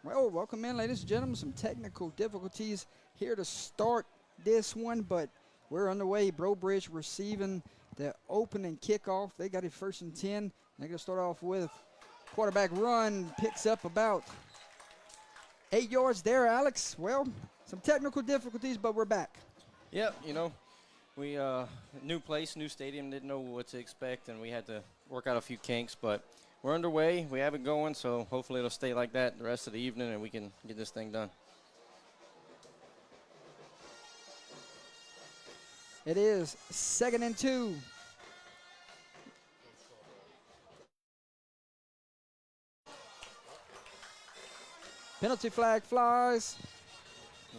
Well, welcome in, ladies and gentlemen. Some technical difficulties here to start this one, but we're underway. Breaux receiving the opening kickoff. They got it 1st and 10. They're going to start off with quarterback run. Picks up about 8 yards there, Alex. Well, some technical difficulties, but we're back. Yep, we new place, new stadium, didn't know what to expect, and we had to work out a few kinks, but we're underway. We have it going, so hopefully it'll stay like that the rest of the evening, and we can get this thing done. It is 2nd and 2. Penalty flag flies.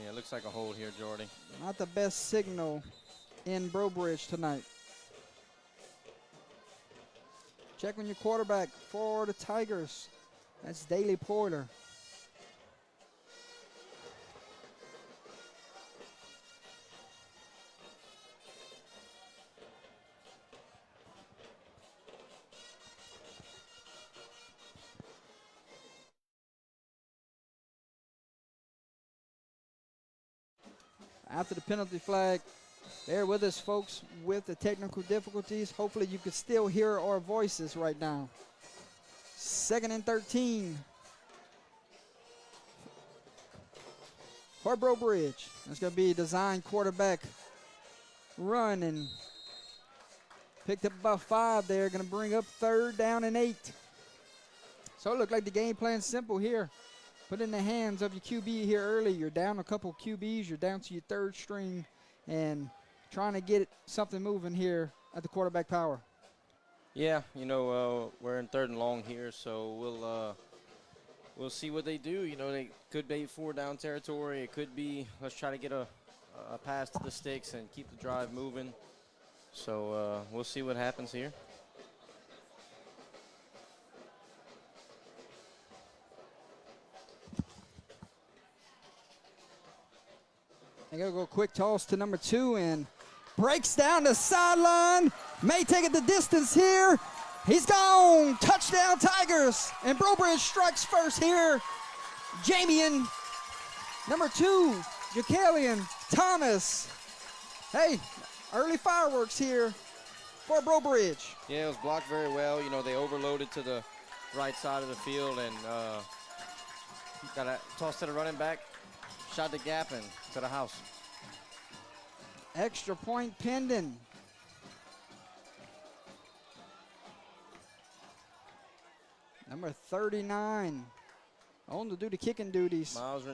Yeah, it looks like a hold here, Jordy. Not the best signal in Breaux tonight. Check on your quarterback for the Tigers. That's Daly Porter. After the penalty flag, bear with us, folks, with the technical difficulties. Hopefully you can still hear our voices right now. 2nd and 13. For Breaux. That's going to be a design quarterback run, and picked up about 5 there. Going to bring up 3rd down and 8. So it looked like the game plan's simple here. Put in the hands of your QB here early. You're down a couple QBs. You're down to your 3rd string and trying to get something moving here at the quarterback power. Yeah, we're in 3rd and long here, so we'll see what they do. They could be 4-down territory. It could be let's try to get a pass to the sticks and keep the drive moving. So we'll see what happens here. They're going to go quick toss to number 2 and breaks down the sideline. May take it the distance here. He's gone. Touchdown Tigers. And Breaux strikes first here. Jamian. Number 2, Jacalian Thomas. Hey, early fireworks here for Breaux. Yeah, it was blocked very well. They overloaded to the right side of the field and got a toss to the running back. Shot the gap and to the house. Extra point pending. Number 39 on to do the kicking duties. Miles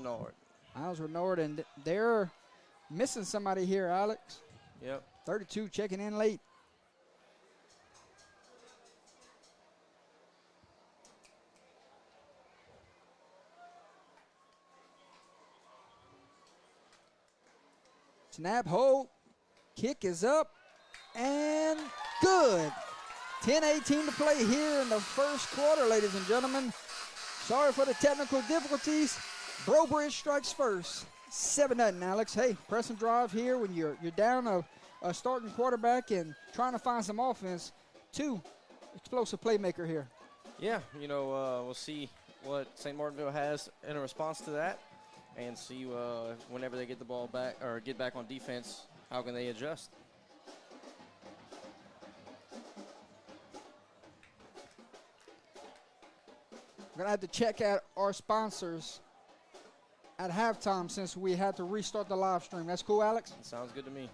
Renard, and they're missing somebody here, Alex. Yep. 32 checking in late. Snap, hold, kick is up, and good. 10:18 to play here in the first quarter, ladies and gentlemen. Sorry for the technical difficulties. Breaux strikes first. 7-0, Alex. Hey, press and drive here when you're down a starting quarterback and trying to find some offense. 2 explosive playmaker here. Yeah, we'll see what St. Martinville has in a response to that. And see whenever they get the ball back or get back on defense, how can they adjust? We're going to have to check out our sponsors at halftime since we had to restart the live stream. That's cool, Alex? Sounds good to me.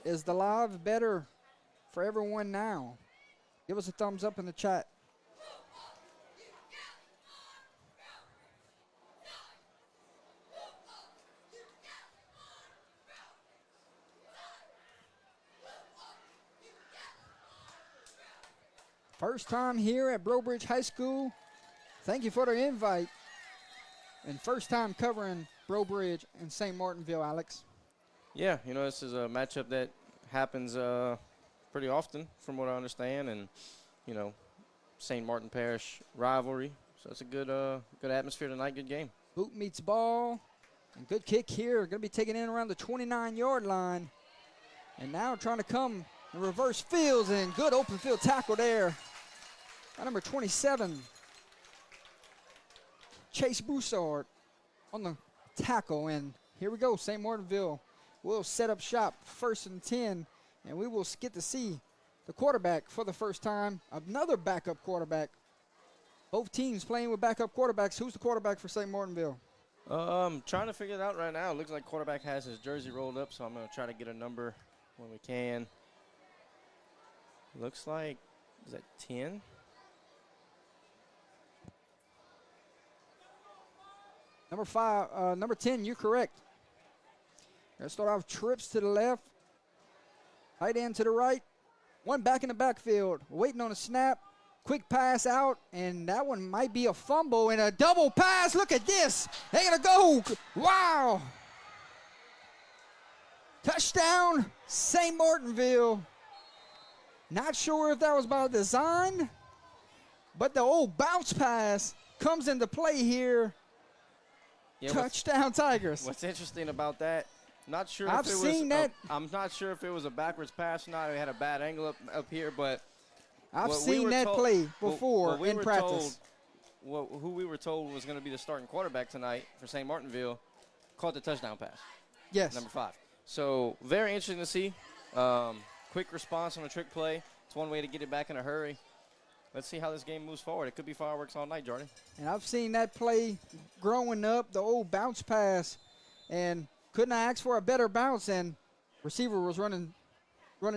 Is the live better for everyone now? Give us a thumbs up in the chat. First time here at Breaux High School. Thank you for the invite. And first time covering Breaux and St. Martinville, Alex. Yeah, this is a matchup that happens pretty often from what I understand, and St. Martin Parish rivalry, so it's a good atmosphere tonight, good game. Boot meets ball, and good kick here. Going to be taken in around the 29-yard line, and now trying to come The reverse fields and good open field tackle there. By number 27, Chase Broussard on the tackle. And here we go, St. Martinville will set up shop 1st and 10, and we will get to see the quarterback for the first time, another backup quarterback. Both teams playing with backup quarterbacks. Who's the quarterback for St. Martinville? Trying to figure it out right now. It looks like quarterback has his jersey rolled up, so I'm going to try to get a number when we can. Looks like, is that 10? Number 10, you're correct. Let's start off trips to the left, tight end to the right, one back in the backfield, waiting on a snap, quick pass out, and that one might be a fumble and a double pass. Look at this. They're going to go. Wow. Touchdown, St. Martinville. Not sure if that was by design, but the old bounce pass comes into play here. Yeah, touchdown, Tigers. What's interesting about that, not sure if I've seen that. I'm not sure if it was a backwards pass or not. We had a bad angle up here, but I've seen that play before in practice. Who we were told was going to be the starting quarterback tonight for St. Martinville caught the touchdown pass. Yes. Number 5. So very interesting to see. Quick response on a trick play. It's one way to get it back in a hurry. Let's see how this game moves forward. It could be fireworks all night, Jordan. And I've seen that play growing up, the old bounce pass, and couldn't I ask for a better bounce, and receiver was running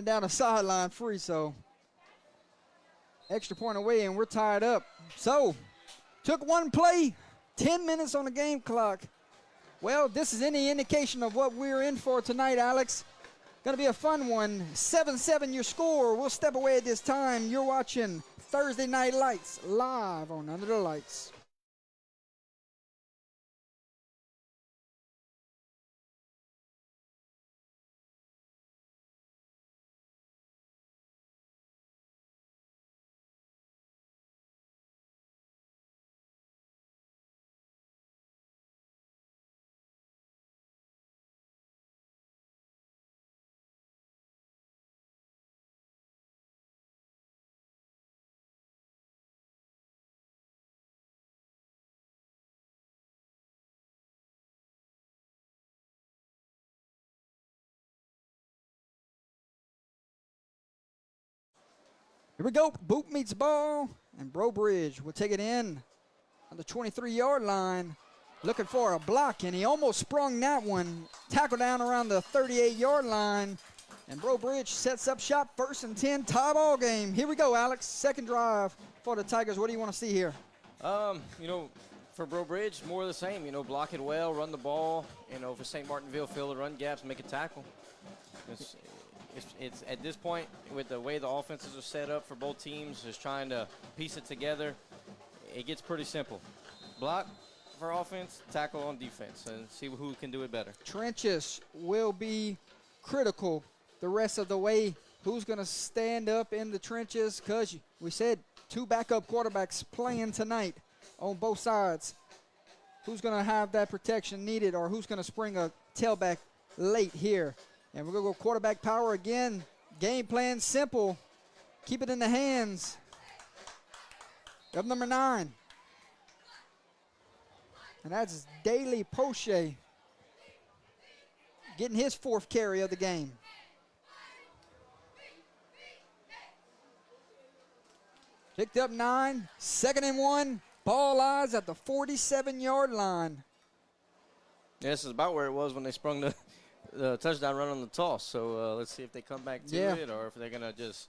down the sideline free, so extra point away, and we're tied up. So, took one play, 10 minutes on the game clock. Well, this is any indication of what we're in for tonight, Alex. Going to be a fun one. 7-7 your score. We'll step away at this time. You're watching Thursday Night Lights live on Under the Lights. Here we go. Boot meets ball, and Breaux Bridge will take it in on the 23-yard line, looking for a block, and he almost sprung that one. Tackle down around the 38-yard line, and Breaux Bridge sets up shop. 1st and 10, tie ball game. Here we go, Alex. Second drive for the Tigers. What do you want to see here? For Breaux Bridge, more of the same. Block it well, run the ball. For St. Martinville, fill the run gaps, make a tackle. It's at this point, with the way the offenses are set up for both teams, just trying to piece it together, it gets pretty simple. Block for offense, tackle on defense, and see who can do it better. Trenches will be critical the rest of the way. Who's going to stand up in the trenches? Because we said 2 backup quarterbacks playing tonight on both sides. Who's going to have that protection needed, or who's going to spring a tailback late here? And we're going to go quarterback power again. Game plan simple. Keep it in the hands of number 9. And that's Daly Poche getting his 4th carry of the game. Picked up 9, 2nd and 1. Ball lies at the 47-yard line. Yeah, this is about where it was when they sprung the touchdown run on the toss. So let's see if they come back to it, or if they're going to just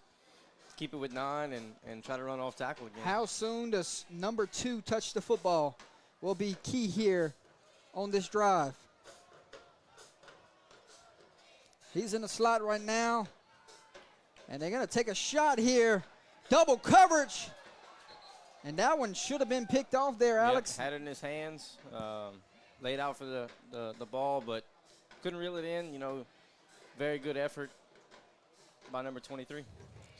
keep it with 9 and try to run off tackle again. How soon does number 2 touch the football will be key here on this drive. He's in the slot right now, and they're going to take a shot here. Double coverage, and that one should have been picked off there, Alex. Had it in his hands, laid out for the ball, but couldn't reel it in. Very good effort by number 23.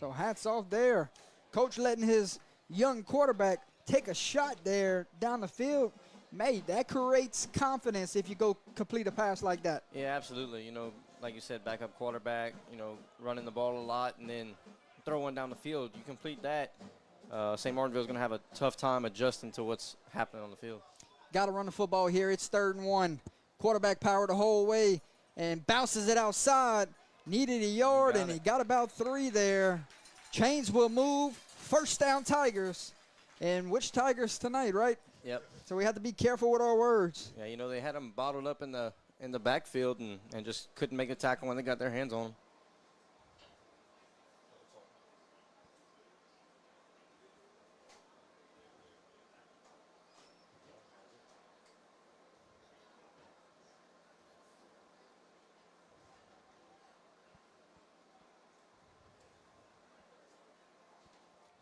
So hats off there. Coach letting his young quarterback take a shot there down the field. That creates confidence if you go complete a pass like that. Yeah, absolutely. like you said, backup quarterback, running the ball a lot and then throw one down the field. You complete that, St. Martinville's going to have a tough time adjusting to what's happening on the field. Got to run the football here. It's 3rd and 1. Quarterback power the whole way and bounces it outside. Needed a yard, and he got about 3 there. Chains will move. First down, Tigers. And which Tigers tonight, right? Yep. So we have to be careful with our words. Yeah, they had them bottled up in the backfield and just couldn't make a tackle when they got their hands on them.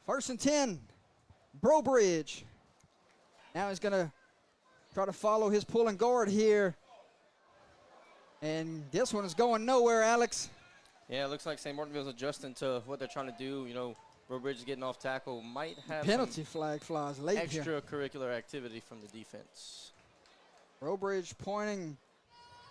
First and 10, Breaux. Now he's going to try to follow his pulling guard here. And this one is going nowhere, Alex. Yeah, it looks like St. Martinville's adjusting to what they're trying to do. Breaux is getting off tackle. Might have penalty flag flies late here. Extracurricular activity from the defense. Breaux pointing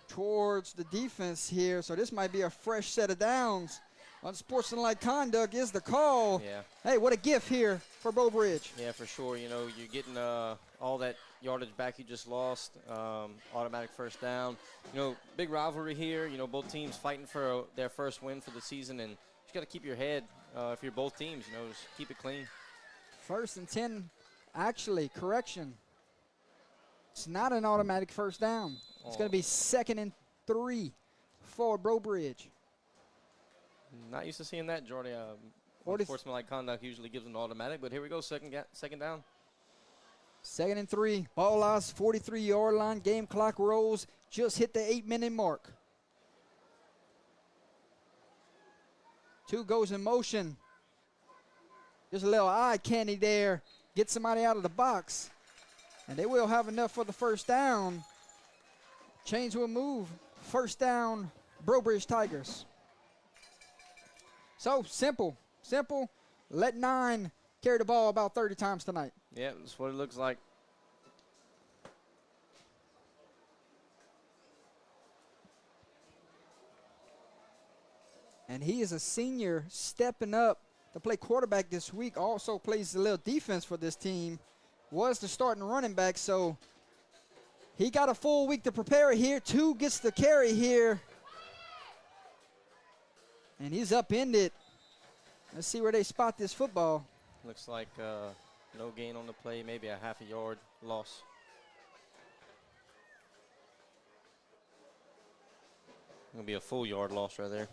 towards the defense here. So this might be a fresh set of downs. Unsportsmanlike conduct is the call. Yeah. Hey, what a gift here for Breaux. Yeah, for sure. You're getting all that yardage back you just lost. Automatic first down. Big rivalry here. Both teams fighting for their first win for the season, and you just got to keep your head if you're both teams. Just keep it clean. First and 10. Actually, correction. It's not an automatic first down. It's going to be 2nd and 3 for Breaux. Not used to seeing that, Jordy. Unsportsmanlike conduct usually gives an automatic, but here we go, second down. 2nd and 3. Ball lost, 43-yard line. Game clock rolls. Just hit the 8-minute mark. 2 goes in motion. Just a little eye candy there. Get somebody out of the box. And they will have enough for the first down. Chains will move. First down, Breaux Tigers. So, simple. Let 9 carry the ball about 30 times tonight. Yeah, that's what it looks like. And he is a senior stepping up to play quarterback this week. Also plays a little defense for this team. Was the starting running back, so he got a full week to prepare here. 2 gets the carry here. And he's upended. Let's see where they spot this football. Looks like no gain on the play, maybe a half a yard loss. Going to be a full yard loss right there.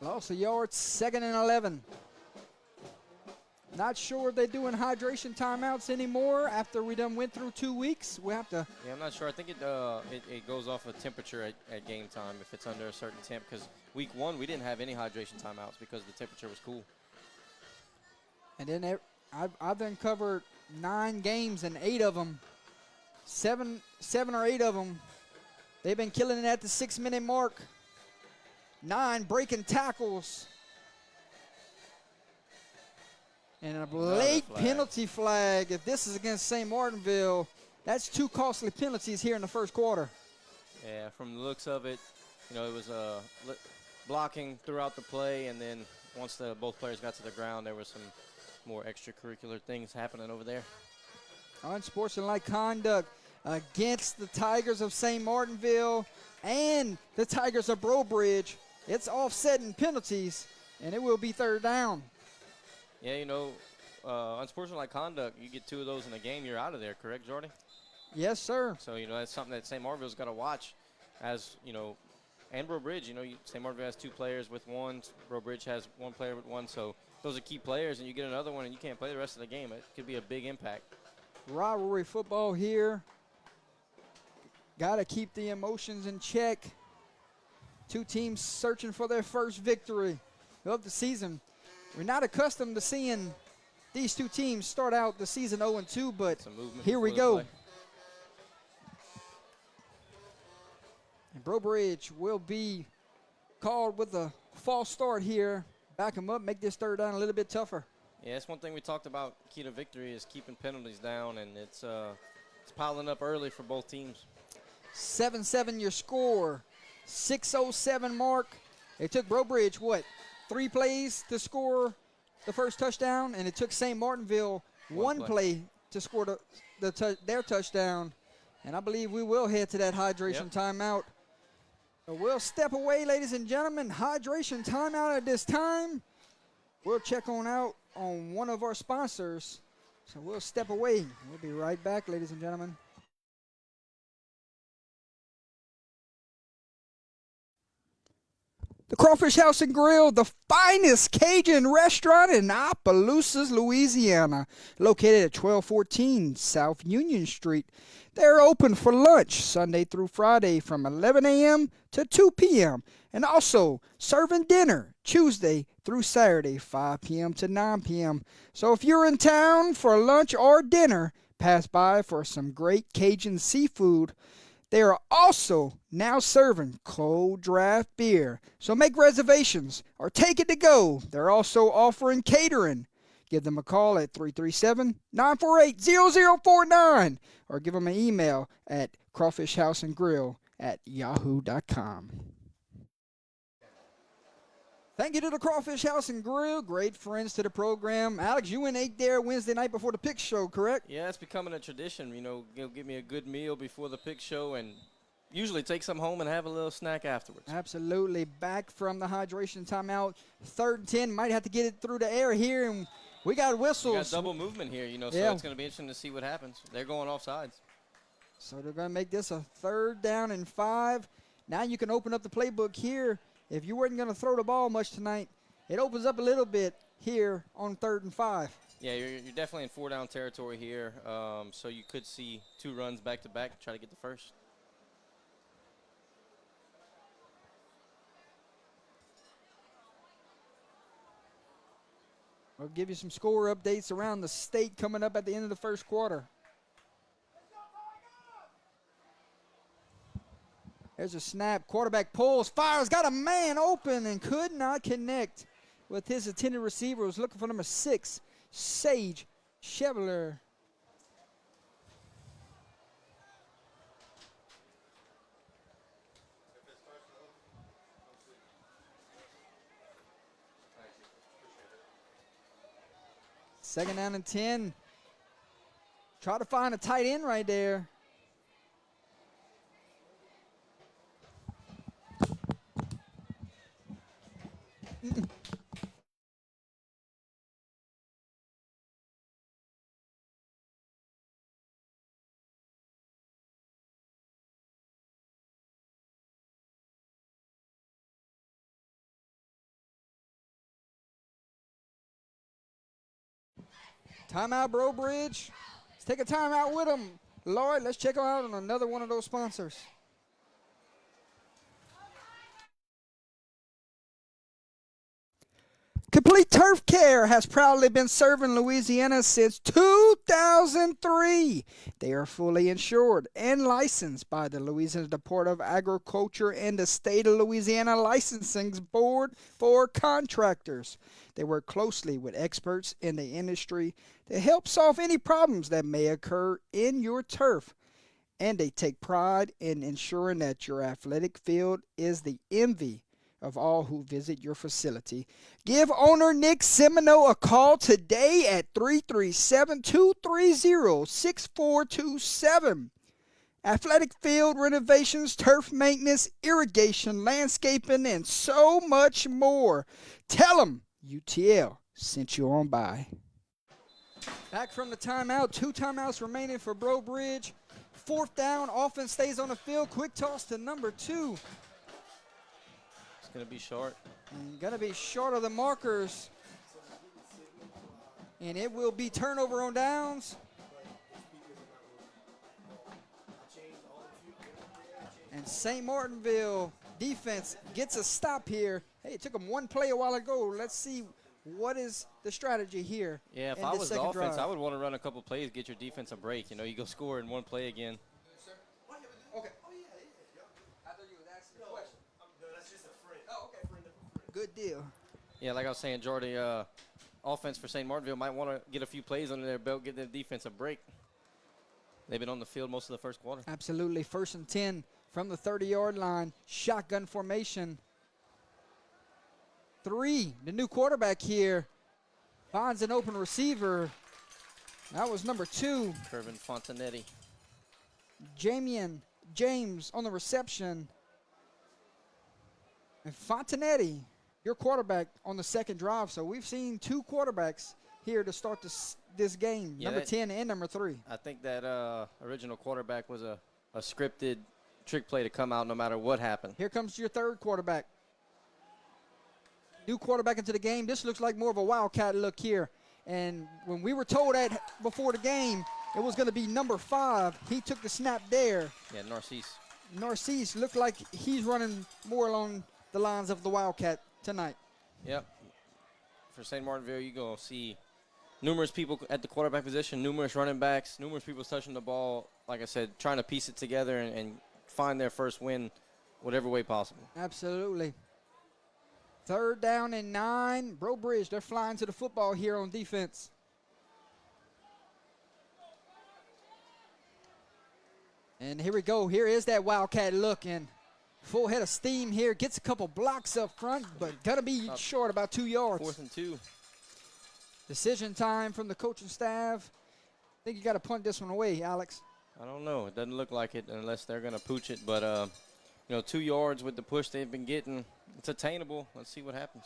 Loss a yard, 2nd and 11. Not sure if they're doing hydration timeouts anymore after we done went through 2 weeks. We have to. Yeah, I'm not sure. I think it goes off of temperature at game time if it's under a certain temp. Because week 1 we didn't have any hydration timeouts because the temperature was cool. And then I've done covered 9 games and 8 of them, 7 or 8 of them, they've been killing it at the 6-minute mark. 9 breaking tackles. And a late penalty flag. If this is against St. Martinville, that's 2 costly penalties here in the first quarter. Yeah, from the looks of it, it was blocking throughout the play, and then once both players got to the ground, there was some more extracurricular things happening over there. Unsportsmanlike conduct against the Tigers of St. Martinville and the Tigers of Breaux. It's offsetting penalties, and it will be 3rd down. Yeah, unsportsmanlike conduct, you get 2 of those in a game, you're out of there, correct, Jordy? Yes, sir. So, that's something that St. Martinville's got to watch as, and Breaux. St. Martinville has 2 players with 1. Breaux has 1 player with 1. So those are key players, and you get another one and you can't play the rest of the game. It could be a big impact. Rivalry football here. Got to keep the emotions in check. 2 teams searching for their first victory of the season. We're not accustomed to seeing these 2 teams start out the season 0-2, but here we go. And Breaux will be called with a false start here. Back them up, make this 3rd down a little bit tougher. Yeah, that's one thing we talked about. Key to victory is keeping penalties down, and it's piling up early for both teams. 7-7 your score. 6:07 mark. It took Breaux Bridge, 3 plays to score the first touchdown, and it took St. Martinville one play to score their touchdown. And I believe we will head to that hydration timeout. So we'll step away, ladies and gentlemen. Hydration timeout at this time. We'll check on out on one of our sponsors. So we'll step away. We'll be right back, ladies and gentlemen. The Crawfish House and Grill, the finest Cajun restaurant in Opelousas, Louisiana, located at 1214 South Union Street. They're open for lunch Sunday through Friday from 11 a.m. to 2 p.m. and also serving dinner Tuesday through Saturday, 5 p.m. to 9 p.m. So if you're in town for lunch or dinner, pass by for some great Cajun seafood. They are also now serving cold draft beer. So make reservations or take it to go. They're also offering catering. Give them a call at 337-948-0049 or give them an email at crawfishhouseandgrill@yahoo.com. Thank you to the Crawfish House and Grill. Great friends to the program. Alex, you and ate there Wednesday night before the pick show, correct? Yeah, it's becoming a tradition. You know, give me a good meal before the pick show and usually take some home and have a little snack afterwards. Absolutely. Back from the hydration timeout. 3rd and 10. Might have to get it through the air here. And we got whistles. We got double movement here, you know, so it's going to be interesting to see what happens. They're going off sides. So they're going to make this a 3rd down and 5. Now you can open up the playbook here. If you weren't going to throw the ball much tonight, it opens up a little bit here on 3rd and 5. Yeah, you're definitely in 4-down territory here, so you could see 2 runs back-to-back to try to get the first. We'll give you some score updates around the state coming up at the end of the first quarter. There's a snap. Quarterback pulls, fires, got a man open and could not connect with his intended receiver. Was looking for number 6, Sage Chevalier. Second down and 10. Try to find a tight end right there. Timeout, Breaux Bridge. Let's take a timeout with them. Lloyd, let's check out on another one of those sponsors. Complete Turf Care has proudly been serving Louisiana since 2003. They are fully insured and licensed by the Louisiana Department of Agriculture and the State of Louisiana Licensing Board for contractors. They work closely with experts in the industry to help solve any problems that may occur in your turf. And they take pride in ensuring that your athletic field is the envy of all who visit your facility. Give owner Nick Semino a call today at 337-230-6427. Athletic field renovations, turf maintenance, irrigation, landscaping, and so much more. Tell them UTL sent you on by. Back from the timeout. 2 timeouts remaining for Breaux Bridge. 4th down. Offense stays on the field. Quick toss to number 2. Going to be short. Going to be short of the markers. And it will be turnover on downs. And St. Martinville defense gets a stop here. Hey, it took them 1 play a while ago. Let's see what is the strategy here. Yeah, if I was the offense, I would want to run a couple plays, get your defense a break. You know, you go score in 1 play again. Okay. I thought you was asking a question. No, that's just a friend. Oh, okay. Good deal. Yeah, like I was saying, Jordy, offense for St. Martinville might want to get a few plays under their belt, get their defense a break. They've been on the field most of the first quarter. Absolutely. 1st and 10 from the 30-yard line. Shotgun formation. 3, the new quarterback here, finds an open receiver. That was number 2. Kervin Fontanetti. James on the reception. And Fontanetti, your quarterback on the second drive. So we've seen 2 quarterbacks here to start this game, Yeah, number 10 and number 3. I think that original quarterback was a scripted trick play to come out no matter what happened. Here comes your third quarterback. New quarterback into the game. This looks like more of a wildcat look here. And when we were told that before the game, it was going to be number 5. He took the snap there. Yeah, Narcisse. Narcisse looked like he's running more along the lines of the wildcat tonight. Yep. For St. Martinville, you're going to see numerous people at the quarterback position, numerous running backs, numerous people touching the ball. Like I said, trying to piece it together and find their first win whatever way possible. Absolutely. 3rd down and 9. Breaux Bridge, they're flying to the football here on defense. And here we go. Here is that wildcat look, and full head of steam here. Gets a couple blocks up front, but gonna be short about 2 yards. 4th and 2. Decision time from the coaching staff. I think you got to punt this one away, Alex. I don't know. It doesn't look like it unless they're going to pooch it. But, 2 yards with the push they've been getting, it's attainable. Let's see what happens.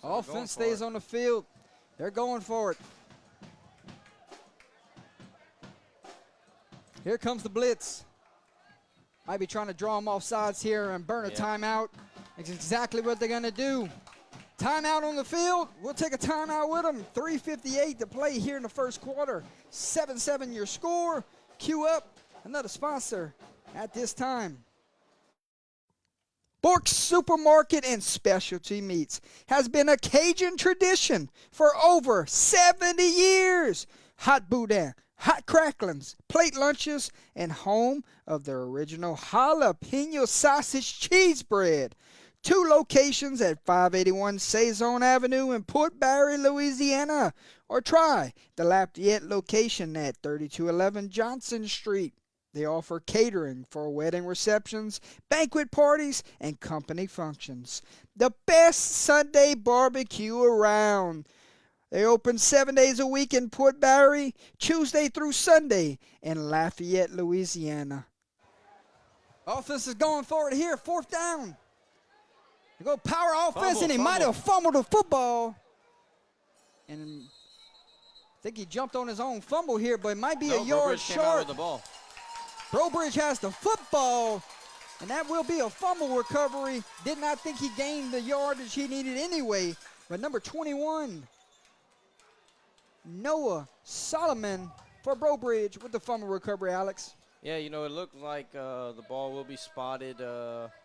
Offense stays on the field. They're going for it. Here comes the blitz. Might be trying to draw them off sides here and burn a timeout. That's exactly what they're going to do. Timeout on the field. We'll take a timeout with them. 3:58 to play here in the first quarter. 7-7 your score. Cue up another sponsor at this time. Bork's Supermarket and Specialty Meats has been a Cajun tradition for over 70 years. Hot boudin, hot cracklings, plate lunches, and home of their original jalapeno sausage cheese bread. 2 locations at 581 Saison Avenue in Port Barre, Louisiana. Or try the Lafayette location at 3211 Johnson Street. They offer catering for wedding receptions, banquet parties, and company functions. The best Sunday barbecue around. They open 7 days a week in Port Barre, Tuesday through Sunday in Lafayette, Louisiana. Offense is going for it here, 4th down. They go power offense, and he might have fumbled the football. And I think he jumped on his own fumble here, but it might be a yard short. Came out with the ball. Breaux Bridge has the football, and that will be a fumble recovery. Did not think he gained the yardage he needed anyway. But number 21, Noah Solomon for Breaux Bridge with the fumble recovery, Alex. Yeah, it looked like the ball will be spotted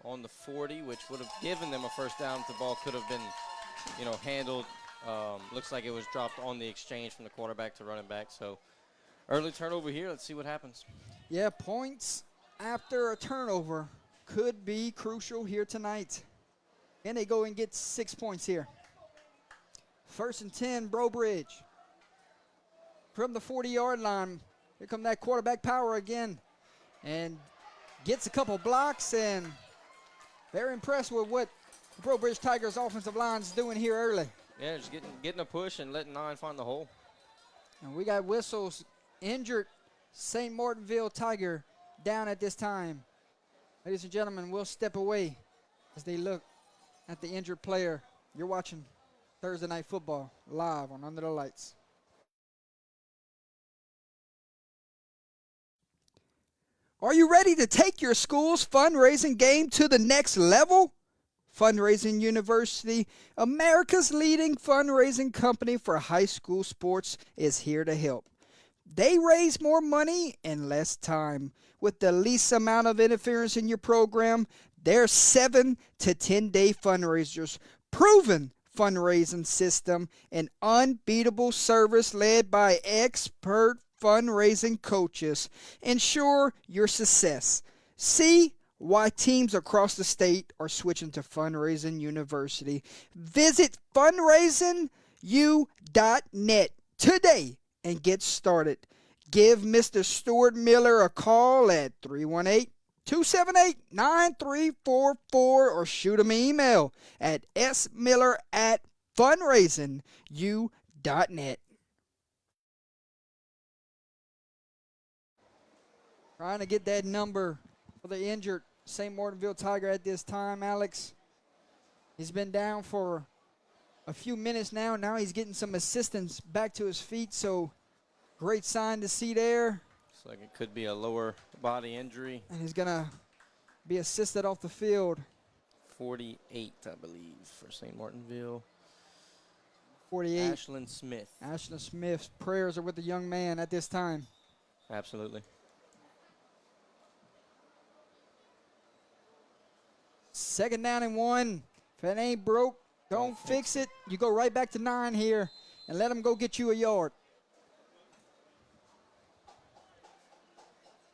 on the 40, which would have given them a first down if the ball could have been, handled. Looks like it was dropped on the exchange from the quarterback to running back. So early turnover here. Let's see what happens. Yeah, points after a turnover could be crucial here tonight. And they go and get 6 points here. 1st and 10, Breaux Bridge. From the 40-yard line, here come that quarterback power again. And gets a couple blocks, and very impressed with what the Breaux Bridge Tigers offensive line is doing here early. Yeah, just getting a push and letting 9 find the hole. And we got whistles. Injured St. Martinville Tiger down at this time. Ladies and gentlemen, we'll step away as they look at the injured player. You're watching Thursday Night Football live on Under the Lights. Are you ready to take your school's fundraising game to the next level? Fundraising University, America's leading fundraising company for high school sports, is here to help. They raise more money in less time. With the least amount of interference in your program, their 7 to 10 day fundraisers, proven fundraising system, and unbeatable service led by expert fundraising coaches ensure your success. See why teams across the state are switching to Fundraising University. Visit fundraisingu.net today and get started. Give Mr. Stuart Miller a call at 318-278-9344 or shoot him an email at smiller@fundraisingu.net. Trying to get that number for the injured St. Martinville Tiger at this time, Alex. He's been down for a few minutes now. Now he's getting some assistance back to his feet, so great sign to see there. Looks like it could be a lower body injury. And he's going to be assisted off the field. 48, I believe, for St. Martinville. 48. Ashland Smith. Ashland Smith's prayers are with the young man at this time. Absolutely. Second down and 1. If it ain't broke, don't fix it. You go right back to 9 here and let them go get you a yard.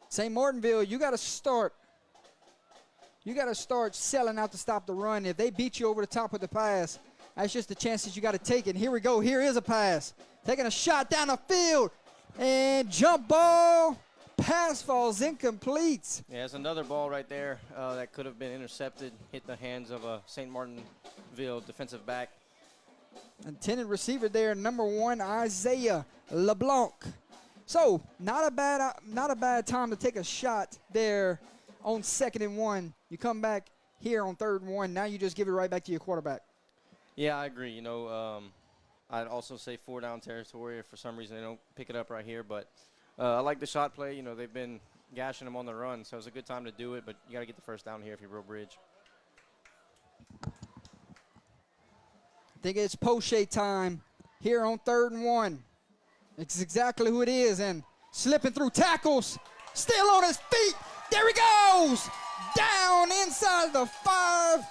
St. Martinville, you got to start. You got to start selling out to stop the run. If they beat you over the top with the pass, that's just the chances you got to take. And here we go. Here is a pass. Taking a shot down the field. And jump ball. Pass falls incomplete. Yeah, it's another ball right there that could have been intercepted, hit the hands of a St. Martinville defensive back. Intended receiver there, number 1, Isaiah LeBlanc. So not a bad time to take a shot there on 2nd and 1. You come back here on 3rd and 1. Now you just give it right back to your quarterback. Yeah, I agree. You know, I'd also say 4-down territory if for some reason they don't pick it up right here, but. I like the shot play. You know, they've been gashing them on the run, so it's a good time to do it, but you got to get the first down here if you're Breaux Bridge. I think it's Poche time here on 3rd and 1. It's exactly who it is, and slipping through tackles, still on his feet. There he goes, down inside the 5.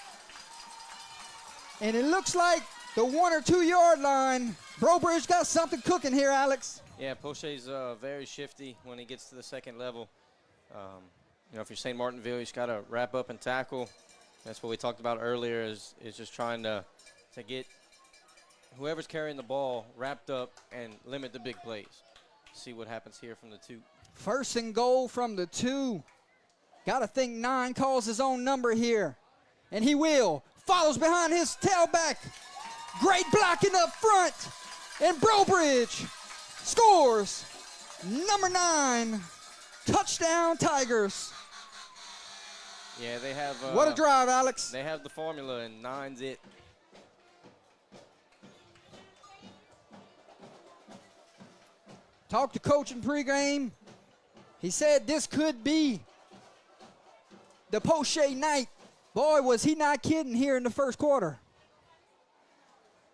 And it looks like the 1 or 2 yard line. Breaux Bridge got something cooking here, Alex. Yeah, Poche's very shifty when he gets to the second level. You know, if you're St. Martinville, you just got to wrap up and tackle. That's what we talked about earlier is just trying to get whoever's carrying the ball wrapped up and limit the big plays. See what happens here from the 2. 1st and goal from the 2. Got to think 9 calls his own number here. And he will. Follows behind his tailback. Great blocking up front. And Breaux Bridge scores number 9. Touchdown Tigers. Yeah, they have. What a drive, Alex. They have the formula, and 9's it. Talked to coach in pregame. He said this could be the Poche night. Boy, was he not kidding here in the first quarter.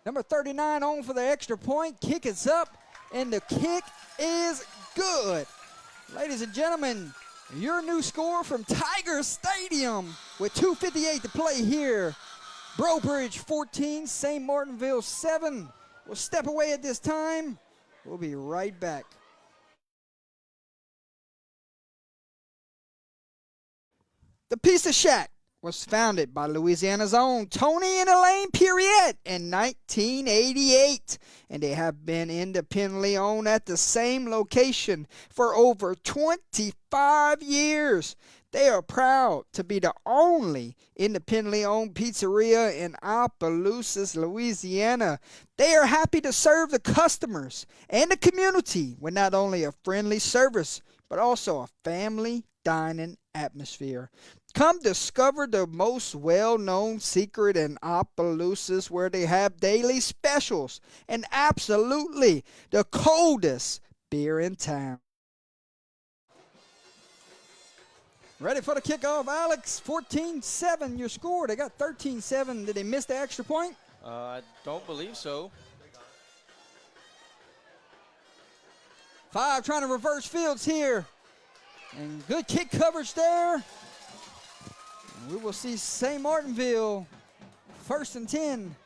Number 39 on for the extra point. Kick is up, and the kick is good. Ladies and gentlemen, your new score from Tiger Stadium with 2:58 to play here. Breaux Bridge 14, St. Martinville 7. We'll step away at this time. We'll be right back. The Pizza Shack was founded by Louisiana's own Tony and Elaine Periette in 1988, and they have been independently owned at the same location for over 25 years. They are proud to be the only independently owned pizzeria in Opelousas, Louisiana. They are happy to serve the customers and the community with not only a friendly service, but also a family dining atmosphere. Come discover the most well-known secret in Opelousas, where they have daily specials and absolutely the coldest beer in town. Ready for the kickoff, Alex. 14-7 your score. They got 13-7. Did they miss the extra point? I don't believe so. 5 trying to reverse fields here. And good kick coverage there. And we will see St. Martinville 1st and 10.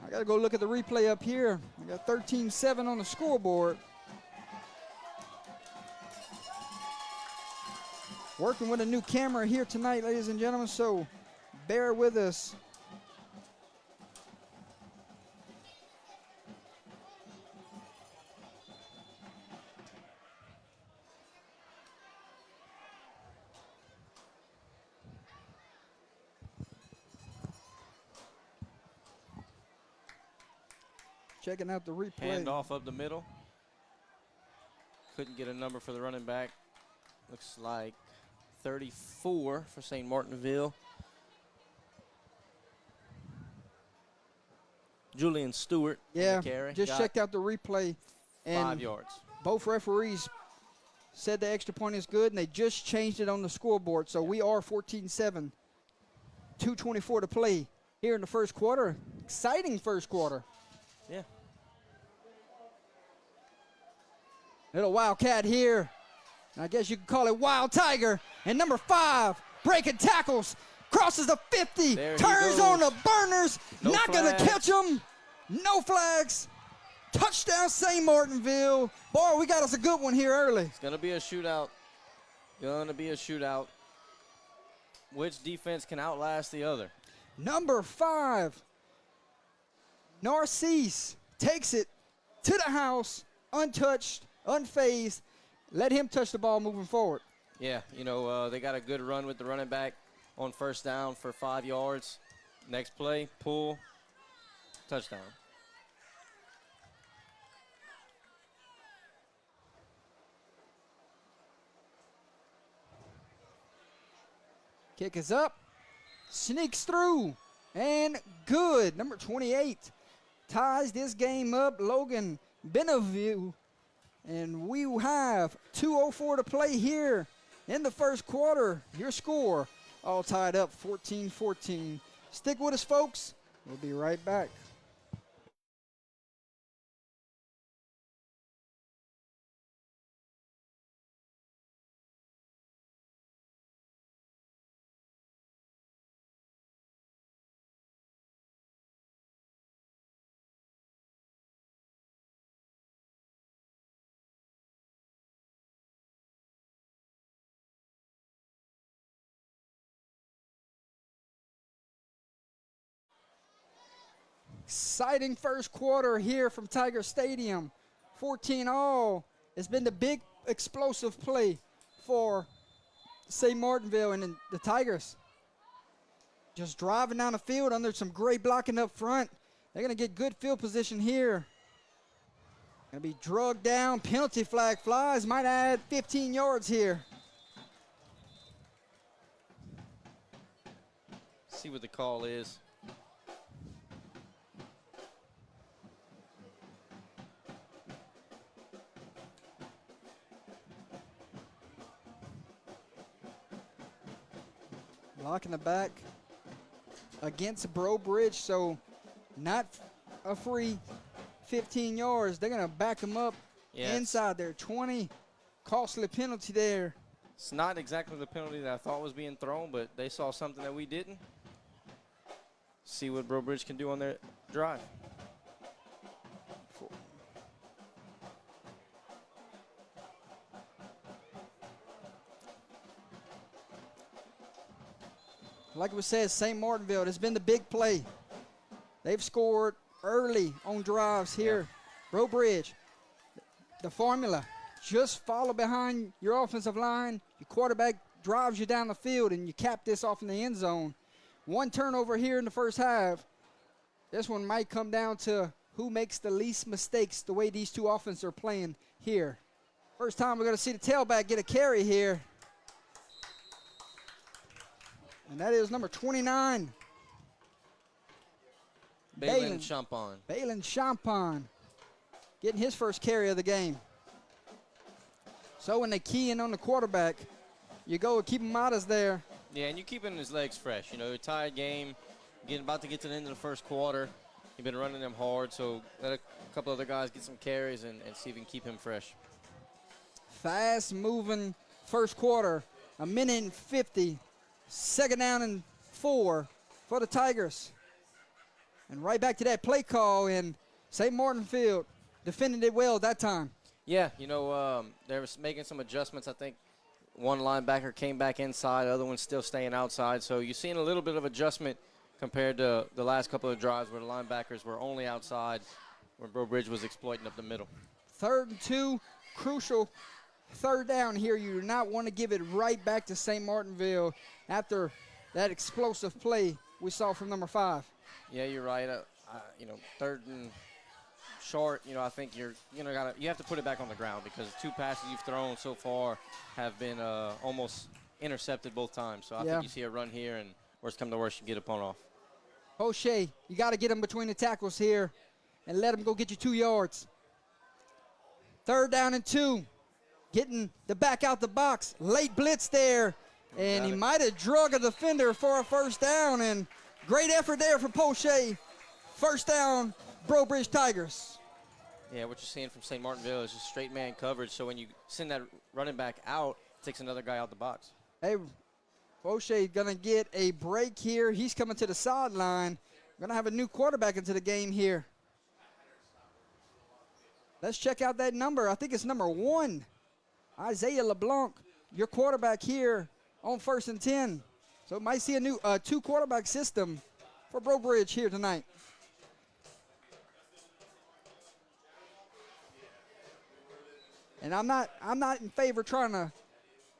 I got to go look at the replay up here. I got 13-7 on the scoreboard. Working with a new camera here tonight, ladies and gentlemen, so bear with us. checking out the replay. Handoff up the middle. Couldn't get a number for the running back. Looks like 34 for St. Martinville. Julian Stewart. Yeah, carry. just checked out the replay. And 5 yards. both referees said the extra point is good, and they just changed it on the scoreboard. So we are 14-7, 2:24 to play here in the first quarter. Exciting first quarter. Yeah. Little Wildcat here. I guess you could call it Wild Tiger. And number 5, breaking tackles, crosses the 50, There he turns goes. on the burners, No not going to flags. catch him. No flags. Touchdown, St. Martinville. Boy, we got us a good one here early. It's going to be a shootout. Going to be a shootout. Which defense can outlast the other? Number 5, Narcisse takes it to the house, untouched, unfazed. Let him touch the ball moving forward. Yeah, they got a good run with the running back on first down for 5 yards. Next play, pull, touchdown. Kick is up, sneaks through, and good. Number 28 ties this game up, Logan Benevue. And we have 2:04 to play here in the first quarter. Your score all tied up 14-14. Stick with us, folks. We'll be right back. Exciting first quarter here from Tiger Stadium. 14-all. It's been the big explosive play for St. Martinville and the Tigers. Just driving down the field under some great blocking up front. They're going to get good field position here. Going to be drugged down. Penalty flag flies. Might add 15 yards here. See what the call is. Blocking the back against Breaux Bridge, so not a free 15 yards. They're going to back them up inside their 20. Costly penalty there. It's not exactly the penalty that I thought was being thrown, but they saw something that we didn't. See what Breaux Bridge can do on their drive. Like we said, St. Martinville has been the big play. They've scored early on drives here. Yeah. Breaux Bridge, the formula, just follow behind your offensive line. Your quarterback drives you down the field, and you cap this off in the end zone. One turnover here in the first half. This one might come down to who makes the least mistakes the way these two offenses are playing here. First time we're going to see the tailback get a carry here. And that is number 29. Balin Champon. Balin Champon getting his first carry of the game. So when they key in on the quarterback, you go keep him out as there. Yeah, and you're keeping his legs fresh. A tied game, about to get to the end of the first quarter. You've been running them hard, so let a couple other guys get some carries and see if we can keep him fresh. Fast-moving first quarter, a minute and 50. Second down and 4 for the Tigers. And right back to that play call, and St. Martinville defended it well that time. Yeah, they were making some adjustments. I think one linebacker came back inside, the other one's still staying outside. So you're seeing a little bit of adjustment compared to the last couple of drives where the linebackers were only outside, where Breaux Bridge was exploiting up the middle. 3rd and 2, crucial third down here. You do not want to give it right back to St. Martinville after that explosive play we saw from number 5. Yeah, you're right. 3rd and short, you know, I think you have to put it back on the ground because the 2 passes you've thrown so far have been almost intercepted both times. So I think you see a run here, and worst come to worst, you get a punt off. O'Shea, you got to get him between the tackles here and let him go get you 2 yards. 3rd down and 2. Getting the back out the box. Late blitz there. And he might have drug a defender for a 1st down. And great effort there for Poche. 1st down, Breaux Bridge Tigers. Yeah, what you're seeing from St. Martinville is just straight man coverage. So when you send that running back out, it takes another guy out the box. Hey, Poche going to get a break here. He's coming to the sideline. Going to have a new quarterback into the game here. Let's check out that number. I think it's number 1. Isaiah LeBlanc, your quarterback here on 1st and 10. So it might see a new 2-quarterback system for Breaux Bridge here tonight. And I'm not in favor of trying to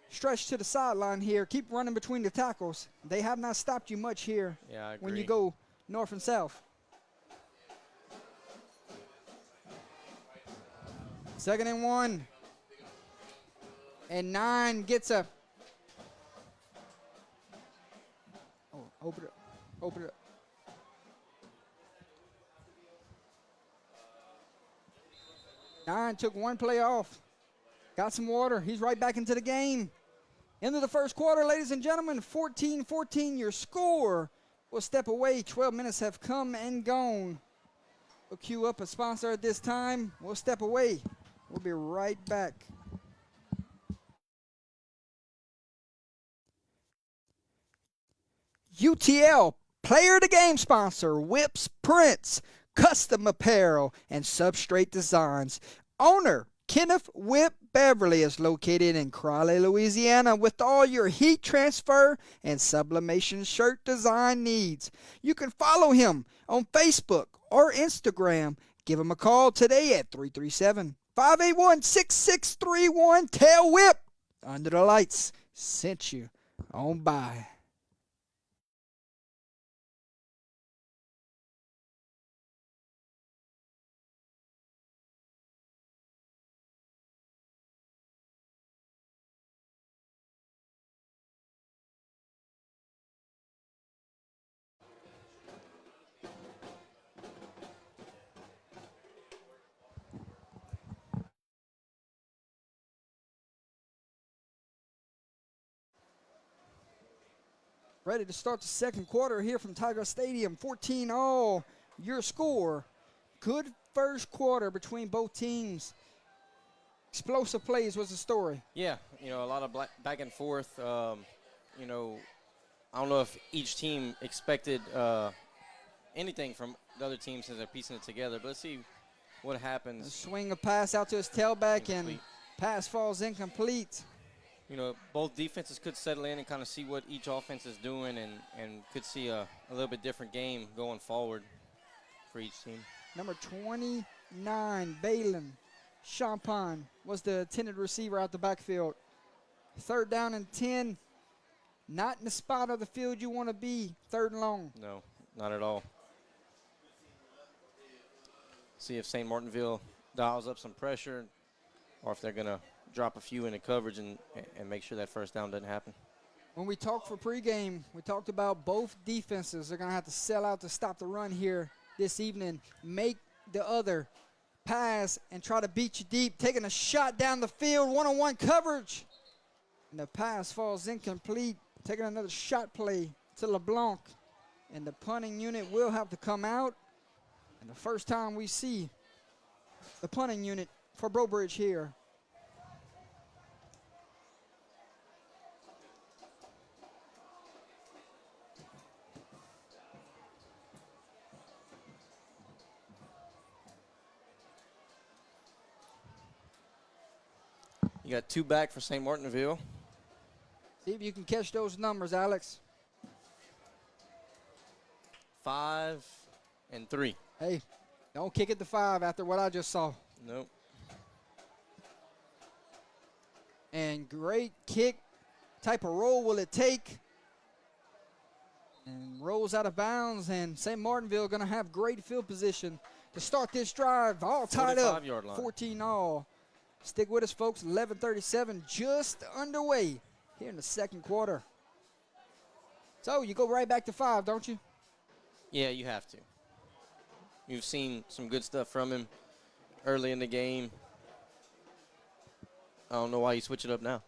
stretch to the sideline here. Keep running between the tackles. They have not stopped you much here when you go north and south. 2nd and 1. And 9 gets a. Oh, open it up. Open it up. Nine took 1 play off. Got some water. He's right back into the game. Into the 1st quarter, ladies and gentlemen. 14-14 your score. We'll step away. 12 minutes have come and gone. We'll queue up a sponsor at this time. We'll step away. We'll be right back. UTL, player of the game sponsor, Whips Prints, custom apparel, and substrate designs. Owner, Kenneth Whip Beverly, is located in Crowley, Louisiana, with all your heat transfer and sublimation shirt design needs. You can follow him on Facebook or Instagram. Give him a call today at 337-581-6631. Tell Whip Under the Lights sent you on by. Ready to start the 2nd quarter here from Tiger Stadium. 14-all your score. Good 1st quarter between both teams. Explosive plays was the story. Yeah, you know, a lot of back and forth. You know, I don't know if each team expected anything from the other team since they're piecing it together, but let's see what happens. A swing a pass out to his tailback, and pass falls incomplete. You know, both defenses could settle in and kind of see what each offense is doing and could see a little bit different game going forward for each team. Number 29, Balin Champagne, was the intended receiver out the backfield. 3rd down and 10. Not in the spot of the field you want to be. 3rd and long. No, not at all. See if St. Martinville dials up some pressure or if they're going to drop a few into coverage and make sure that 1st down doesn't happen. When we talked for pregame, we talked about both defenses are going to have to sell out to stop the run here this evening, make the other pass and try to beat you deep, taking a shot down the field, one-on-one coverage. And the pass falls incomplete, taking another shot play to LeBlanc. And the punting unit will have to come out. And the first time we see the punting unit for Breaux Bridge here. You got 2 back for St. Martinville. See if you can catch those numbers, Alex. 5 and 3. Hey, don't kick it to 5 after what I just saw. Nope. And great kick. Type of roll will it take? And rolls out of bounds, and St. Martinville going to have great field position to start this drive. All tied up. 45-yard line. 14 all. Stick with us, folks. 11:37 just underway here in the second quarter. So you go right back to 5, don't you? Yeah, you have to. You've seen some good stuff from him early in the game. I don't know why you switch it up now.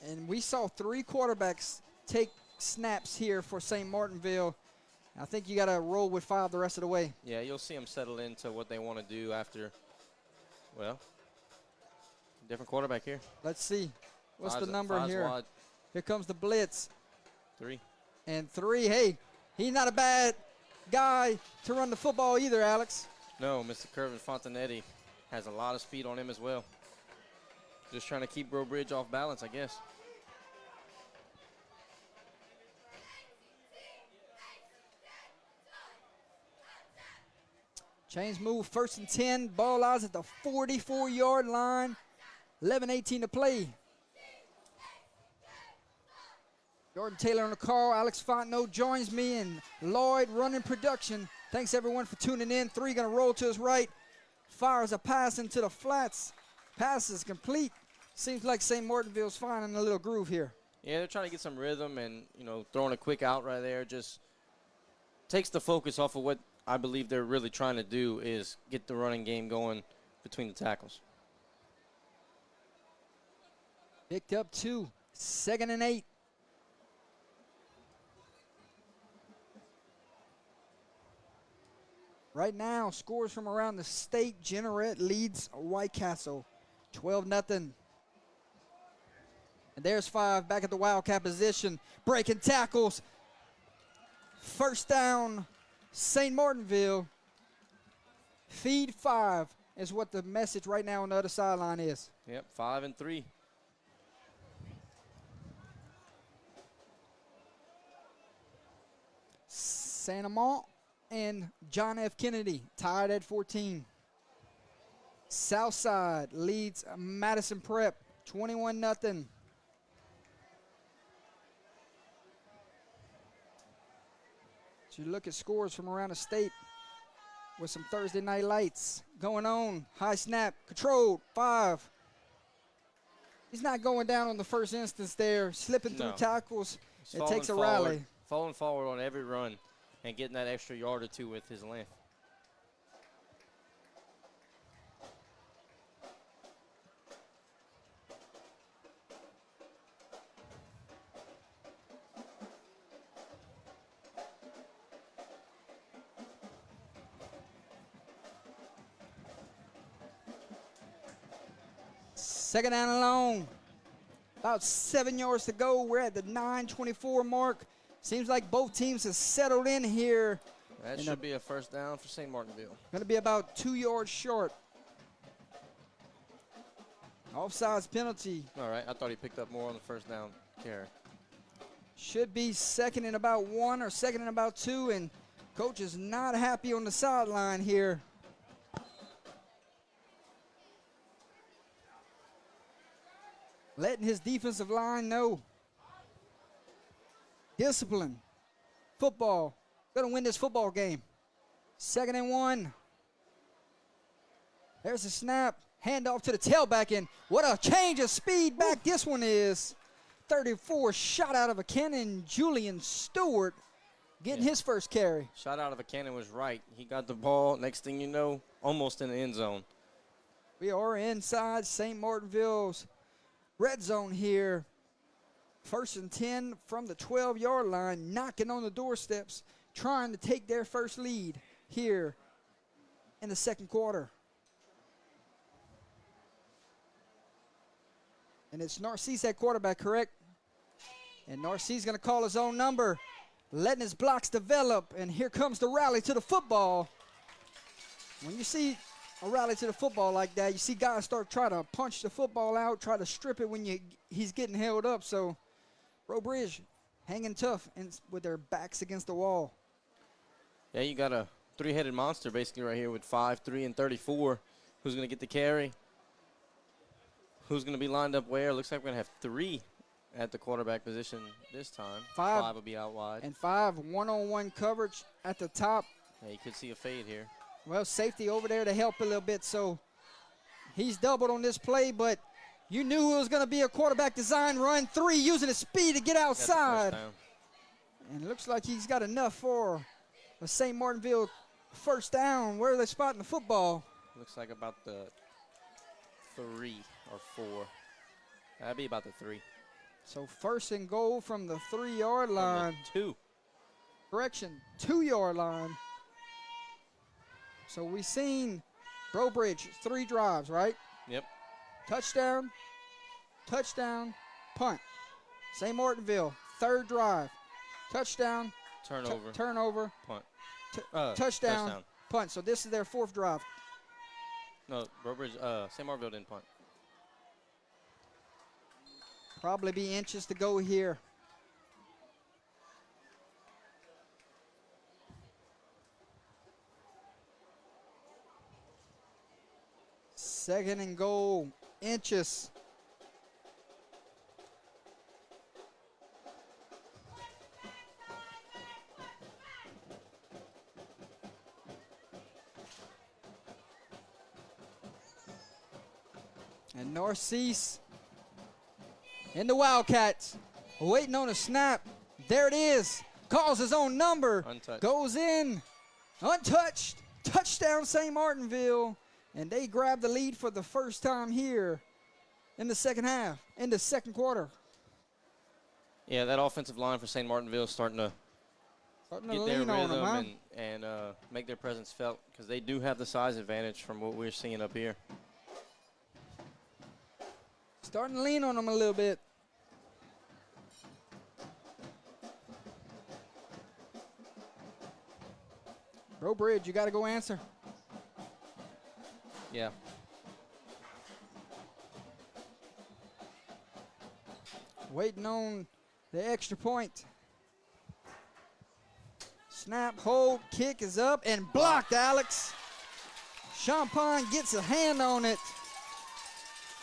And we saw 3 quarterbacks take snaps here for St. Martinville. I think you got to roll with 5 the rest of the way. Yeah, you'll see them settle into what they want to do after, well, different quarterback here. Let's see. What's Five's the number here? Wide. Here comes the blitz. 3. And 3. Hey, he's not a bad guy to run the football either, Alex. No, Mr. Kervin Fontanetti has a lot of speed on him as well. Just trying to keep Breaux Bridge off balance, I guess. Chains move, 1st and 10. Ball lies at the 44-yard line. 11:18 to play. Jordan Taylor on the call. Alex Fontenot joins me, and Lloyd running production. Thanks, everyone, for tuning in. 3 going to roll to his right. Fires a pass into the flats. Pass is complete. Seems like St. Martinville's finding a little groove here. Yeah, they're trying to get some rhythm, and, you know, throwing a quick out right there just takes the focus off of what I believe they're really trying to do, is get the running game going between the tackles. Picked up 2. 2nd and 8. Right now, scores from around the state. Jeanerette leads White Castle 12-0. And there's 5 back at the Wildcat position. Breaking tackles. 1st down, St. Martinville. Feed 5 is what the message right now on the other sideline is. Yep, 5 and 3. Saint Amant and John F. Kennedy tied at 14. Southside leads Madison Prep 21-0. So you look at scores from around the state with some Thursday night lights going on. High snap, controlled, 5. He's not going down on the first instance there, slipping through tackles. It takes a rally. Falling forward on every run and getting that extra yard or 2 with his length. Second down and long. About 7 yards to go. We're at the 9:24 mark. Seems like both teams have settled in here. That should be a 1st down for St. Martinville. Going to be about 2 yards short. Offsides penalty. All right, I thought he picked up more on the 1st down carry. Should be 2nd and about 1 or 2nd and about 2, and coach is not happy on the sideline here. Letting his defensive line know. Discipline. Football. Going to win this football game. 2nd and 1. There's a snap. Handoff to the tailback, and what a change of speed back this one is. 34 shot out of a cannon. Julian Stewart getting his first carry. Shot out of a cannon was right. He got the ball. Next thing you know, almost in the end zone. We are inside St. Martinville's red zone here. 1st and 10 from the 12-yard line, knocking on the doorsteps, trying to take their first lead here in the second quarter. And it's Narcisse at quarterback, correct? And Narcisse going to call his own number, letting his blocks develop, and here comes the rally to the football. When you see a rally to the football like that, you see guys start trying to punch the football out, try to strip it when he's getting held up. So Breaux Bridge hanging tough and with their backs against the wall. Yeah, you got a 3-headed monster basically right here with 5, 3, and 34. Who's going to get the carry? Who's going to be lined up where? Looks like we're going to have 3 at the quarterback position this time. 5 will be out wide. And 5 one-on-one coverage at the top. Yeah, you could see a fade here. Well, safety over there to help a little bit, so he's doubled on this play, but you knew it was going to be a quarterback design run 3 using his speed to get outside. And it looks like he's got enough for a St. Martinville first down. Where are they spotting the football? Looks like about the 3 or 4. That'd be about the 3. So first and goal from the 3-yard line. 2. Correction, 2-yard line. So we seen Breaux, 3 drives, right? Yep. Touchdown, touchdown, punt. St. Martinville, 3rd drive. Touchdown, turnover, punt. Touchdown, punt. So this is their 4th drive. No, St. Martinville didn't punt. Probably be inches to go here. Second and goal, inches. And Narcisse and the Wildcats waiting on a snap. There it is. Calls his own number. Untouched. Goes in. Untouched. Touchdown St. Martinville. And they grab the lead for the first time here in the second half, in the second quarter. Yeah, that offensive line for St. Martinville is starting to get their rhythm and make their presence felt, because they do have the size advantage from what we're seeing up here. Starting to lean on them a little bit. Breaux, you got to go answer. Yeah. Waiting on the extra point. Snap, hold, kick is up, and blocked, Alex. Champagne gets a hand on it.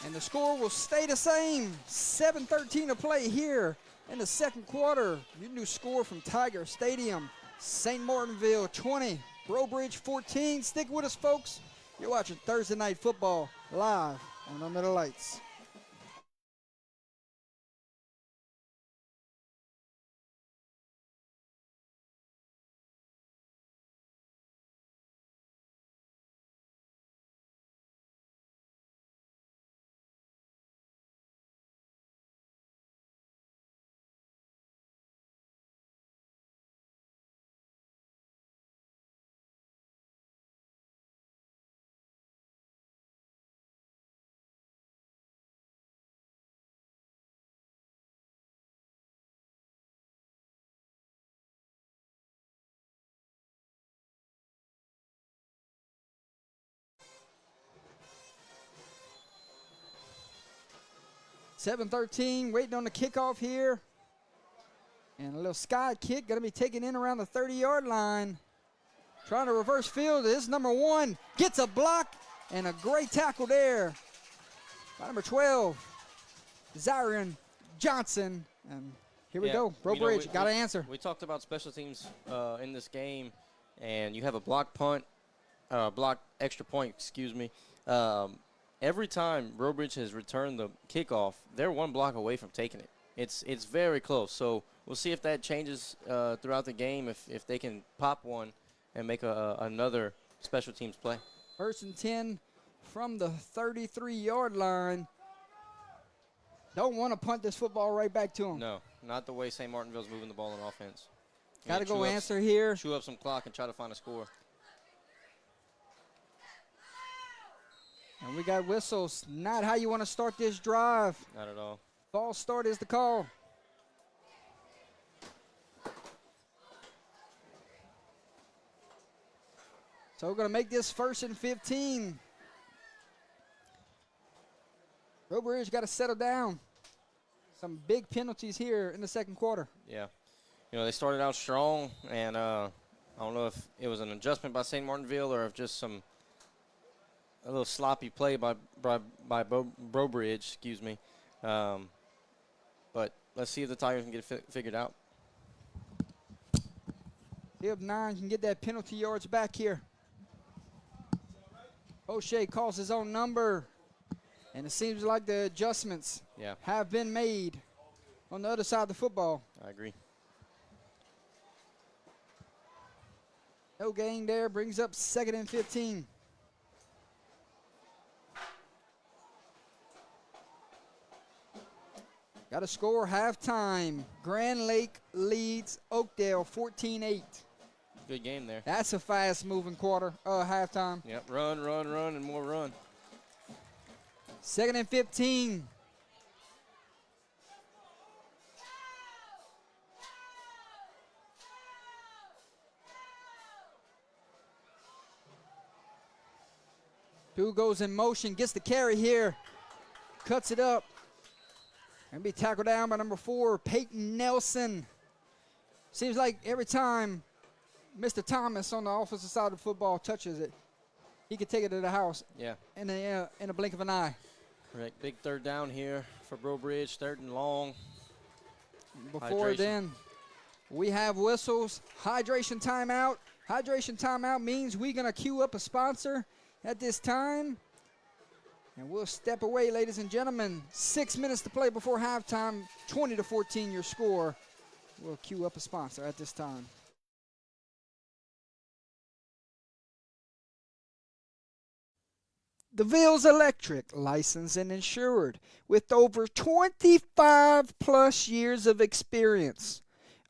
And the score will stay the same. 7:13 to play here in the second quarter. Your new score from Tiger Stadium. St. Martinville 20, Breaux 14. Stick with us, folks. You're watching Thursday Night Football live on Under the Lights. .13, waiting on the kickoff here. And a little sky kick, going to be taken in around the 30-yard line. Trying to reverse field. This is number 1. Gets a block and a great tackle there by number 12, Zyron Johnson. And here we go. Breaux got to answer. We talked about special teams in this game, and you have a block punt, block extra point, excuse me. Every time Breaux has returned the kickoff, they're 1 block away from taking it. It's very close. So we'll see if that changes throughout the game, if they can pop one and make another special teams play. 1st and 10 from the 33-yard line. Don't want to punt this football right back to them. No, not the way St. Martinville's moving the ball on offense. Got to go answer here. Chew up some clock and try to find a score. And we got whistles. Not how you want to start this drive. Not at all. False start is the call. So we're going to make this 1st and 15. Breaux got to settle down. Some big penalties here in the second quarter. Yeah. You know, they started out strong, and I don't know if it was an adjustment by St. Martinville or if just a little sloppy play by Breaux, excuse me. But let's see if the Tigers can get it figured out. See if 9 can get that penalty yards back here. O'Shea calls his own number, and it seems like the adjustments have been made on the other side of the football. I agree. No gain there, brings up 2nd and 15. Got to score halftime. Grand Lake leads Oakdale 14-8. Good game there. That's a fast-moving halftime. Yep, run, and more run. 2nd and 15. Who goes in motion, gets the carry here, cuts it up. Going to be tackled down by number 4, Peyton Nelson. Seems like every time Mr. Thomas on the offensive side of the football touches it, he could take it to the house in a blink of an eye. Correct. Big 3rd down here for Breaux Bridge, 3rd and long. Before then, we have whistles, hydration timeout. Hydration timeout means we're going to queue up a sponsor at this time. And we'll step away, ladies and gentlemen. 6 minutes to play before halftime, 20-14 your score. We'll queue up a sponsor at this time. DeVille's Electric, licensed and insured, with over 25 plus years of experience.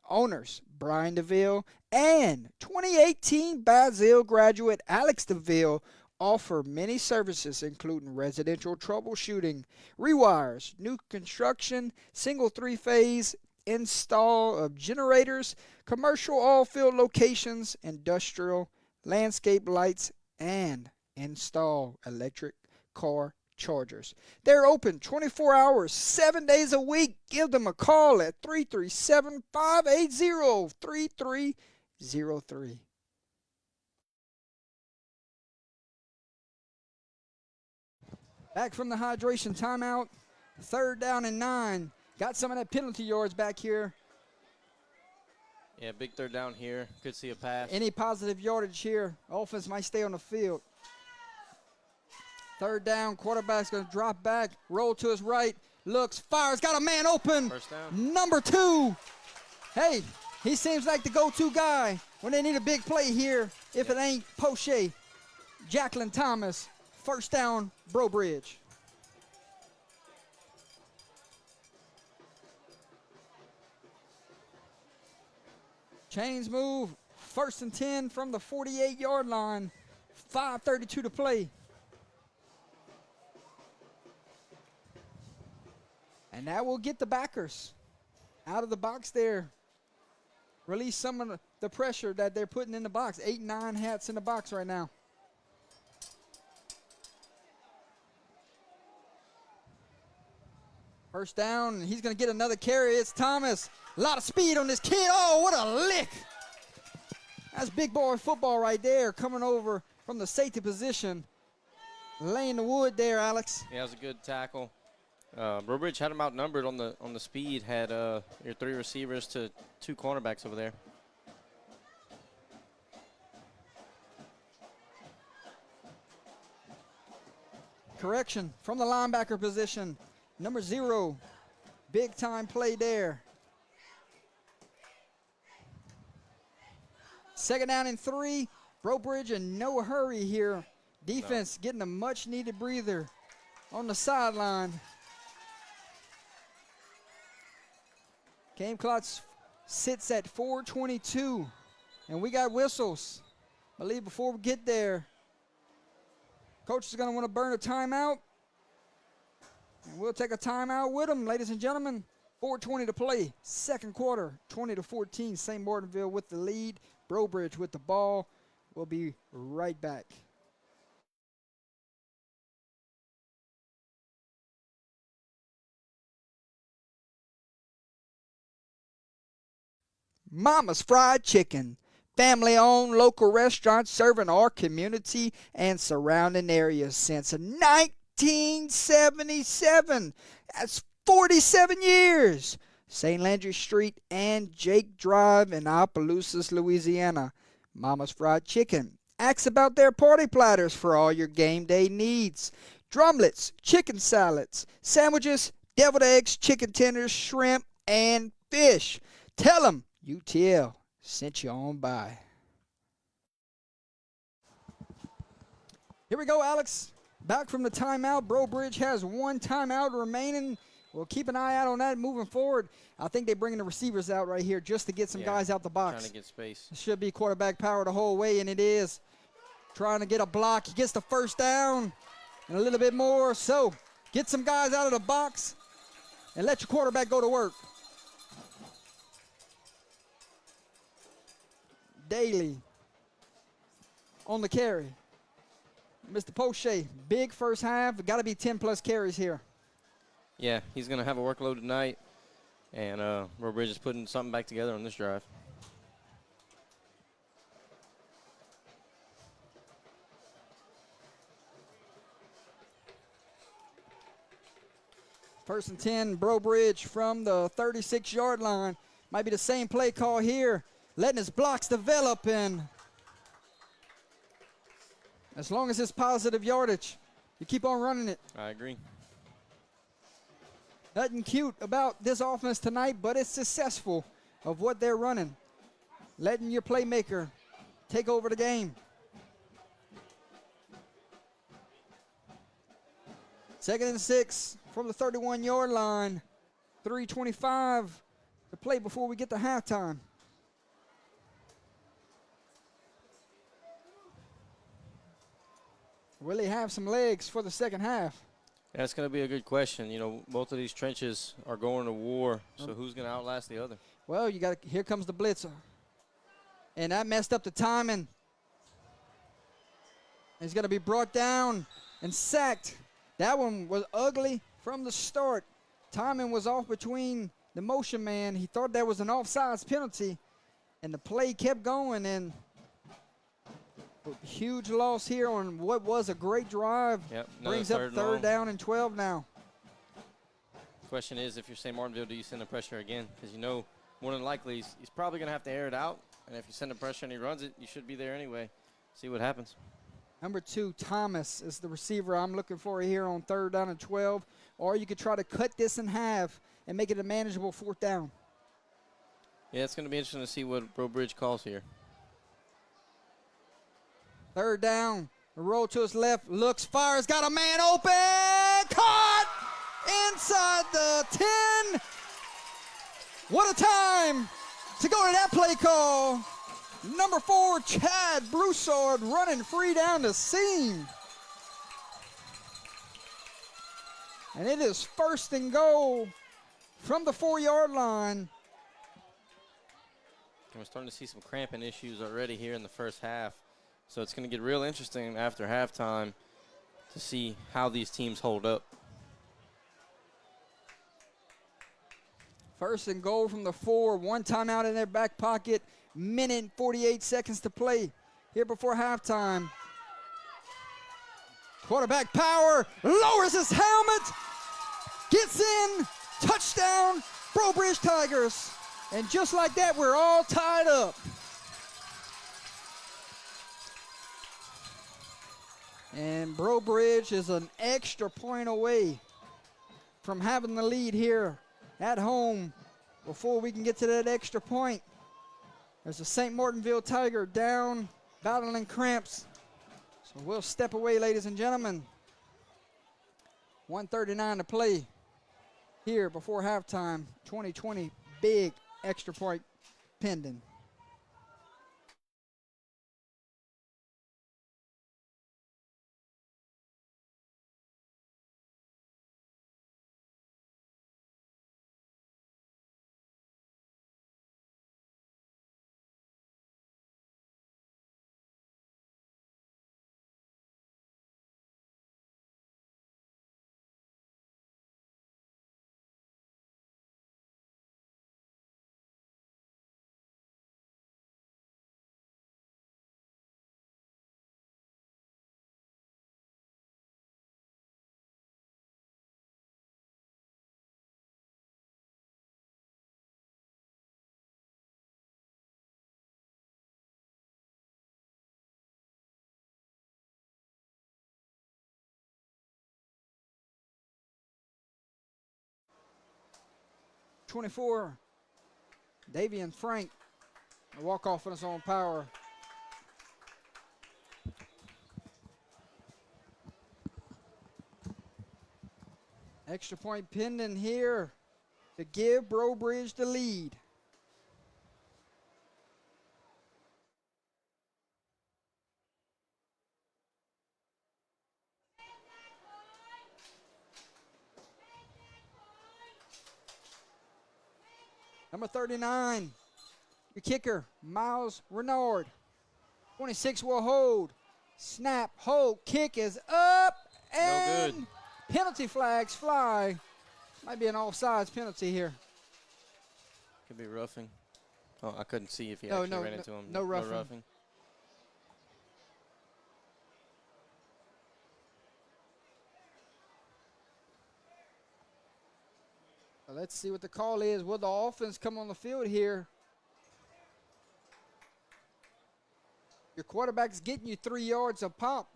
Owners, Brian DeVille and 2018 Basil graduate Alex DeVille offer many services including residential troubleshooting, rewires, new construction, single 3-phase install of generators, commercial oil field locations, industrial, landscape lights, and install electric car chargers. They're open 24 hours, 7 days a week. Give them a call at 337-580-3303. Back from the hydration timeout, 3rd down and 9. Got some of that penalty yards back here. Yeah, big 3rd down here. Could see a pass. Any positive yardage here, offense might stay on the field. 3rd down, quarterback's going to drop back, roll to his right, looks, fires, got a man open. 1st down. Number 2. Hey, he seems like the go-to guy when they need a big play here. If it ain't Poche, Jacqueline Thomas, 1st down, Breaux Bridge. Chains move, 1st and 10 from the 48-yard line, 5:32 to play. And that will get the backers out of the box there. Release some of the pressure that they're putting in the box. 8, 9 hats in the box right now. First down, he's going to get another carry. It's Thomas. A lot of speed on this kid. Oh, what a lick. That's big boy football right there, coming over from the safety position. Laying the wood there, Alex. Yeah, it was a good tackle. Breaux Bridge had him outnumbered on the speed. Had your 3 receivers to 2 cornerbacks over there. Correction from the linebacker position. Number 0, big time play there. 2nd down and 3. Breaux Bridge in no hurry here. Defense getting a much needed breather on the sideline. Game clock sits at 4:22, and we got whistles. I believe before we get there, coach is going to want to burn a timeout. And we'll take a timeout with them, ladies and gentlemen. 4:20 to play, 2nd quarter, 20-14. St. Martinville with the lead. Breaux Bridge with the ball. We'll be right back. Mama's Fried Chicken. Family-owned local restaurant serving our community and surrounding areas since 1977. That's 47 years. St. Landry Street and Jake Drive in Opelousas, Louisiana. Mama's Fried Chicken Ask about their party platters for all your game day needs. Drumlets, chicken salads, sandwiches, deviled eggs, chicken tenders, shrimp, and fish. Tell them UTL sent you on by. Here we go, Alex. Back from the timeout. Breaux Bridge has one timeout remaining. We'll keep an eye out on that moving forward. I think they're bringing the receivers out right here just to get some guys out the box. Trying to get space. It should be quarterback power the whole way, and it is. Trying to get a block. He gets the first down and a little bit more. So get some guys out of the box and let your quarterback go to work. Daly on the carry. Mr. Poche, big first half. Got to be 10-plus carries here. Yeah, he's going to have a workload tonight, and Breaux Bridge is putting something back together on this drive. First and 10, Breaux Bridge from the 36-yard line. Might be the same play call here. Letting his blocks develop, and as long as it's positive yardage, you keep on running it. I agree. Nothing cute about this offense tonight, but it's successful of what they're running. Letting your playmaker take over the game. Second and 6 from the 31-yard line. 3:25 to play before we get to halftime. Will he have some legs for the second half? That's going to be a good question. You know, both of these trenches are going to war, so who's going to outlast the other? Well, you got here comes the blitzer. And that messed up the timing. He's going to be brought down and sacked. That one was ugly from the start. Timing was off between the motion man. He thought that was an offsides penalty, and the play kept going, and huge loss here on what was a great drive. Yep, brings up third down and 12 now. Question is, if you're St. Martinville, do you send the pressure again? Because you know, more than likely, he's probably going to have to air it out. And if you send the pressure and he runs it, you should be there anyway. See what happens. Number 2, Thomas, is the receiver I'm looking for here on third down and 12. Or you could try to cut this in half and make it a manageable fourth down. Yeah, it's going to be interesting to see what Breaux Bridge calls here. Third down, a roll to his left, looks, fires, got a man open, caught inside the 10. What a time to go to that play call. Number 4, Chad Broussard running free down the seam. And it is first and goal from the 4-yard line. We're starting to see some cramping issues already here in the first half. So it's going to get real interesting after halftime to see how these teams hold up. First and goal from the 4. One timeout in their back pocket. Minute and 48 seconds to play here before halftime. Quarterback power, lowers his helmet, gets in, touchdown, Breaux Bridge Tigers. And just like that, we're all tied up. And Breaux Bridge is an extra point away from having the lead here at home before we can get to that extra point. There's a St. Martinville Tiger down, battling cramps. So we'll step away, ladies and gentlemen. 1:39 to play here before halftime. 2020 big extra point pending. 24, Davian Frank. A walk-off on his own power. Extra point pending here to give Breaux Bridge the lead. Number 39, your kicker, Miles Renard. 26 will hold. Snap, hold, kick is up, and no good. Penalty flags fly. Might be an offsides penalty here. Could be roughing. Oh, I couldn't see if he No, actually ran into him. no roughing. Let's see what the call is. Will the offense come on the field here? Your quarterback's getting you 3 yards a pop,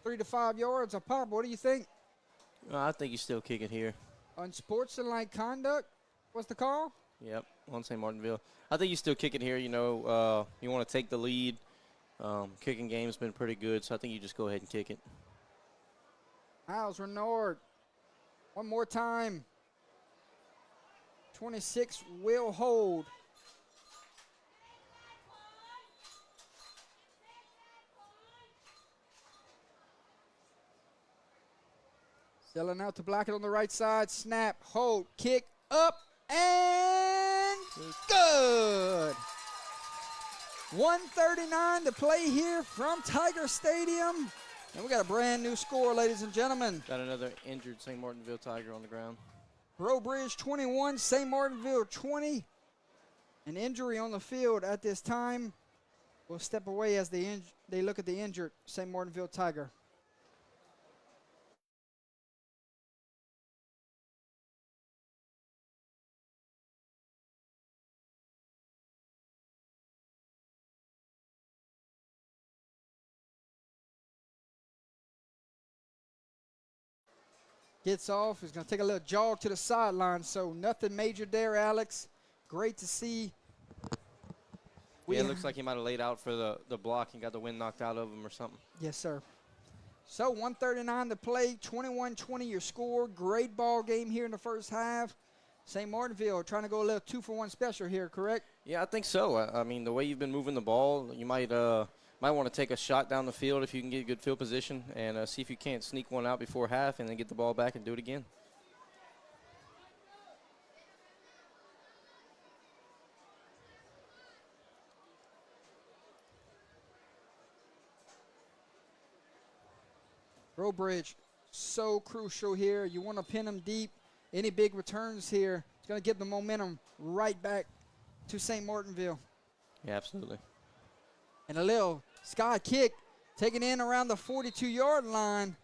3 to 5 yards a pop. What do you think? I think you still kick it here. Unsportsmanlike conduct? What's the call? Yep, on St. Martinville. I think you still kick it here. You know, you want to take the lead. Kicking game's been pretty good, so I think you just go ahead and kick it. Miles Renard. One more time. 26 will hold. Selling out to block it on the right side. Snap, hold, kick, up, and good. 1:39 to play here from Tiger Stadium. And we got a brand new score, ladies and gentlemen. Got another injured St. Martinville Tiger on the ground. Breaux Bridge 21, St. Martinville 20. An injury on the field at this time. We'll step away as they look at the injured St. Martinville Tiger. Gets off. He's going to take a little jog to the sideline. So nothing major there, Alex. Great to see. Yeah, it looks like he might have laid out for the block and got the wind knocked out of him or something. Yes, sir. So 1:39 to play, 21-20 your score. Great ball game here in the first half. St. Martinville trying to go a little 2-for-1 special here, correct? Yeah, I think so. I mean, the way you've been moving the ball, you might want to take a shot down the field if you can get a good field position and see if you can't sneak one out before half and then get the ball back and do it again. Breaux Bridge, so crucial here. You want to pin them deep. Any big returns here, it's going to give the momentum right back to St. Martinville. Yeah, absolutely. And a little sky kick taken in around the 42-yard line.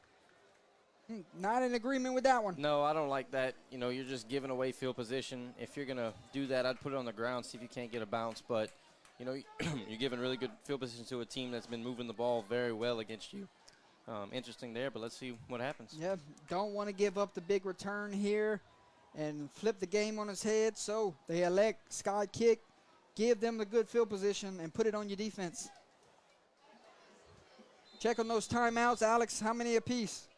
Not in agreement with that one. No, I don't like that. You know, you're just giving away field position. If you're going to do that, I'd put it on the ground, see if you can't get a bounce. But, you know, you're giving really good field position to a team that's been moving the ball very well against you. Interesting there, but let's see what happens. Yeah, don't want to give up the big return here and flip the game on its head. So they elect sky kick, give them the good field position, and put it on your defense. Check on those timeouts, Alex. How many apiece?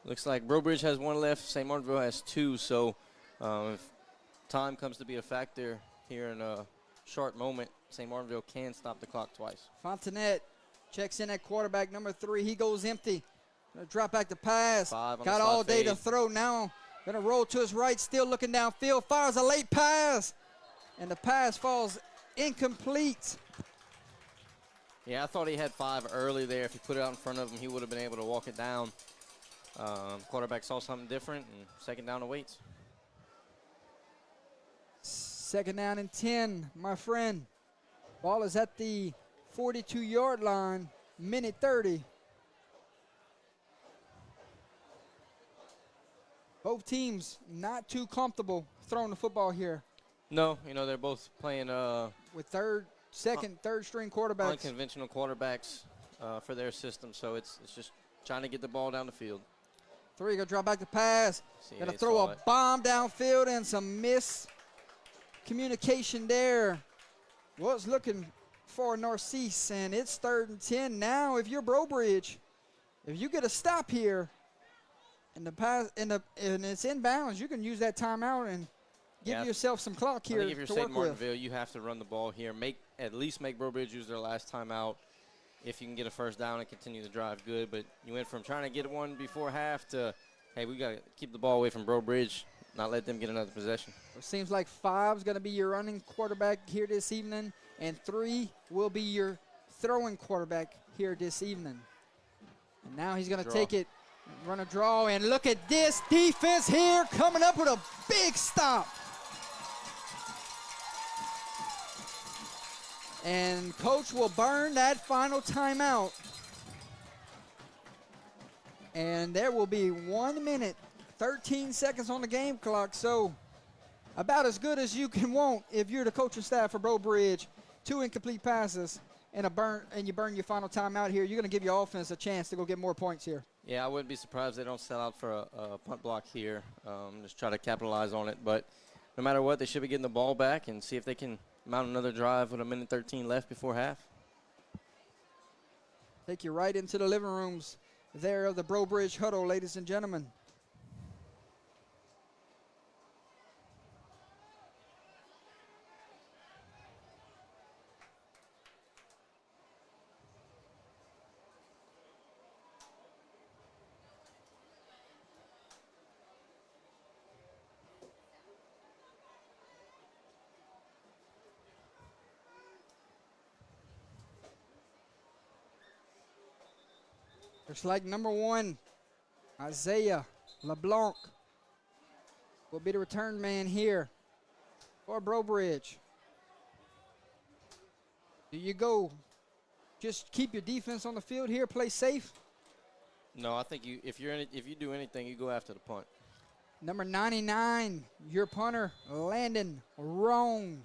Looks like Breaux Bridge has one left. St. Martinville has two. So if time comes to be a factor here in a short moment, St. Martinville can stop the clock twice. Fontenette checks in at quarterback number 3. He goes empty. Gonna drop back the pass. Got all day to throw now. Gonna roll to his right, still looking downfield. Fires a late pass. And the pass falls incomplete. Yeah, I thought he had 5 early there. If he put it out in front of him, he would have been able to walk it down. Quarterback saw something different, and second down awaits. Second down and 10, my friend. Ball is at the 42-yard line, minute 30. Both teams not too comfortable throwing the football here. No, you know, they're both playing with second, third string quarterbacks. Unconventional quarterbacks for their system, so it's just trying to get the ball down the field. 3, gonna drop back to pass. See, Gonna they throw saw a it. bomb downfield and some miscommunication there. Was looking for Narcisse, and it's 3rd and 10. Now, if you're Breaux, if you get a stop here and it's inbounds, you can use that timeout and give yourself some clock here. I think if you're to St. work with. Martinville, you have to run the ball here. At least make Breaux use their last timeout. If you can get a first down and continue to drive, good. But you went from trying to get one before half to, hey, we got to keep the ball away from Breaux, not let them get another possession. It seems like 5 is going to be your running quarterback here this evening, and 3 will be your throwing quarterback here this evening. And now he's going to take it, run a draw, and look at this defense here coming up with a big stop. And coach will burn that final timeout. And there will be 1 minute, 13 seconds on the game clock. So about as good as you can want if you're the coaching staff for Breaux. 2 incomplete passes and you burn your final timeout here. You're going to give your offense a chance to go get more points here. Yeah, I wouldn't be surprised if they don't sell out for a punt block here. Just try to capitalize on it. But no matter what, they should be getting the ball back and see if they can mount another drive with 1:13 left before half. Take you right into the living rooms there of the Breaux huddle, ladies and gentlemen. Looks like number 1, Isaiah LeBlanc, will be the return man here for Breaux. Do you go just keep your defense on the field here, play safe? No, I think if you do anything, you go after the punt. Number 99, your punter, Landon Roan.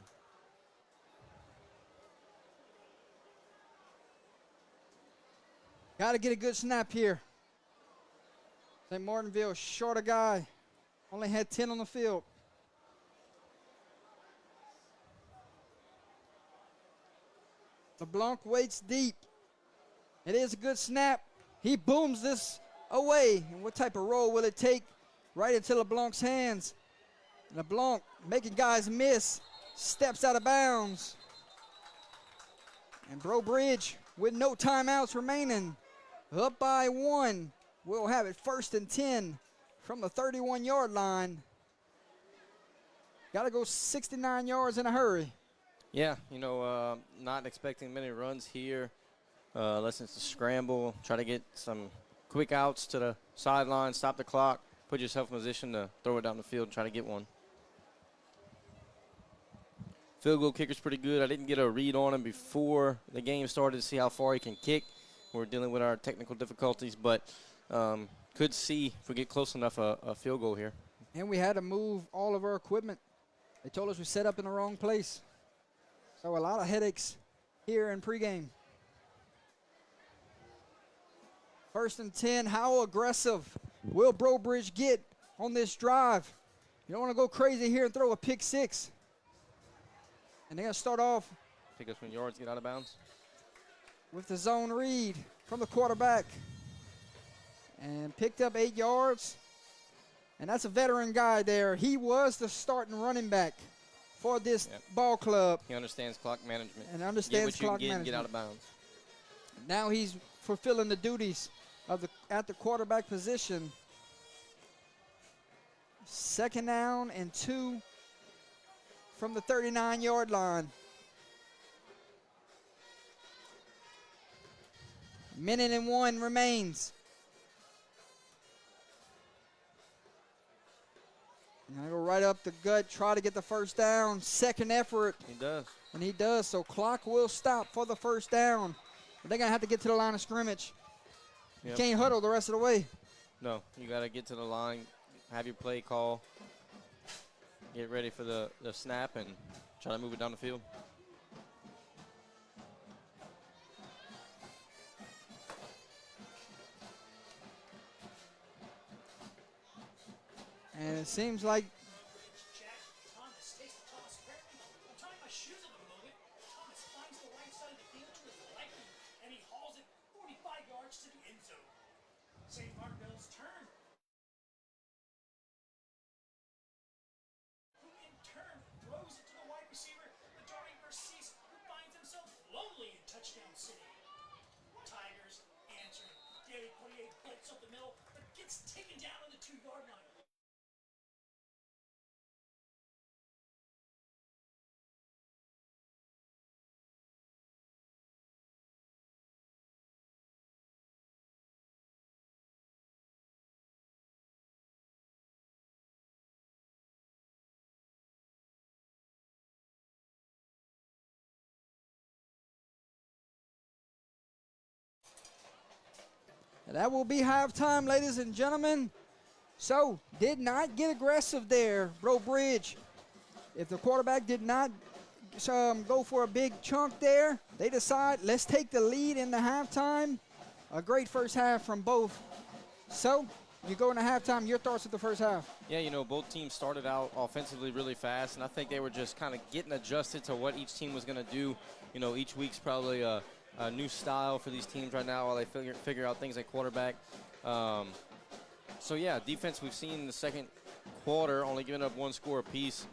Got to get a good snap here. St. Martinville, shorter guy. Only had 10 on the field. LeBlanc waits deep. It is a good snap. He booms this away. And what type of roll will it take? Right into LeBlanc's hands. LeBlanc making guys miss. Steps out of bounds. And Breaux with no timeouts remaining. Up by 1. We'll have it 1st and 10 from the 31-yard line. Got to go 69 yards in a hurry. Yeah, not expecting many runs here. Unless it's a scramble. Try to get some quick outs to the sideline, stop the clock, put yourself in position to throw it down the field, try to get one. Field goal kicker's pretty good. I didn't get a read on him before the game started to see how far he can kick. We're dealing with our technical difficulties, but could see if we get close enough a field goal here. And we had to move all of our equipment. They told us we set up in the wrong place. So a lot of headaches here in pregame. 1st and 10, how aggressive will Breaux get on this drive? You don't want to go crazy here and throw a pick 6. And they're going to start off. Pick us when yards get out of bounds. With the zone read from the quarterback. And picked up 8 yards. And that's a veteran guy there. He was the starting running back for this ball club. He understands clock management. And understands clock management. Get out of bounds. Now he's fulfilling the duties of at the quarterback position. 2nd down and 2 from the 39-yard line. Minute and 1 remains. And I go right up the gut, try to get the first down. 2nd effort. He does. And he does, so clock will stop for the first down. But they're going to have to get to the line of scrimmage. Yep. You can't huddle the rest of the way. No, you got to get to the line, have your play call, get ready for the snap, and try to move it down the field. And it seems like that will be halftime, ladies and gentlemen. So, did not get aggressive there, Breaux Bridge. If the quarterback did not go for a big chunk there, they decide, let's take the lead in the halftime. A great first half from both. So, you go into halftime, your thoughts of the first half? Yeah, you know, both teams started out offensively really fast, and I think they were just kind of getting adjusted to what each team was going to do. You know, each week's probably a new style for these teams right now while they figure out things like quarterback. So, yeah, defense we've seen in the second quarter only giving up one score apiece.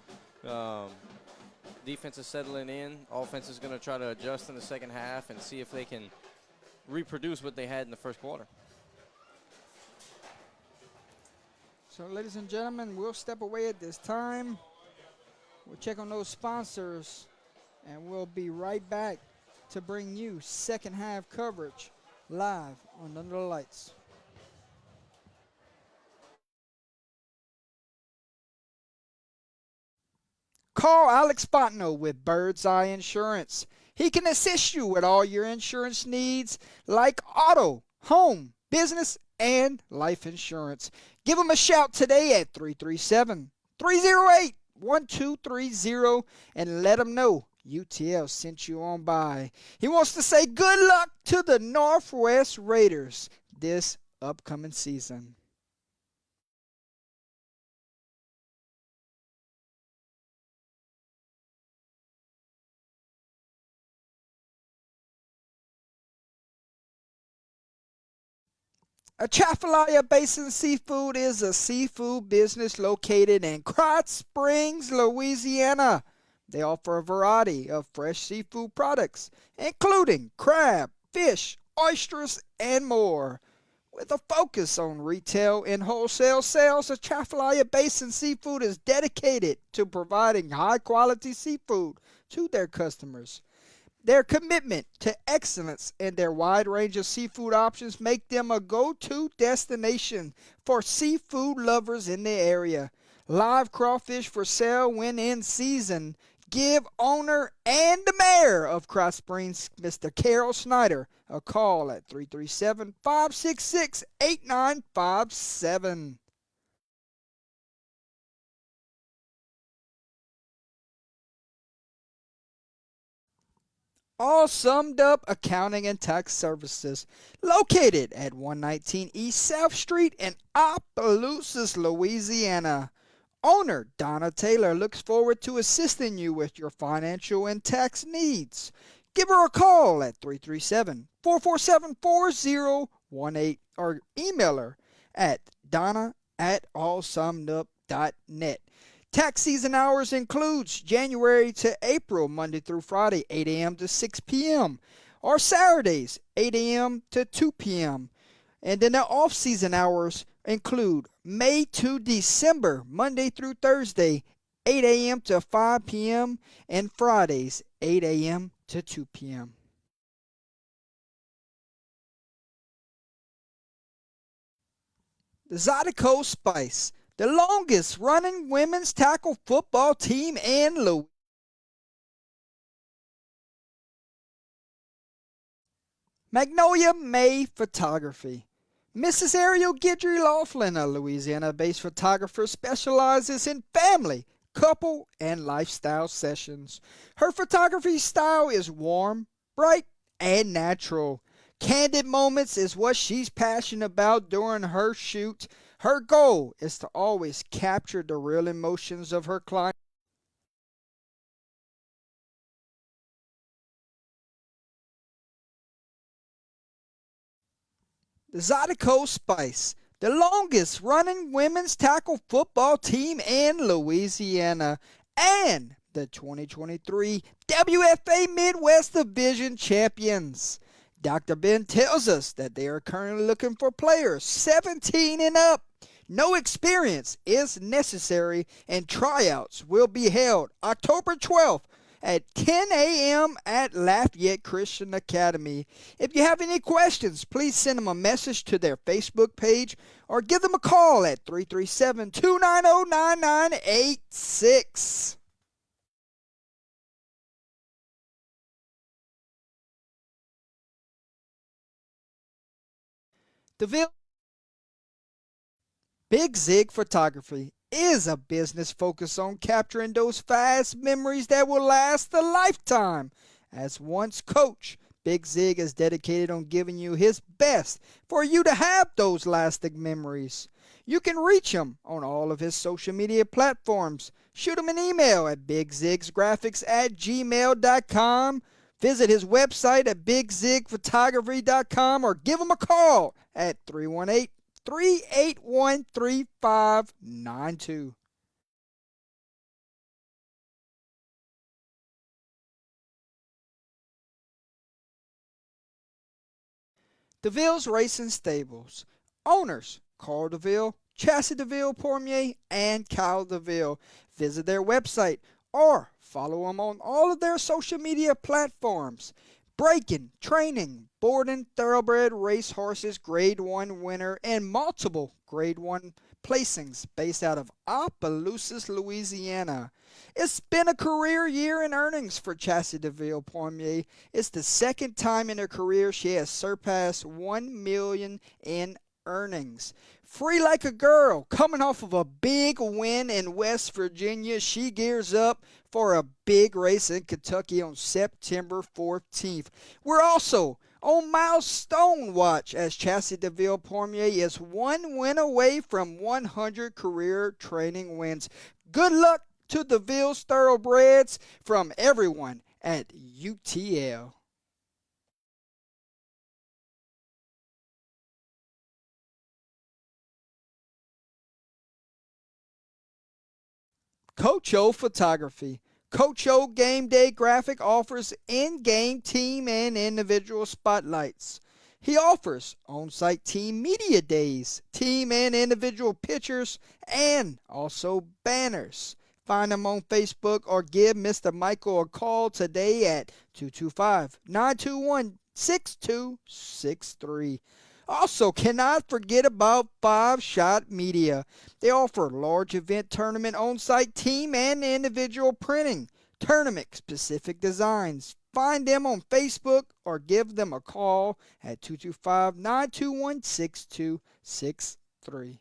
Defense is settling in. Offense is going to try to adjust in the second half and see if they can reproduce what they had in the first quarter. So, ladies and gentlemen, we'll step away at this time. We'll check on those sponsors, and we'll be right back to bring you second half coverage live on Under the Lights. Call Alex Botno with Bird's Eye Insurance. He can assist you with all your insurance needs like auto, home, business, and life insurance. Give him a shout today at 337-308-1230 and let him know UTL sent you on by. He wants to say good luck to the Northwest Raiders this upcoming season. Atchafalaya Basin Seafood is a seafood business located in Krotz Springs, Louisiana. They offer a variety of fresh seafood products, including crab, fish, oysters, and more. With a focus on retail and wholesale sales, Atchafalaya Basin Seafood is dedicated to providing high-quality seafood to their customers. Their commitment to excellence and their wide range of seafood options make them a go-to destination for seafood lovers in the area. Live crawfish for sale when in season. Give owner and the mayor of Krotz Springs, Mr. Carol Snyder, a call at 337-566-8957. All summed up accounting and tax services, located at 119 East South Street in Opelousas, Louisiana. Owner Donna Taylor looks forward to assisting you with your financial and tax needs. Give her a call at 337-447-4018 or email her at donna@allsummedup.net. Tax season hours includes January to April, Monday through Friday, 8 a.m. to 6 p.m., or Saturdays, 8 a.m. to 2 p.m. And then the off-season hours include May to December, Monday through Thursday, 8 a.m. to 5 p.m., and Fridays, 8 a.m. to 2 p.m. The Zydeco Spice, the longest running women's tackle football team in Louisiana. Magnolia May Photography. Mrs. Ariel Guidry Laughlin, a Louisiana-based photographer, specializes in family, couple, and lifestyle sessions. Her photography style is warm, bright, and natural. Candid moments is what she's passionate about during her shoot. Her goal is to always capture the real emotions of her client. The Zydeco Spice, the longest running women's tackle football team in Louisiana, and the 2023 WFA Midwest Division champions. Dr. Ben tells us that they are currently looking for players 17 and up. No experience is necessary, and tryouts will be held October 12th at 10 a.m. at Lafayette Christian Academy. If you have any questions, please send them a message to their Facebook page or give them a call at 337-290-9986. DeVille Big Zig Photography is a business focused on capturing those fast memories that will last a lifetime. As once coach, Big Zig is dedicated on giving you his best for you to have those lasting memories. You can reach him on all of his social media platforms. Shoot him an email at bigzigsgraphics@gmail.com. Visit his website at bigzigphotography.com or give him a call at 318-381-3592. DeVille's Racing Stables. Owners Carl DeVille, Chassis DeVille Pormier, and Kyle DeVille. Visit their website or follow them on all of their social media platforms. Breaking, training, boarding thoroughbred race horses, Grade 1 winner, and multiple Grade 1 placings based out of Opelousas, Louisiana. It's been a career year in earnings for Chassis DeVille Poirier. It's the second time in her career she has surpassed $1 million in earnings. Free like a girl, coming off of a big win in West Virginia, she gears up for a big race in Kentucky on September 14th. We're also on milestone watch as Chassis DeVille Poirier is one win away from 100 career training wins. Good luck to DeVille's Thoroughbreds from everyone at UTL. Coach O Photography. Coach O Game Day Graphic offers in-game team and individual spotlights. He offers on-site team media days, team and individual pictures, and also banners. Find him on Facebook or give Mr. Michael a call today at 225-921-6263. Also, cannot forget about Five Shot Media. They offer large event tournament on-site team and individual printing, tournament-specific designs. Find them on Facebook or give them a call at 225-921-6263.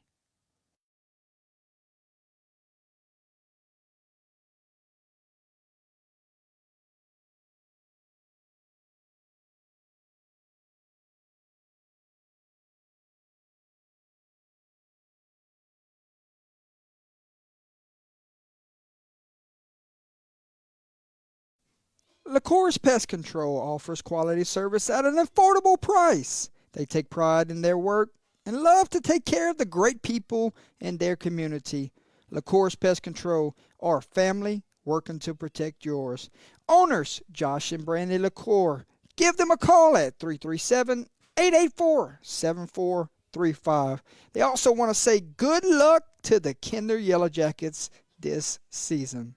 LaCour's Pest Control offers quality service at an affordable price. They take pride in their work and love to take care of the great people in their community. LaCour's Pest Control are family working to protect yours. Owners Josh and Brandy LaCour. Give them a call at 337-884-7435. They also want to say good luck to the Kinder Yellow Jackets this season.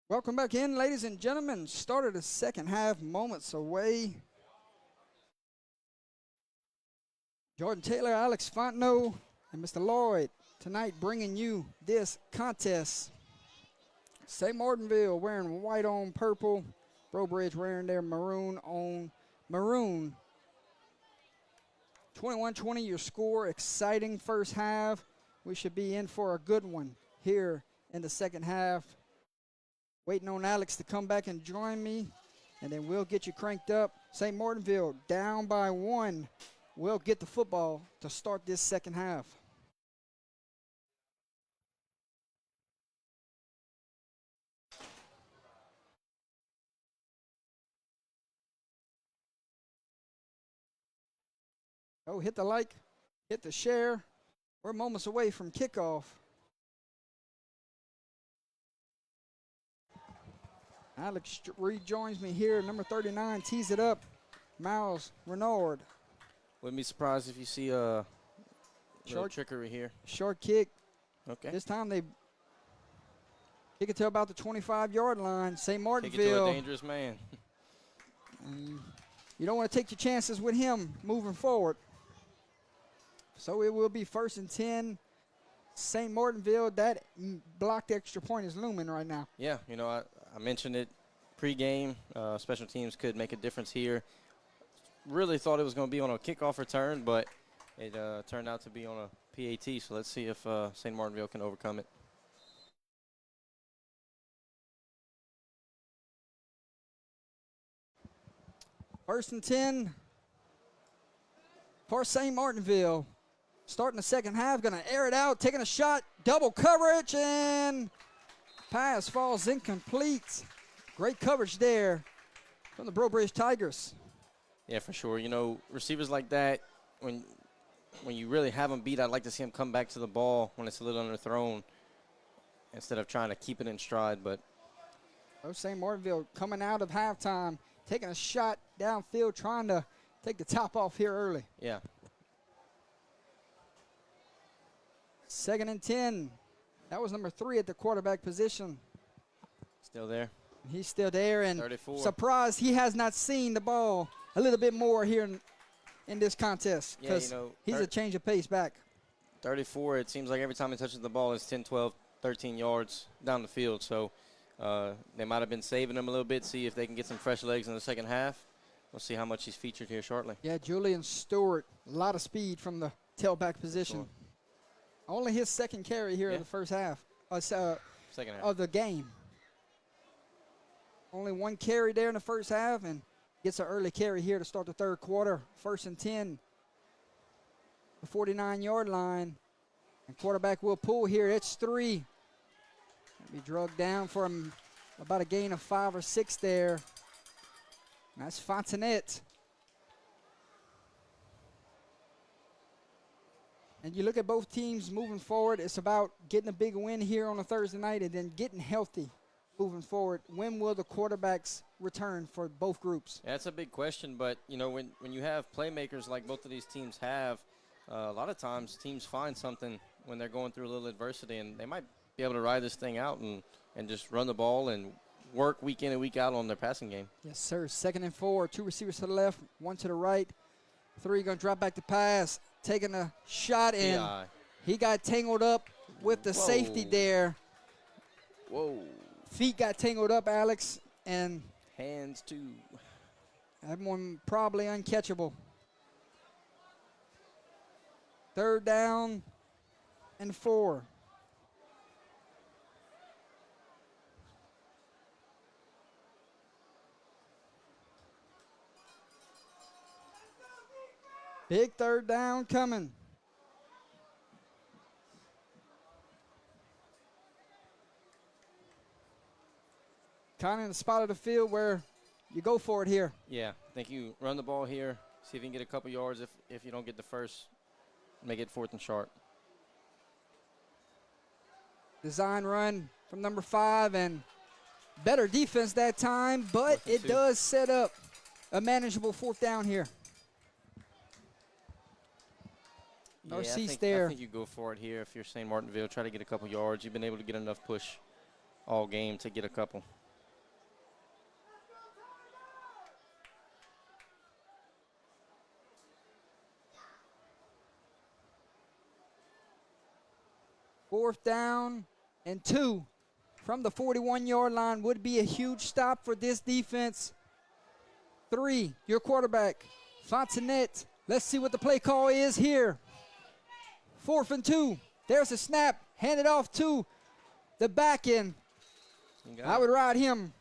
Welcome back in, ladies and gentlemen. Started the second half moments away. Jordan Taylor, Alex Fontenot, and Mr. Lloyd tonight bringing you this contest. St. Martinville wearing white on purple. Breaux wearing their maroon on maroon. 21-20 your score. Exciting first half. We should be in for a good one here in the second half. Waiting on Alex to come back and join me, and then we'll get you cranked up. St. Martinville down by 1. We'll get the football to start this second half. Oh, hit the like, hit the share. We're moments away from kickoff. Alex rejoins me here. Number 39 tees it up. Miles Renard. Wouldn't be surprised if you see a short trickery here. Short kick. Okay. This time they kick it to about the 25-yard line. St. Martinville. Kick it to a dangerous man. You don't want to take your chances with him moving forward. So it will be 1st and 10. St. Martinville, that blocked extra point is looming right now. Yeah, you know, I mentioned it pregame. Special teams could make a difference here. Really thought it was going to be on a kickoff return, but it turned out to be on a PAT. So let's see if St. Martinville can overcome it. First and 10 for St. Martinville. Starting the second half, going to air it out, taking a shot, double coverage, and pass falls incomplete. Great coverage there from the Breaux Tigers. Yeah, for sure. You know, receivers like that, when you really have them beat, I'd like to see them come back to the ball when it's a little underthrown instead of trying to keep it in stride. But St. Martinville coming out of halftime, taking a shot downfield, trying to take the top off here early. Yeah. 2nd and 10. That was number 3 at the quarterback position. Still there. He's still there, and 34. Surprised he has not seen the ball a little bit more here in this contest, because he's a change of pace back. 34, it seems like every time he touches the ball, it's 10, 12, 13 yards down the field. So they might have been saving him a little bit, see if they can get some fresh legs in the second half. We'll see how much he's featured here shortly. Yeah, Julian Stewart, a lot of speed from the tailback position. Sure. Only his second carry here in the first half, second half of the game. Only 1 carry there in the first half, and gets an early carry here to start the third quarter. 1st and 10, the 49-yard line. And quarterback will pull here. It's 3. Be drugged down for about a gain of 5 or 6 there. And that's Fontenette. And you look at both teams moving forward, it's about getting a big win here on a Thursday night and then getting healthy moving forward. When will the quarterbacks return for both groups? Yeah, that's a big question, but, you know, when you have playmakers like both of these teams have, a lot of times teams find something when they're going through a little adversity, and they might be able to ride this thing out and just run the ball and work week in and week out on their passing game. Yes, sir. 2nd and 4, 2 receivers to the left, 1 to the right. 3 going to drop back to pass, taking a shot, and he got tangled up with the safety there. Whoa. Feet got tangled up, Alex, and hands too. That one probably uncatchable. 3rd down and 4. Big 3rd down coming. Kind of in the spot of the field where you go for it here. Yeah, I think you run the ball here, see if you can get a couple yards. If you don't get the first, make it 4th and short. Design run from number 5, and better defense that time, but it does set up a manageable 4th down here. Yeah, I think you go for it here if you're St. Martinville. Try to get a couple yards. You've been able to get enough push all game to get a couple. 4th down and 2 from the 41-yard line would be a huge stop for this defense. 3, your quarterback, Fontanet. Let's see what the play call is here. 4th and 2. There's a snap. Handed off to the back end. I would ride him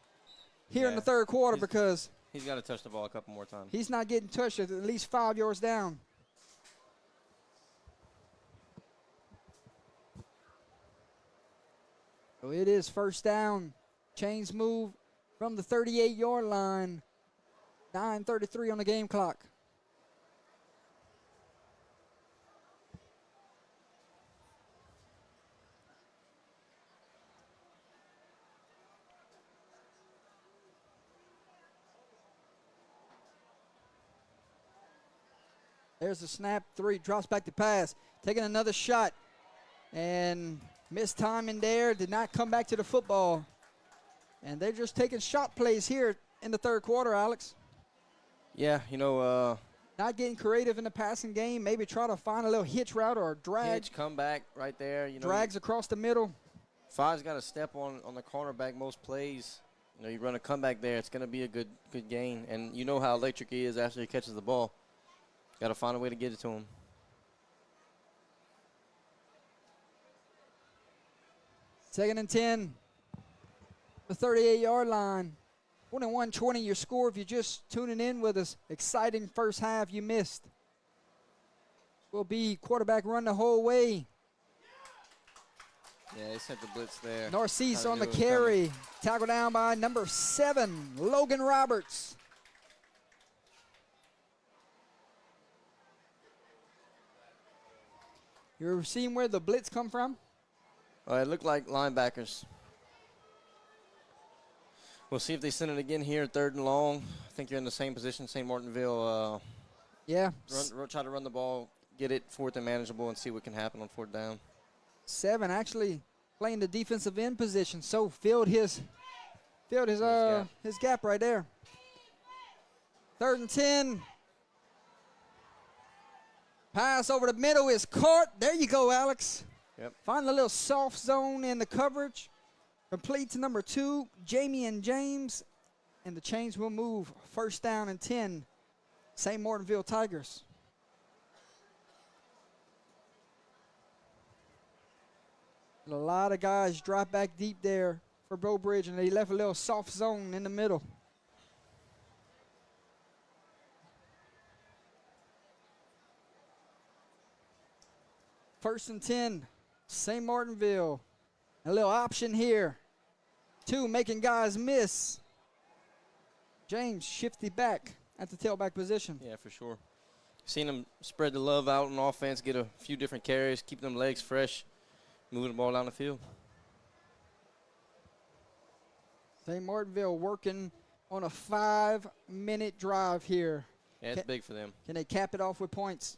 here in the 3rd quarter because he's got to touch the ball a couple more times. He's not getting touched at least 5 yards down. So it is 1st down. Chains move from the 38-yard line. 9:33 on the game clock. There's the snap. 3 drops back to pass. Taking another shot. And missed timing there. Did not come back to the football. And they're just taking shot plays here in the 3rd quarter, Alex. Yeah, not getting creative in the passing game. Maybe try to find a little hitch route or a drag. Hitch, come back right there. Drags across the middle. Five's got to step on the cornerback most plays. You run a comeback there, it's going to be a good gain. And you know how electric he is after he catches the ball. Got to find a way to get it to him. Second and 10. The 38-yard line. 21-20 your score if you're just tuning in with us. Exciting first half you missed. Will be quarterback run the whole way. Yeah, they sent the blitz there. Narcisse on the carry. Tackled down by number 7, Logan Roberts. You're seeing where the blitz come from? It looked like linebackers. We'll see if they send it again here, 3rd and long. I think you're in the same position, St. Martinville. Yeah. Try to run the ball, get it 4th and manageable, and see what can happen on 4th down. 7 actually playing the defensive end position, so filled his gap right there. 3rd and 10. Pass over the middle is caught. There you go, Alex. Yep. Find a little soft zone in the coverage. Complete to number 2, Jamie and James. And the chains will move. 1st down and 10. St. Martinville Tigers. And a lot of guys drop back deep there for Breaux Bridge, and they left a little soft zone in the middle. First and 10, St. Martinville. A little option here. 2 making guys miss. James shifted back at the tailback position. Yeah, for sure. Seen them spread the love out on offense, get a few different carries, keep them legs fresh, moving the ball down the field. St. Martinville working on a 5-minute drive here. Yeah, it's big for them. Can they cap it off with points?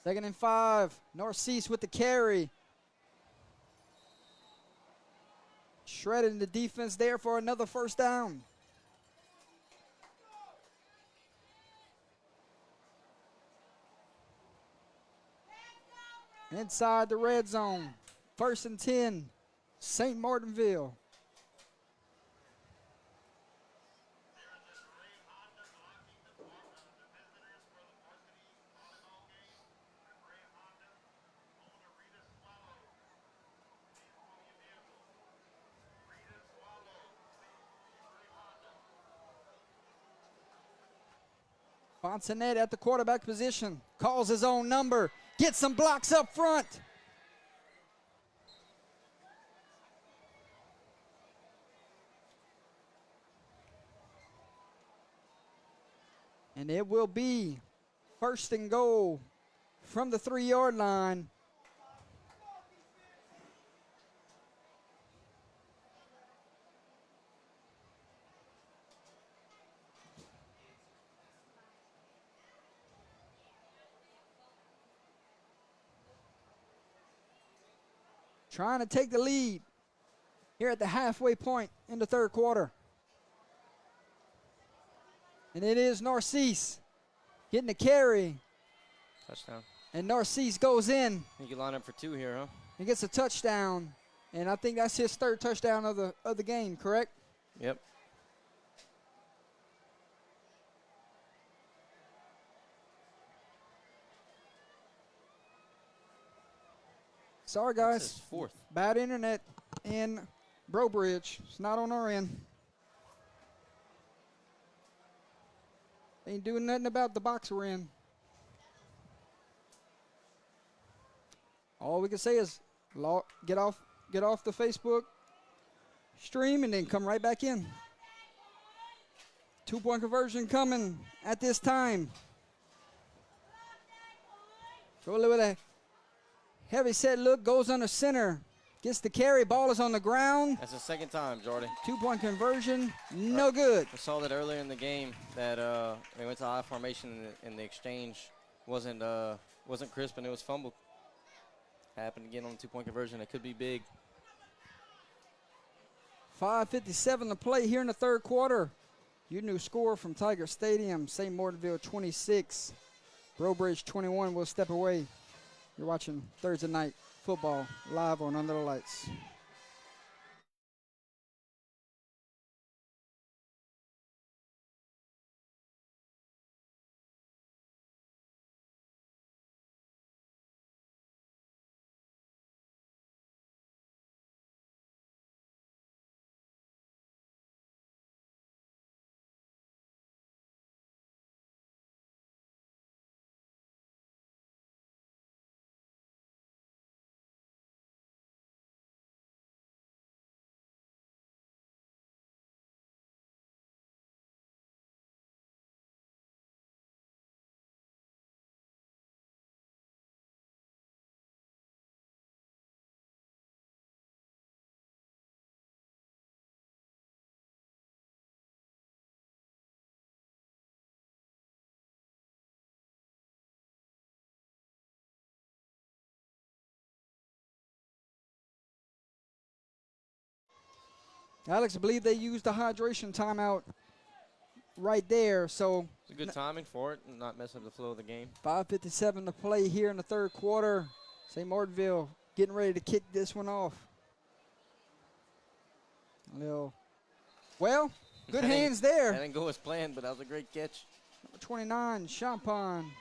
Second and 5. Narcisse with the carry. Shredding the defense there for another 1st down. Inside the red zone. 1st and 10. St. Martinville. Fontanet at the quarterback position. Calls his own number. Gets some blocks up front. And it will be 1st and goal from the 3-yard line. Trying to take the lead. here at the halfway point in the third quarter. And it is Narcisse getting the carry. Touchdown. And Narcisse goes in. You can line up for 2 here, huh? He gets a touchdown. And I think that's his third touchdown of the game, correct? Yep. Sorry, guys. That's his 4th. Bad internet in Breaux Bridge. It's not on our end. Ain't doing nothing about the box we're in. All we can say is get off the Facebook stream and then come right back in. 2-point conversion coming at this time. Go with a heavy set look, goes under center. Gets the carry, ball is on the ground. That's the 2nd time, Jordy. 2-point conversion, no good. I saw that earlier in the game that they went to I formation and the exchange wasn't crisp and it was fumbled. Happened again on the 2-point conversion. It could be big. 5:57 to play here in the third quarter. Your new score from Tiger Stadium, St. Martinville 26, Breaux Bridge 21. We'll step away. You're watching Thursday Night Football live on Under the Lights. Alex, I believe they used the hydration timeout right there. So It's a good timing for it and not mess up the flow of the game. 5:57 to play here in the third quarter. St. Martinville getting ready to kick this one off. Well, good hands there. That didn't go as planned, but that was a great catch. Number 29, Champagne.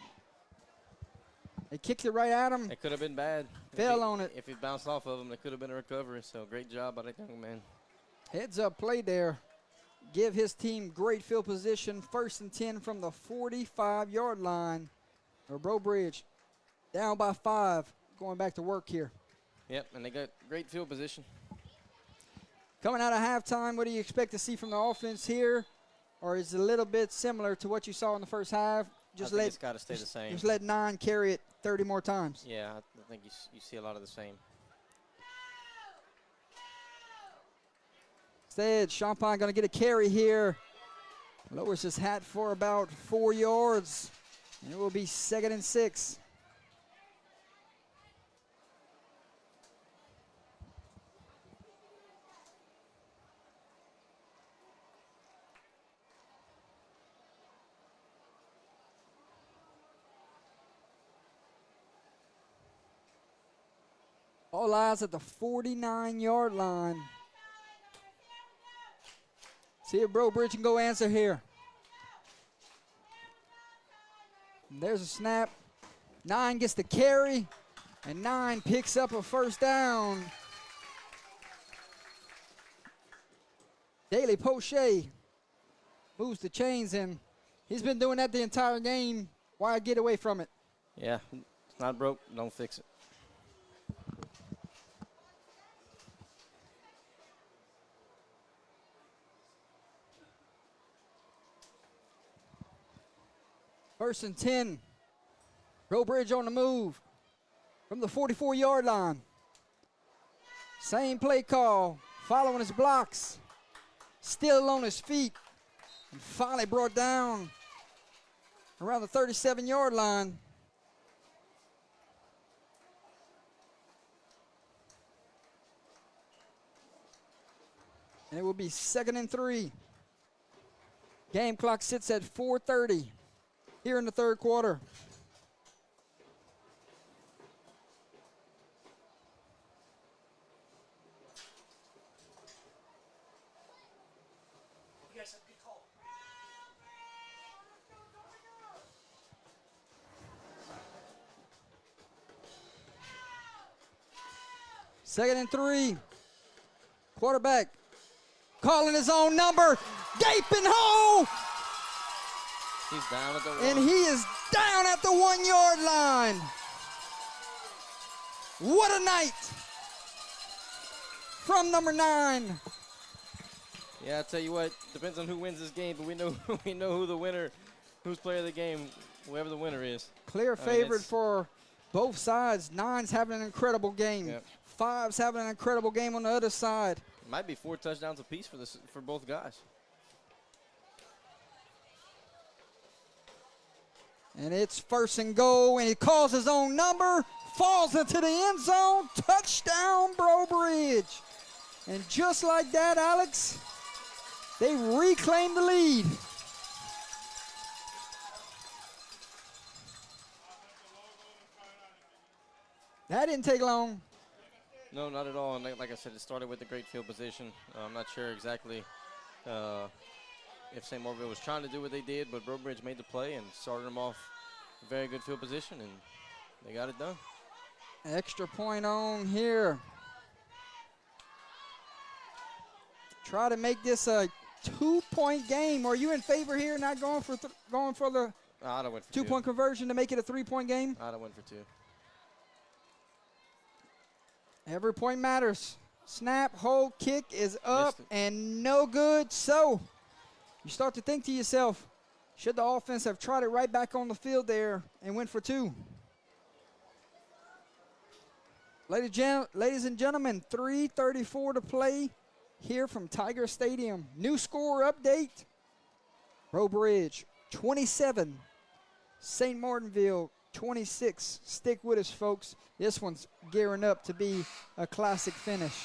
They kicked it right at him. It could have been bad. Fell on it. If he bounced off of him, it could have been a recovery. So great job by that young man. Heads up play there. Give his team great field position. 1st and 10 from the 45-yard line. Or Breaux Bridge down by 5. Going back to work here. Yep, and they got great field position. Coming out of halftime, what do you expect to see from the offense here? Or is it a little bit similar to what you saw in the first half? I think it's got to stay the same. Just let 9 carry it 30 more times. Yeah, I think you see a lot of the same. Instead, Champagne going to get a carry here. Lowers his hat for about 4 yards. And it will be 2nd and 6. All eyes at the 49-yard line. See if Breaux Bridge can go answer here. And there's a snap. 9 gets the carry, and 9 picks up a first down. Daly Poche moves the chains, and he's been doing that the entire game. Why get away from it? Yeah, it's not broke. Don't fix it. First and 10. Breaux Bridge on the move from the 44-yard line. Same play call, following his blocks. Still on his feet. And finally brought down around the 37-yard line. And it will be 2nd and 3. Game clock sits at 4:30 here in the third quarter. Second and 3. Quarterback calling his own number. Gaping hole. He's down at the 1. And he is down at the 1-yard line. What a night from number 9. Yeah, I tell you what, depends on who wins this game, but we know who the winner, who's player of the game, whoever the winner is. Clear favorite for both sides. 9's having an incredible game. Yep. 5's having an incredible game on the other side. Might be 4 touchdowns apiece for both guys. And it's 1st and goal, and he calls his own number, falls into the end zone, touchdown, Breaux Bridge. And just like that, Alex, they reclaim the lead. That didn't take long. No, not at all. And like I said, it started with a great field position. I'm not sure exactly if St. Martinville was trying to do what they did, but Breaux Bridge made the play and started them off a very good field position, and they got it done. Extra point on here. Try to make this a 2-point game. Are you in favor here, not going for the I'd have went for 2-point conversion to make it a 3-point game? I'd have went for 2. Every point matters. Snap, hold, kick is up and no good. So you start to think to yourself, should the offense have tried it right back on the field there and went for 2? Ladies and gentlemen, 3:34 to play here from Tiger Stadium. New score update. Breaux Bridge 27, St. Martinville 26. Stick with us, folks. This one's gearing up to be a classic finish.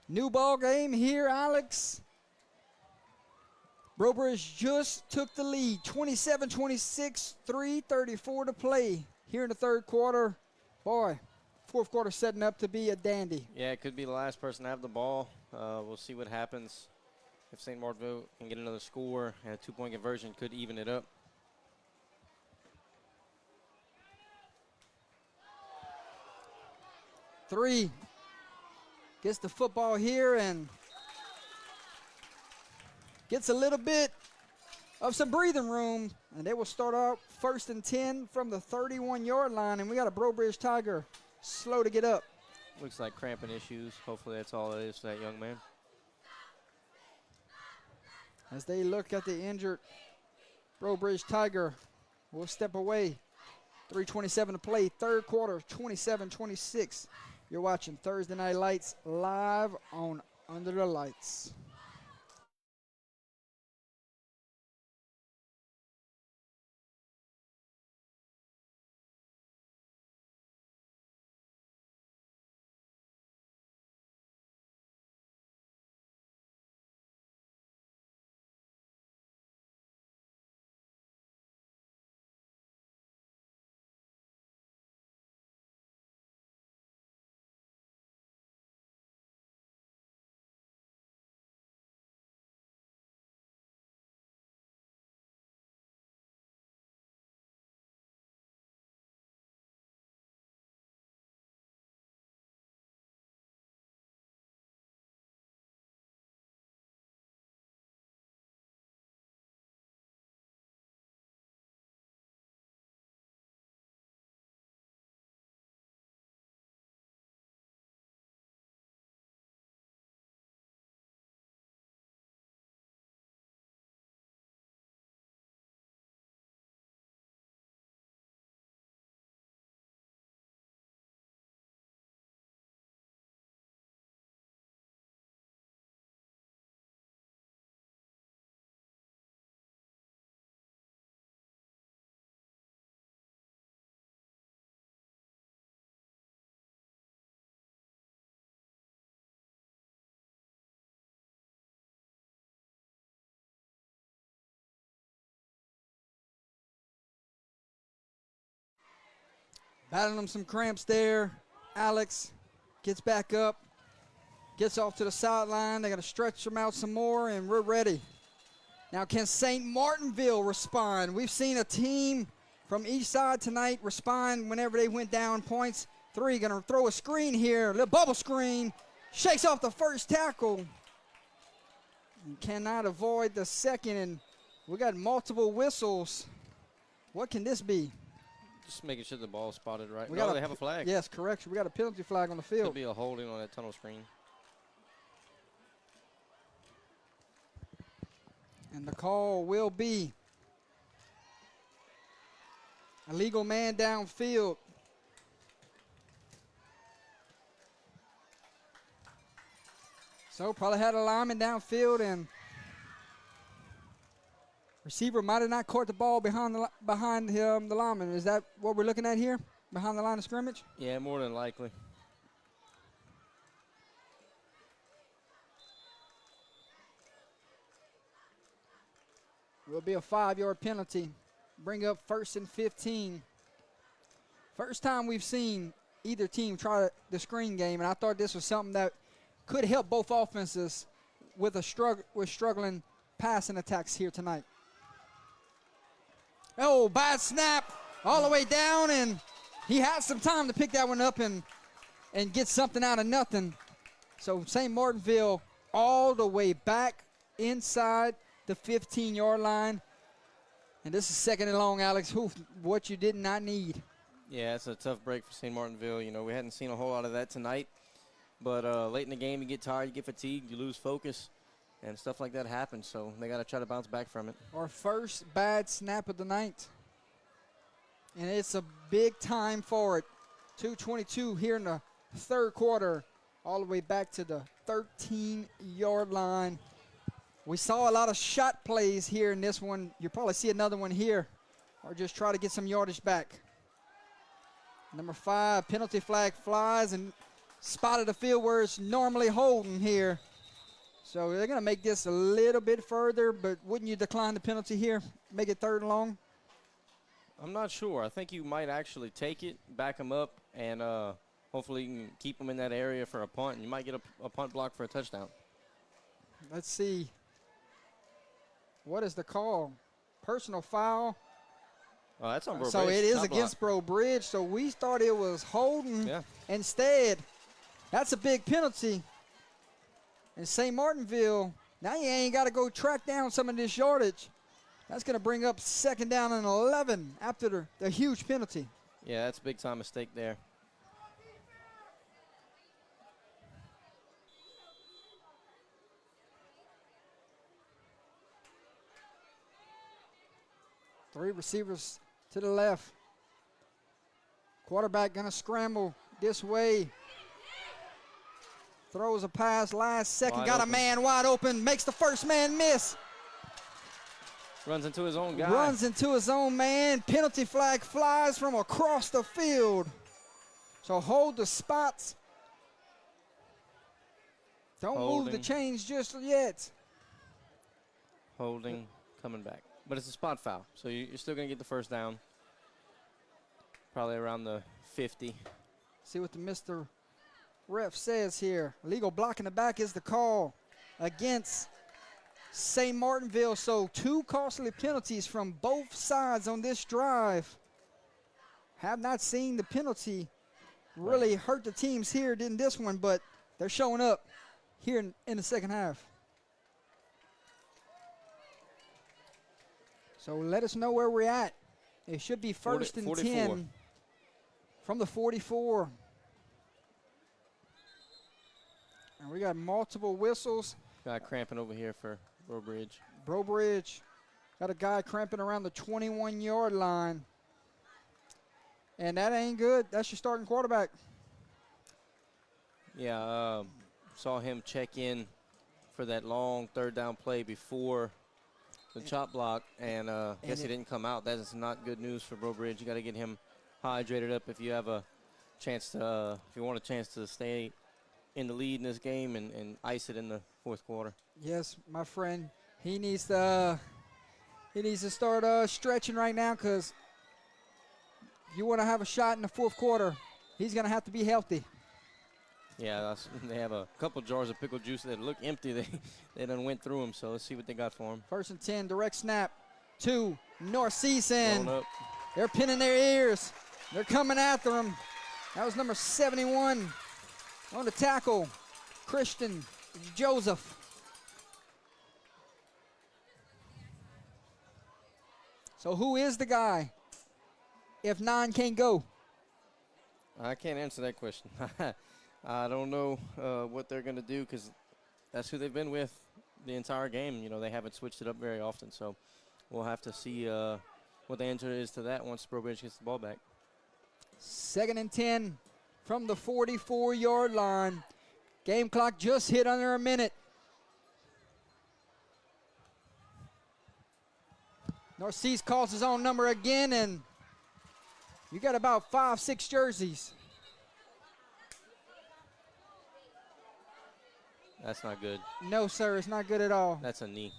New ball game here, Alex. Breaux Bridge just took the lead, 27-26, 3:34 to play here in the third quarter. Boy, fourth quarter setting up to be a dandy. Yeah, it could be the last person to have the ball. We'll see what happens. If St. Martinville can get another score and a 2-point conversion could even it up. Three gets the football here and gets a little bit of some breathing room, and they will start out 1st and 10 from the 31-yard line, and we got a Breaux Bridge Tiger slow to get up. Looks like cramping issues. Hopefully that's all it is for that young man. As they look at the injured Breaux Bridge Tiger, we'll step away. 3:27 to play, third quarter, 27-26. You're watching Thursday Night Lights live on Under the Lights. Battling them some cramps there. Alex gets back up, gets off to the sideline. They got to stretch them out some more, and we're ready. Now, can St. Martinville respond? We've seen a team from each side tonight respond whenever they went down points. 3 going to throw a screen here, a little bubble screen. Shakes off the first tackle. You cannot avoid the second, and we got multiple whistles. What can this be? Just making sure the ball's spotted right. We No, they have a flag. Yes, correction. We got a penalty flag on the field. Could be a holding on that tunnel screen. And the call will be a legal man downfield. So probably had a lineman downfield, and receiver might have not caught the ball behind the lineman. Is that what we're looking at here, behind the line of scrimmage? Yeah, more than likely. Will be a 5-yard penalty. Bring up 1st and 15. First time we've seen either team try the screen game, and I thought this was something that could help both offenses with struggling passing attacks here tonight. Oh, bad snap all the way down, and he had some time to pick that one up and get something out of nothing. So St. Martinville all the way back inside the 15-yard line. And this is 2nd and long, Alex. What you did not need. Yeah, it's a tough break for St. Martinville. You know, we hadn't seen a whole lot of that tonight. But late in the game, you get tired, you get fatigued, you lose focus, and stuff like that happens. So they got to try to bounce back from it. Our first bad snap of the night. And it's a big time for it. 2:22 here in the 3rd quarter, all the way back to the 13-yard line. We saw a lot of shot plays here in this one. You'll probably see another one here, or just try to get some yardage back. Number 5, penalty flag flies and spotted the field where it's normally holding here. So they're going to make this a little bit further, but wouldn't you decline the penalty here? Make it 3rd and long? I'm not sure. I think you might actually take it, back them up, and hopefully you can keep them in that area for a punt. And you might get a punt block for a touchdown. Let's see. What is the call? Personal foul. Oh, that's on Breaux So Bridge. it is Top against block. Breaux Bridge. So we thought it was holding. Yeah. Instead. That's a big penalty. And St. Martinville, now you ain't got to go track down some of this yardage. That's going to bring up 2nd down and 11 after the huge penalty. Yeah, that's a big-time mistake there. Three receivers to the left. Quarterback going to scramble this way. Throws a pass last second. Wide Got open. a man wide open. Makes the first man miss. Runs into his own guy. Runs into his own man. Penalty flag flies from across the field. So hold the spots. Don't move the Holding. chains just yet. Holding, coming back. But it's a spot foul, so you're still going to get the first down. Probably around the 50. See what the Mr. Ref says here. Legal block in the back is the call against St. Martinville. So 2 costly penalties from both sides on this drive. Have not seen the penalty really hurt the teams here in this one, but they're showing up here in the second half. So let us know where we're at. It should be 1st and 44. 10 from the 44. And we got multiple whistles. Guy cramping over here for Breaux Bridge. Breaux Bridge got a guy cramping around the 21-yard line. And that ain't good. That's your starting quarterback. Yeah, saw him check in for that long 3rd down play before the chop block, and guess he didn't come out. That is not good news for Breaux Bridge. You got to get him hydrated up if you have a chance to, if you want a chance to stay in the lead in this game and ice it in the 4th quarter. Yes, my friend. He needs to start stretching right now because you want to have a shot in the fourth quarter, he's going to have to be healthy. Yeah, they have a couple jars of pickle juice that look empty. They done went through them, so let's see what they got for him. 1st and 10, direct snap to Narcisse. Up. They're pinning their ears. They're coming after him. That was number 71 on the tackle, Christian Joseph. So who is the guy if 9 can't go? I can't answer that question. I don't know what they're going to do because that's who they've been with the entire game. You know, they haven't switched it up very often, so we'll have to see what the answer is to that once Breaux gets the ball back. 2nd and 10 from the 44-yard line. Game clock just hit under a minute. Narcisse calls his own number again, and you got about 5-6 jerseys. That's not good. No, sir, it's not good at all. That's a knee.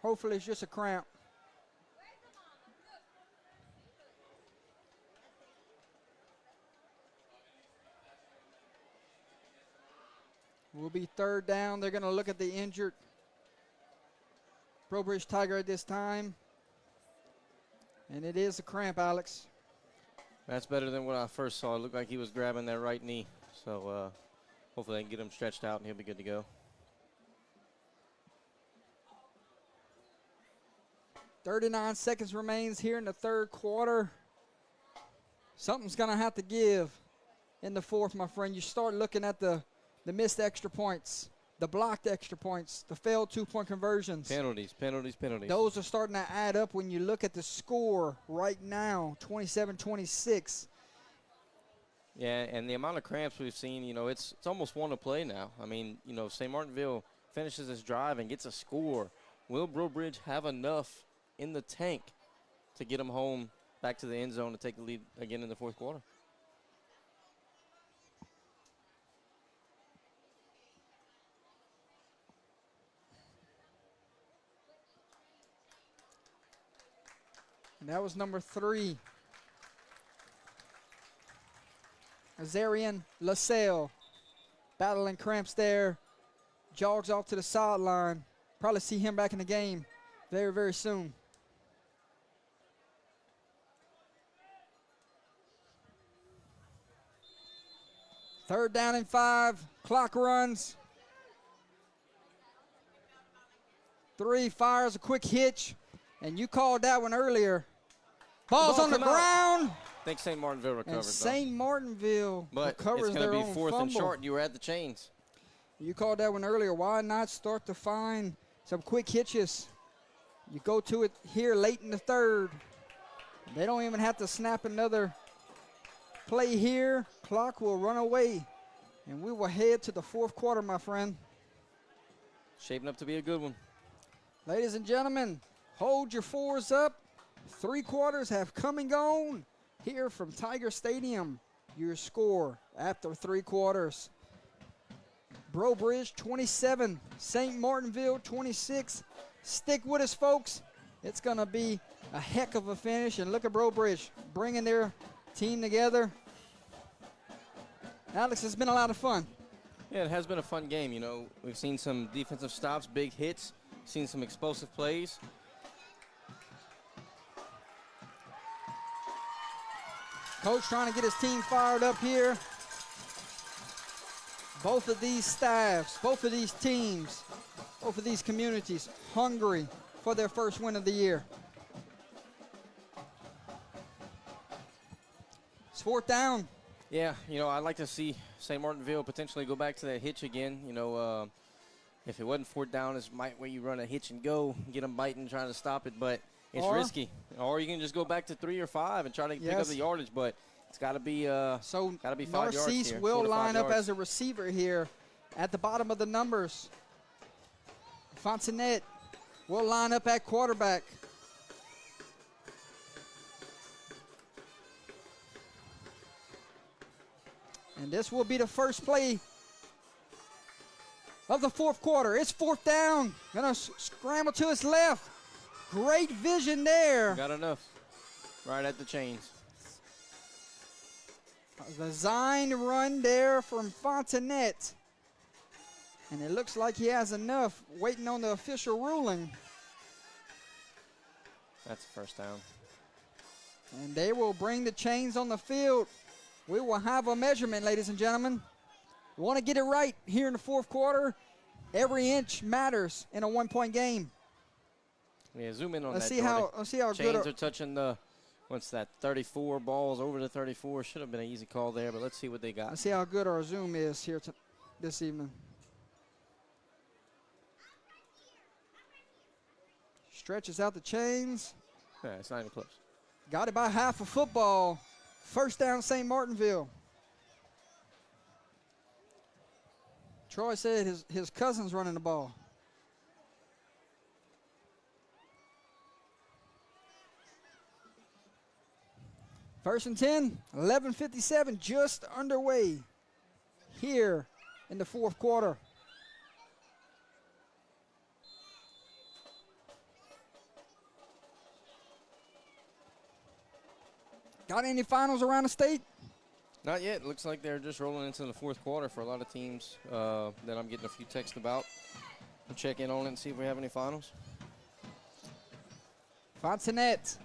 Hopefully it's just a cramp. Will be 3rd down. They're going to look at the injured Breaux Tiger at this time. And it is a cramp, Alex. That's better than what I first saw. It looked like he was grabbing that right knee. So hopefully they can get him stretched out and he'll be good to go. 39 seconds remains here in the 3rd quarter. Something's going to have to give in the 4th, my friend. You start looking at the missed extra points, the blocked extra points, the failed 2-point conversions. Penalties. Those are starting to add up when you look at the score right now, 27-26. Yeah, and the amount of cramps we've seen, you know, it's almost one to play now. I mean, you know, St. Martinville finishes this drive and gets a score. Will Breaux have enough in the tank to get them home back to the end zone to take the lead again in the 4th quarter? And that was number 3. Azarian LaSalle battling cramps there. Jogs off to the sideline. Probably see him back in the game very, very soon. Third down and 5. Clock runs. 3 fires a quick hitch. And you called that one earlier. Ball's on the ground. I think St. Martinville recovered. And St. Martinville recovers But their own fumble. it's going to be 4th and short. You were at the chains. You called that one earlier. Why not start to find some quick hitches? You go to it here late in the 3rd. They don't even have to snap another play here. Clock will run away. And we will head to the 4th quarter, my friend. Shaping up to be a good one. Ladies and gentlemen, hold your 4s up. 3 quarters have come and gone here from Tiger Stadium. Your score after 3 quarters. Breaux 27, St. Martinville 26. Stick with us, folks. It's going to be a heck of a finish. And look at Breaux bringing their team together. Alex, it's been a lot of fun. Yeah, it has been a fun game. You know, we've seen some defensive stops, big hits, seen some explosive plays. Coach trying to get his team fired up here. Both of these staffs, both of these teams, both of these communities hungry for their first win of the year. It's 4th down. Yeah, you know, I'd like to see St. Martinville potentially go back to that hitch again. You know, if it wasn't 4th down, it's might where you run a hitch and go, get them biting, trying to stop it, but it's risky. Or you can just go back to 3 or 5 and try to pick up the yardage, but it's got to be so 5 yards Narcisse here, will line up yards. as a receiver here at the bottom of the numbers. Fontanet will line up at quarterback. And this will be the first play of the 4th quarter. It's 4th down. Gonna scramble to his left. Great vision there. Got enough. Right at the chains. Design run there from Fontenette. And it looks like he has enough, waiting on the official ruling. That's a first down. And they will bring the chains on the field. We will have a measurement, ladies and gentlemen. We want to get it right here in the fourth quarter. Every inch matters in a one-point game. Yeah, zoom in on Let's that. see how Chains good. are touching the, what's that, 34 balls over the 34. Should have been an easy call there, but let's see what they got. Let's see how good our zoom is here this evening. Stretches out the chains. Yeah, it's not even close. Got it by half a football. First down, St. Martinville. Troy said his cousin's running the ball. First and 10, 11:57 just underway here in the fourth quarter. Got any finals around the state? Not yet. Looks like they're just rolling into the fourth quarter for a lot of teams that I'm getting a few texts about. We'll check in on it and see if we have any finals. Fontenette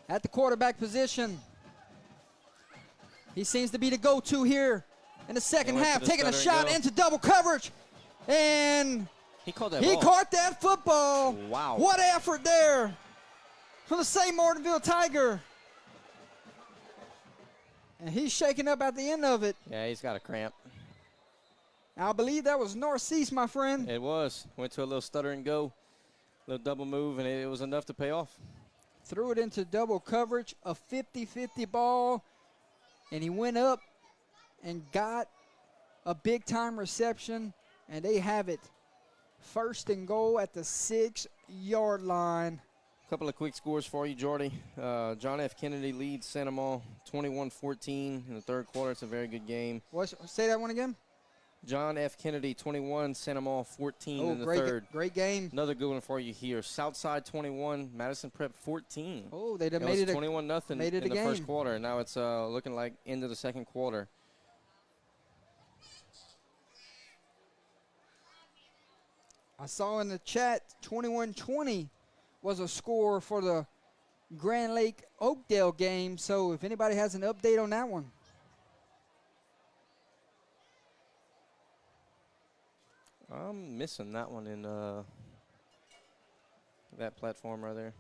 at the quarterback position. He seems to be the go-to here in the second half, taking a shot into double coverage. And he caught that ball. Caught that football. Wow. What effort there from the St. Martinville Tiger. And he's shaking up at the end of it. Yeah, he's got a cramp. I believe that was northeast, my friend. It was. Went to a little stutter and go, little double move, and it was enough to pay off. Threw it into double coverage, a 50-50 ball, and he went up and got a big-time reception, and they have it. First and goal at the 6-yard line. Couple of quick scores for you, Jordy. John F. Kennedy leads Santa Maria 21-14 in the third quarter. It's a very good game. Say that one again. John F. Kennedy 21, Santa Maria 14 in the third. Great game. Another good one for you here. Southside 21, Madison Prep 14. Oh, they made it 21-0 in the first quarter. Now it's looking like into the second quarter. I saw in the chat 21-20 was a score for the Grand Lake Oakdale game. So if anybody has an update on that one. I'm missing that one in that platform right there.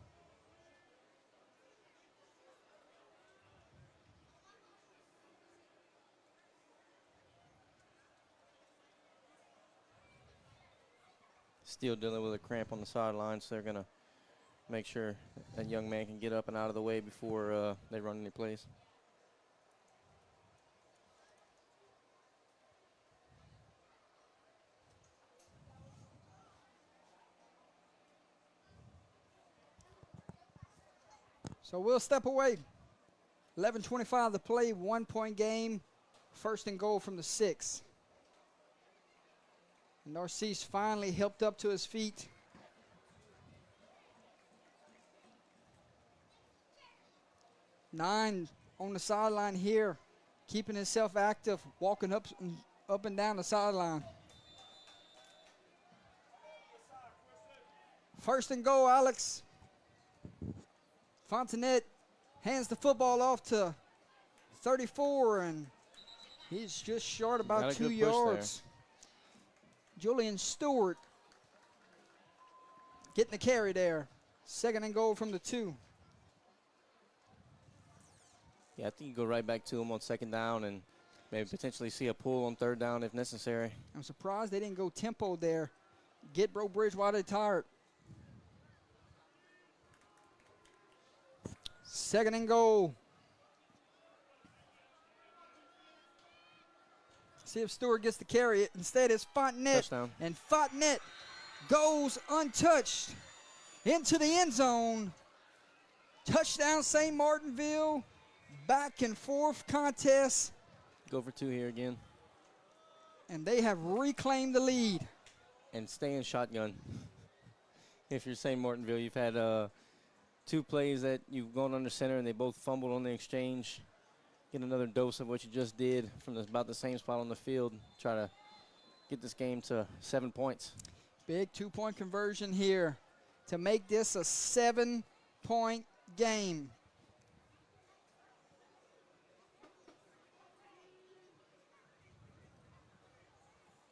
Still dealing with a cramp on the sideline, so they're going to make sure that young man can get up and out of the way before they run any plays. So we'll step away. 11:25 to play, 1-point game. First and goal from the 6. Narcisse finally helped up to his feet. Nine on the sideline here, keeping himself active, walking up and down the sideline. First and goal, Alex. Fontenette hands the football off to 34, and he's just short about 2 yards. Julian Stewart getting the carry there. Second and goal from the 2. Yeah, I think you go right back to him on second down and maybe potentially see a pull on third down if necessary. I'm surprised they didn't go tempo there. Get Breaux Bridge while they're tired. Second and goal. See if Stewart gets to carry it. Instead, it's Fontenette. Touchdown. And Fontenette goes untouched into the end zone. Touchdown, St. Martinville. Back and forth contest. Go for 2 here again. And they have reclaimed the lead. And stay in shotgun. If you're St. Martinville, you've had 2 plays that you've gone under center and they both fumbled on the exchange. get another dose of what you just did from about the same spot on the field. Try to get this game to 7 points. Big 2-point conversion here to make this a 7-point game.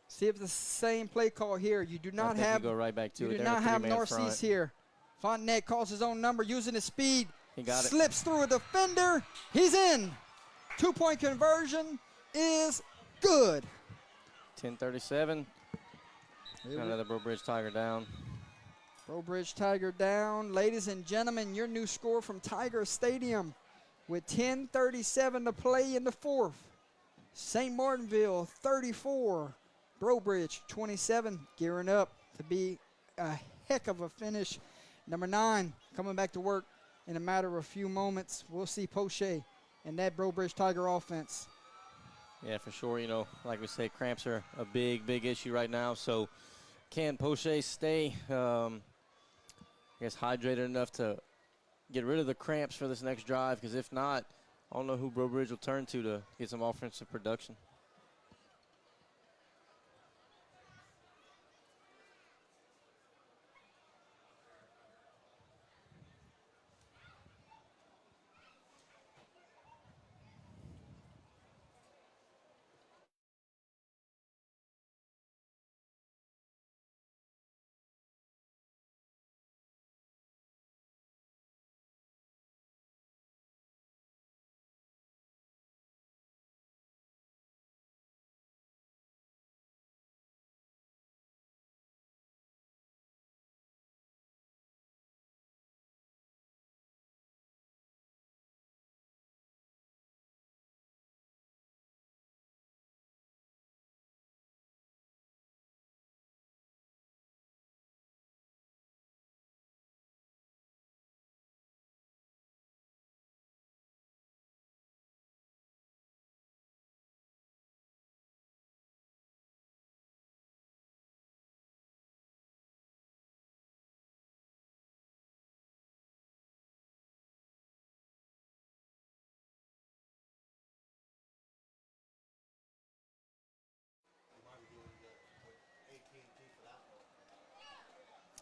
See if it's the same play call here. You do not have go right back to you it. do there not have three-man front. Narcisse here. Fontenette calls his own number using his speed. He got it. Slips through a defender. He's in. 2-point conversion is good. 10:37. Another Breaux Bridge Tiger down. Breaux Bridge Tiger down. Ladies and gentlemen, your new score from Tiger Stadium with 10:37 to play in the fourth. St. Martinville 34. Breaux Bridge 27. Gearing up to be a heck of a finish. Number 9 coming back to work in a matter of a few moments. We'll see Poche and that Breaux Bridge Tiger offense. Yeah, for sure. You know, like we say, cramps are a big issue right now. So can Poche stay, I guess, hydrated enough to get rid of the cramps for this next drive? Because if not, I don't know who Breaux Bridge will turn to get some offensive production.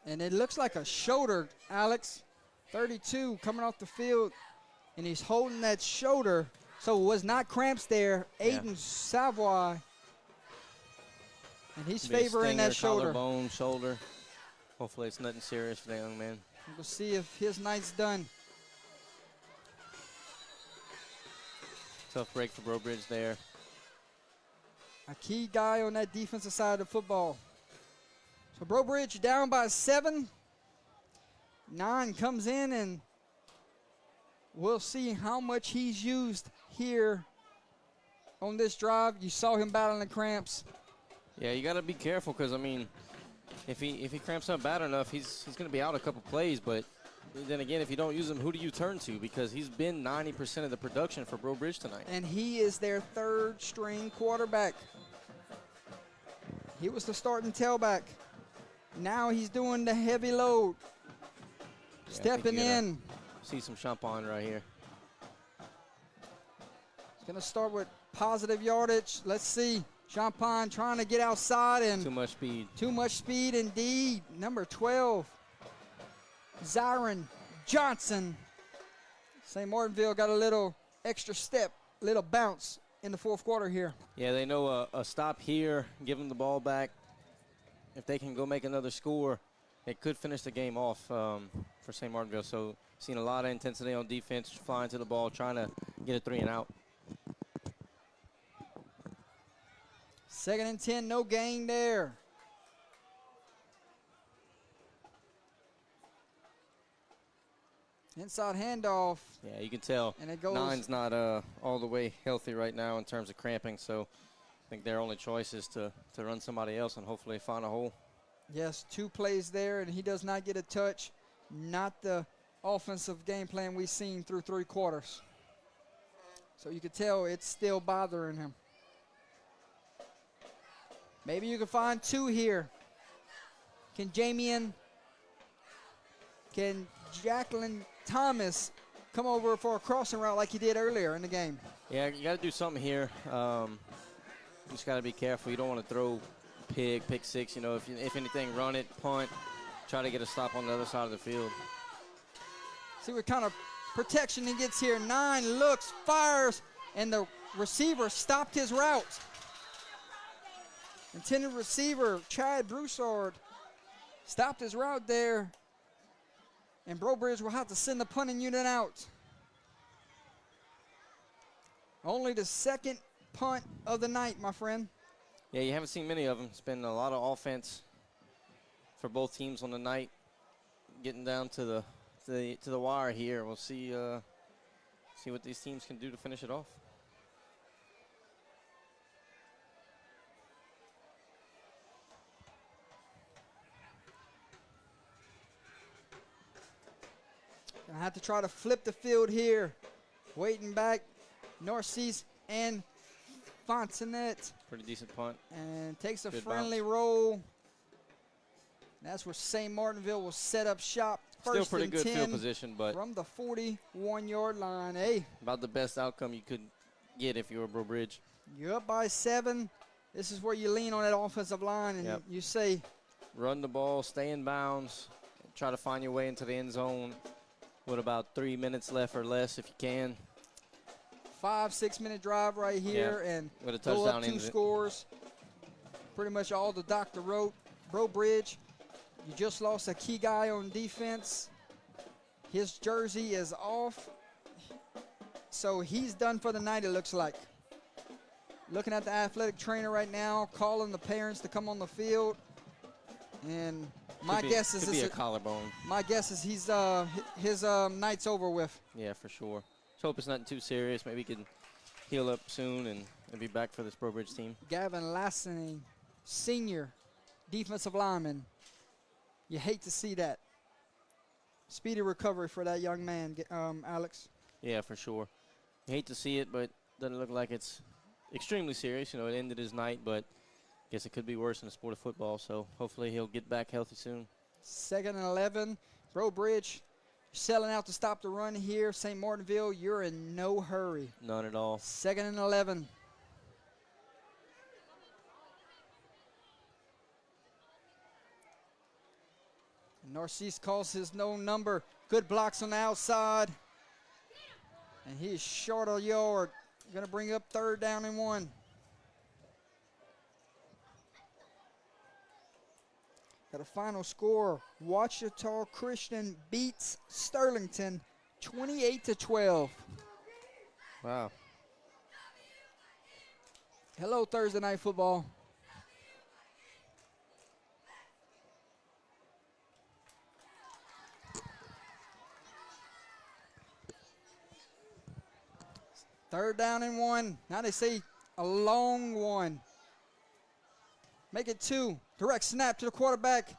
And it looks like a shoulder, Alex. 32 coming off the field, and he's holding that shoulder. So it was not cramps there. Aiden Savoy. And he's favoring that shoulder. Collarbone, shoulder. Hopefully it's nothing serious for that young man. We'll see if his night's done. Tough break for Breaux Bridge there. A key guy on that defensive side of the football. So Breaux Bridge down by 7. 9 comes in, and we'll see how much he's used here on this drive. You saw him battling the cramps. Yeah, you got to be careful because, I mean, if he cramps up bad enough, he's going to be out a couple plays. But then again, if you don't use him, who do you turn to? Because he's been 90% of the production for Breaux Bridge tonight. And he is their third-string quarterback. He was the starting tailback. Now he's doing the heavy load. Yeah, Stepping in. See some champagne right here. He's going to start with positive yardage. Let's see. Champagne trying to get outside, and too much speed. Too much speed indeed. Number 12, Zyron Johnson. St. Martinville got a little extra step, little bounce in the fourth quarter here. Yeah, they know a stop here, give them the ball back. If they can go make another score, they could finish the game off for St. Martinville. So seen a lot of intensity on defense, flying to the ball, trying to get a 3 and out. 2nd and 10, no gain there. Inside handoff. Yeah, you can tell. And it goes. 9's not all the way healthy right now in terms of cramping, so I think their only choice is to run somebody else and hopefully find a hole. Yes, 2 plays there, and he does not get a touch. Not the offensive game plan we've seen through 3 quarters. So you can tell it's still bothering him. Maybe you can find 2 here. Can Jacqueline Thomas come over for a crossing route like he did earlier in the game? Yeah, you got to do something here. Just got to be careful. You don't want to throw pick six. You know, if anything, run it, punt, try to get a stop on the other side of the field. See what kind of protection he gets here. 9 looks, fires, and the receiver stopped his route. Intended receiver, Chad Broussard, stopped his route there. And Breaux will have to send the punting unit out. Only the second punt of the night, my friend. Yeah, you haven't seen many of them. It's been a lot of offense for both teams on the night. Getting down to the wire here. We'll see what these teams can do to finish it off. Gonna have to try to flip the field here. Waiting back, Narcisse and Fontanet. Pretty decent punt. And takes a Good friendly bounce. roll. That's where St. Martinville will set up shop. Still First pretty and good 10 field position, but from the 41-yard line. Hey, about the best outcome you could get if you were Breaux. you're up by 7. This is where you lean on that offensive line and you say, run the ball, stay in bounds, try to find your way into the end zone with about 3 minutes left or less if you can. 5-6 minute drive right here and with a go touchdown up 2 in it. scores. Pretty much all the doctor wrote. Breaux, you just lost a key guy on defense. His jersey is off. So he's done for the night, it looks like. Looking at the athletic trainer right now, calling the parents to come on the field. And my guess is could be a collarbone. My guess is his night's over with. Yeah, for sure. Let's hope it's not too serious. Maybe he can heal up soon and be back for this Breaux team. Gavin Lassany, senior defensive lineman. You hate to see that. Speedy recovery for that young man, Alex. Yeah, for sure. You hate to see it, but doesn't look like it's extremely serious. You know, it ended his night, but I guess it could be worse in the sport of football, so hopefully he'll get back healthy soon. 2nd and 11. Breaux, selling out to stop the run here. St. Martinville, you're in no hurry. None at all. 2nd and 11. Narcisse calls his no number. Good blocks on the outside. And he's short a yard. Going to bring up 3rd down and 1. Got a final score. Ouachita Christian beats Sterlington 28-12. Wow. Hello, Thursday Night Football. Third down and 1. Now they say a long one. Make it 2. Direct snap to the quarterback.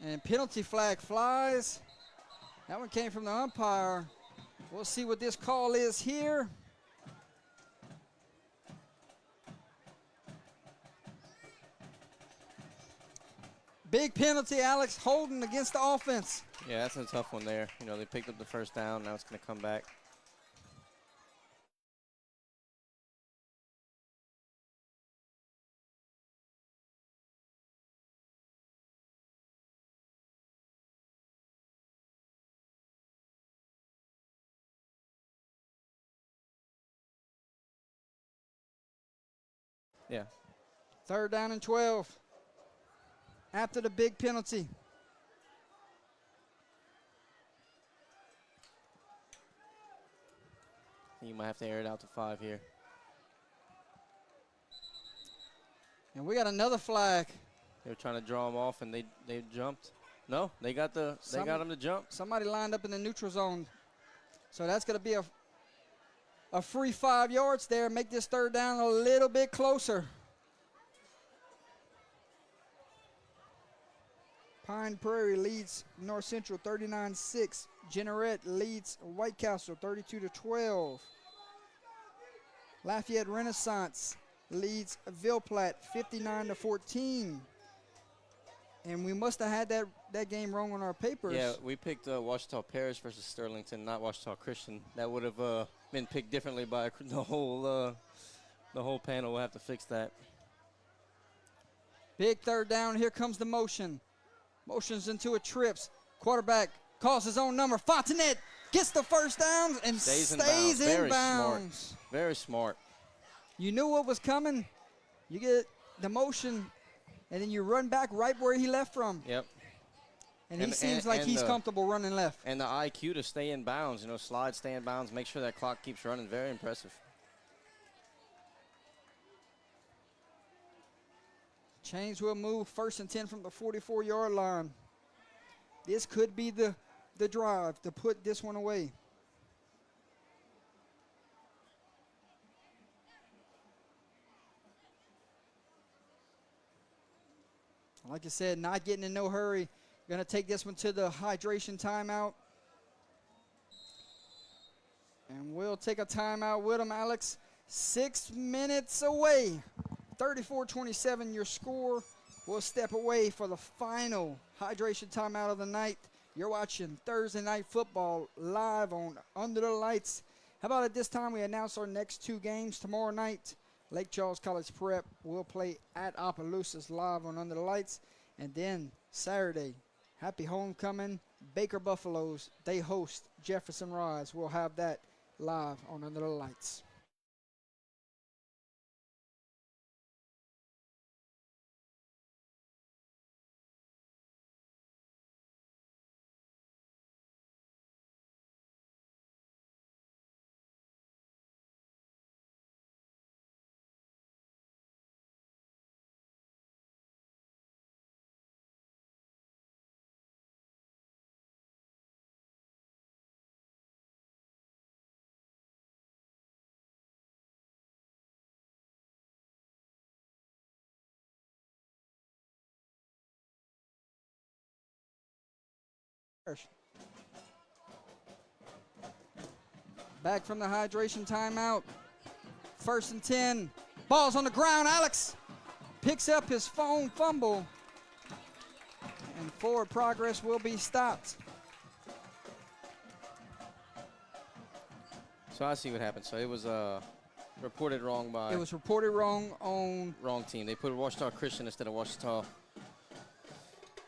And penalty flag flies. That one came from the umpire. We'll see what this call is here. Big penalty, Alex. Holding against the offense. Yeah, that's a tough one there. You know, they picked up the first down. Now it's going to come back. Yeah. 3rd down and 12. After the big penalty. You might have to air it out to 5 here. And we got another flag. They were trying to draw him off, and they jumped. No, they got him to jump. Somebody lined up in the neutral zone. So that's going to be a free 5 yards there. Make this 3rd down a little bit closer. Pine Prairie leads North Central 39-6. Jeanerette leads White Castle 32-12. Lafayette Renaissance leads Ville Platte 59-14. And we must have had that game wrong on our papers. Yeah, we picked Washita Parish versus Sterlington, not Washita Christian. That would have been picked differently by the whole panel. We'll have to fix that. Big third down. Here comes the motion. Motions into a trips. Quarterback calls his own number. Fontanet gets the first down and stays in bounds. Very smart. You knew what was coming. You get the motion, and then you run back right where he left from. Yep. And he seems like he's comfortable running left. And the IQ to stay in bounds, slide, stay in bounds, make sure that clock keeps running. Very impressive. Chains will move 1st and 10 from the 44-yard line. This could be the drive to put this one away. Like I said, not getting in no hurry. Going to take this one to the hydration timeout. And we'll take a timeout with them, Alex. 6 minutes away. 34-27 your score. We'll step away for the final hydration timeout of the night. You're watching Thursday Night Football live on Under the Lights. How about at this time we announce our next 2 games tomorrow night? Lake Charles College Prep will play at Opelousas live on Under the Lights. And then Saturday, happy homecoming, Baker Buffaloes. They host Jefferson Rise. We'll have that live on Under the Lights. Back from the hydration timeout. 1st and 10. Ball's on the ground. Alex picks up his phone fumble. And forward progress will be stopped. So I see what happened. So it was reported wrong by... It was reported wrong on... Wrong team. They put Washita Christian instead of Washita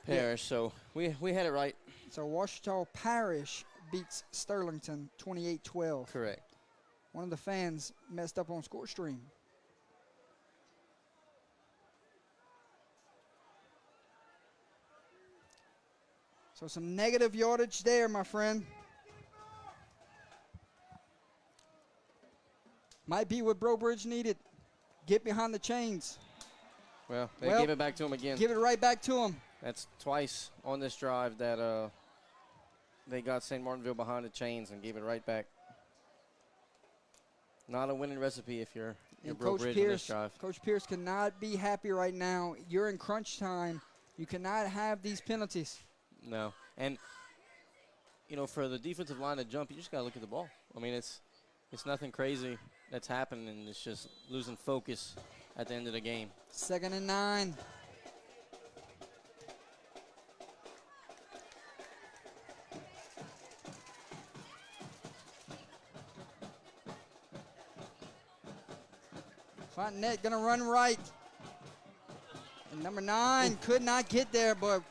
Parish. Yeah. So we had it right. So Washita Parish beats Sterlington 28-12. Correct. One of the fans messed up on score stream. So some negative yardage there, my friend. Might be what Breaux Bridge needed. Get behind the chains. Well, they gave it back to him again. Give it right back to him. That's twice on this drive that they got St. Martinville behind the chains and gave it right back. Not a winning recipe if you're Breaux Bridge on this drive. Coach Pierce cannot be happy right now. You're in crunch time. You cannot have these penalties. No. And, for the defensive line to jump, you just got to look at the ball. I mean, it's nothing crazy that's happening, and it's just losing focus at the end of the game. 2nd and 9. Fontenette gonna run right. And number 9 could not get there, but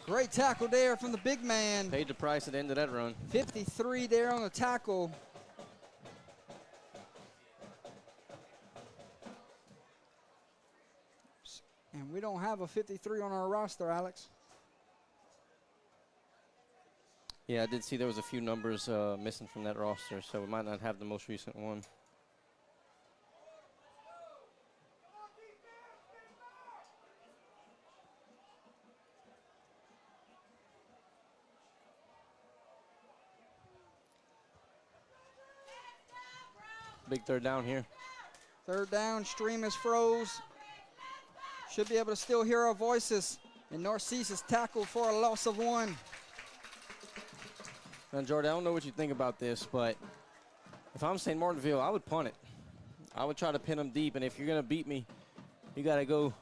great tackle there from the big man. Paid the price at the end of that run. 53 there on the tackle. And we don't have a 53 on our roster, Alex. Yeah, I did see there was a few numbers missing from that roster, so we might not have the most recent one. Big third down here. Third down, stream is froze. Should be able to still hear our voices. And Narcisse is tackled for a loss of 1. Now, Jordan, I don't know what you think about this, but if I'm St. Martinville, I would punt it. I would try to pin them deep, and if you're going to beat me, you got to go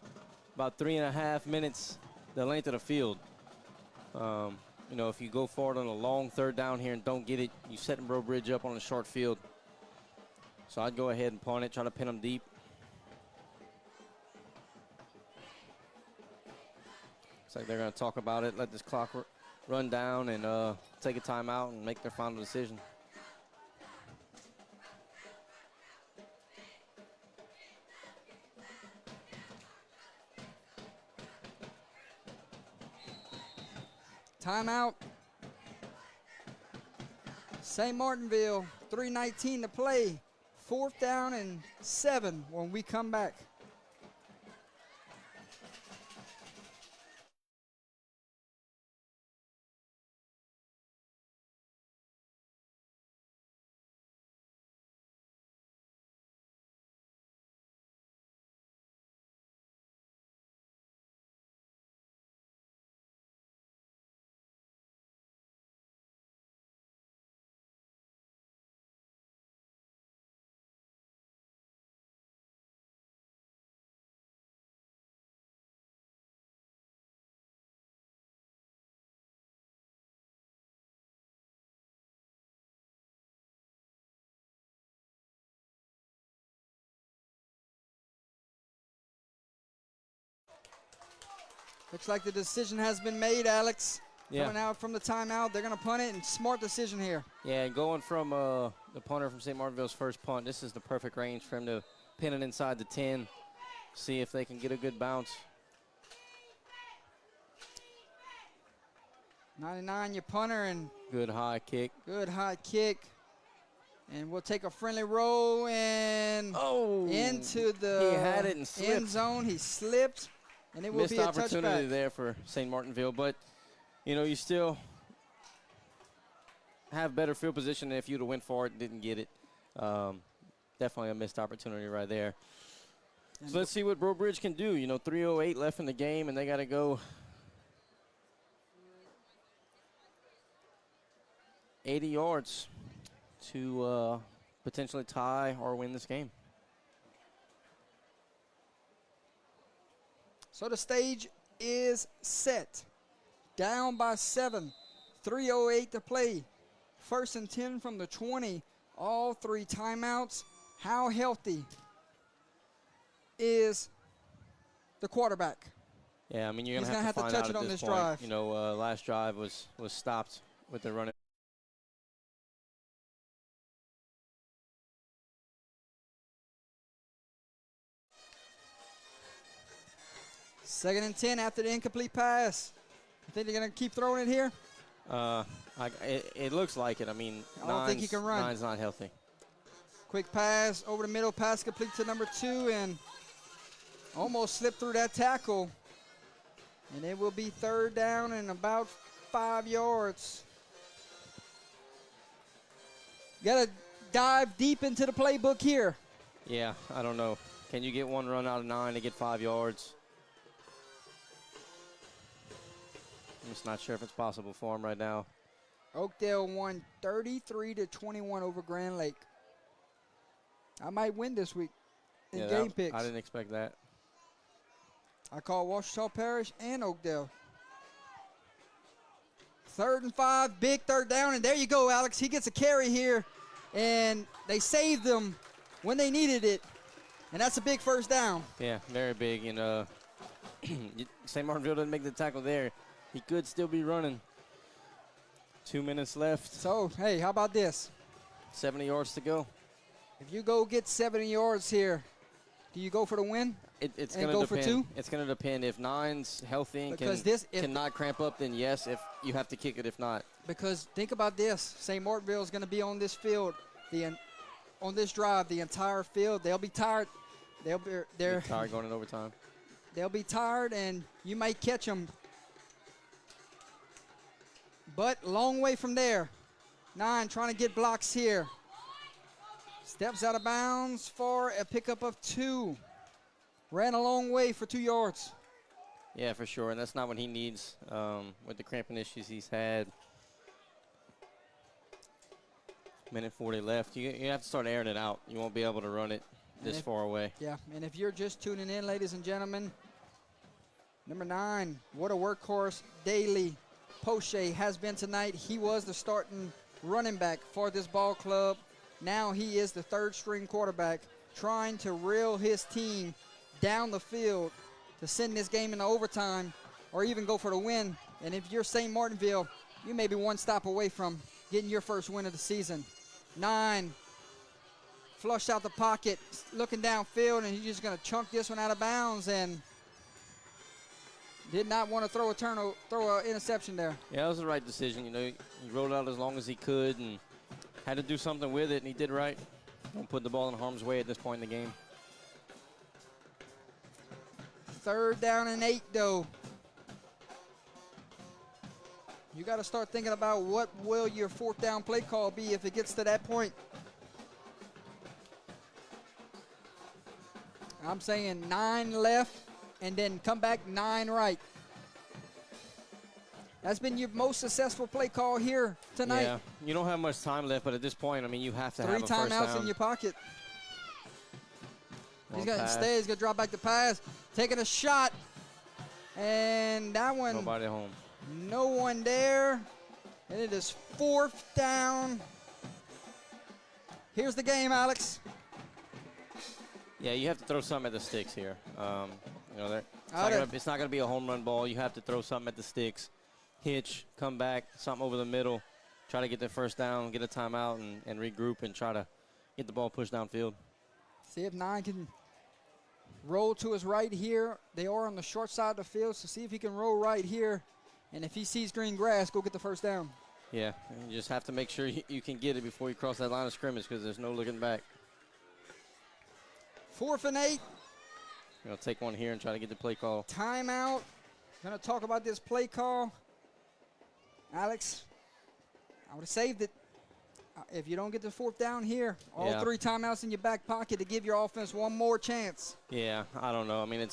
about 3.5 minutes the length of the field. You know, if you go forward on a long third down here and don't get it, you setting Breaux Bridge up on a short field. So I'd go ahead and punt it, try to pin them deep. Looks like they're going to talk about it, let this clock run down, and take a timeout and make their final decision. Timeout. St. Martinville, 3:19 to play. 4th down and 7 when we come back. Looks like the decision has been made, Alex. Yeah. Coming out from the timeout, they're going to punt it, and smart decision here. Yeah, going from the punter from St. Martinville's first punt, this is the perfect range for him to pin it inside the 10, see if they can get a good bounce. 99, your punter, and good high kick. Good high kick. And we'll take a friendly roll and into the he had it and slipped. End zone. He slipped, and it will Missed be a opportunity touchback. there for St. Martinville, but you know, you still have better field position than if you'd have went for it and didn't get it. Definitely a missed opportunity right there. And So let's see what Breaux Bridge can do. You know, 3:08 left in the game, and they got to go 80 yards to potentially tie or win this game. So the stage is set. Down by 7. 3:08 to play. 1st and 10 from the 20. All 3 timeouts. How healthy is the quarterback? Yeah, I mean, you're He's going to have to find touch out it at on this this point. drive. You know, last drive was stopped with the running. Second and 10 after the incomplete pass. You think they're going to keep throwing it here? It looks like it. I mean, I don't think he can run. Nine's not healthy. Quick pass over the middle, pass complete to number 2, and almost slipped through that tackle. And it will be 3rd down and about 5 yards. Got to dive deep into the playbook here. Yeah, I don't know. Can you get one run out of 9 to get 5 yards? I'm just not sure if it's possible for him right now. Oakdale won 33-21 over Grand Lake. I might win this week in game picks. I didn't expect that. I call Ouachita Parish and Oakdale. 3rd and 5, big 3rd down, and there you go, Alex. He gets a carry here, and they saved them when they needed it, and that's a big 1st down. Yeah, very big, and St. Martinville didn't make the tackle there. He could still be running. 2 minutes left. So, hey, how about this? 70 yards to go. If you go get 70 yards here, do you go for the win? It's and going to go depend. for 2? It's going to depend. If 9's healthy and cannot cramp up, then yes. If you have to kick it, if not. Because think about this. St. Martinville is going to be on this field, on this drive, the entire field. They'll be tired. They're tired going in overtime. They'll be tired, and you might catch them. But long way from there. 9 trying to get blocks here. Steps out of bounds for a pickup of 2. Ran a long way for 2 yards. Yeah, for sure, and that's not what he needs with the cramping issues he's had. Minute 40 left. You have to start airing it out. You won't be able to run it this far away. Yeah, and if you're just tuning in, ladies and gentlemen, Number 9, what a workhorse Daly Poche has been tonight. He was the starting running back for this ball club. Now he is the third string quarterback trying to reel his team down the field to send this game into overtime or even go for the win. And if you're St. Martinville, you may be one stop away from getting your first win of the season. 9, flushed out the pocket, looking downfield, and he's just going to chunk this one out of bounds and did not want to throw an interception there. Yeah, that was the right decision. You know, he rolled out as long as he could and had to do something with it, and he did right. Don't put the ball in harm's way at this point in the game. 3rd down and 8, though. You got to start thinking about what will your 4th down play call be if it gets to that point. I'm saying 9 left and then come back 9 right. That's been your most successful play call here tonight. Yeah, you don't have much time left, but at this point, I mean, you have to have a first down. 3 timeouts in your pocket. Instead, he's going to drop back the pass, taking a shot, and that one. Nobody home. No one there, and it is 4th down. Here's the game, Alex. Yeah, you have to throw something at the sticks here. You know, it's not going to be a home run ball. You have to throw something at the sticks, hitch, come back, something over the middle, try to get the first down, get a timeout, and regroup and try to get the ball pushed downfield. See if 9 can roll to his right here. They are on the short side of the field, so see if he can roll right here. And if he sees green grass, go get the first down. Yeah, you just have to make sure you can get it before you cross that line of scrimmage because there's no looking back. 4th and 8. You know, take one here and try to get the play call. Timeout. Going to talk about this play call. Alex, I would have saved it. If you don't get the 4th down here, all 3 timeouts in your back pocket to give your offense one more chance. Yeah, I don't know. I mean,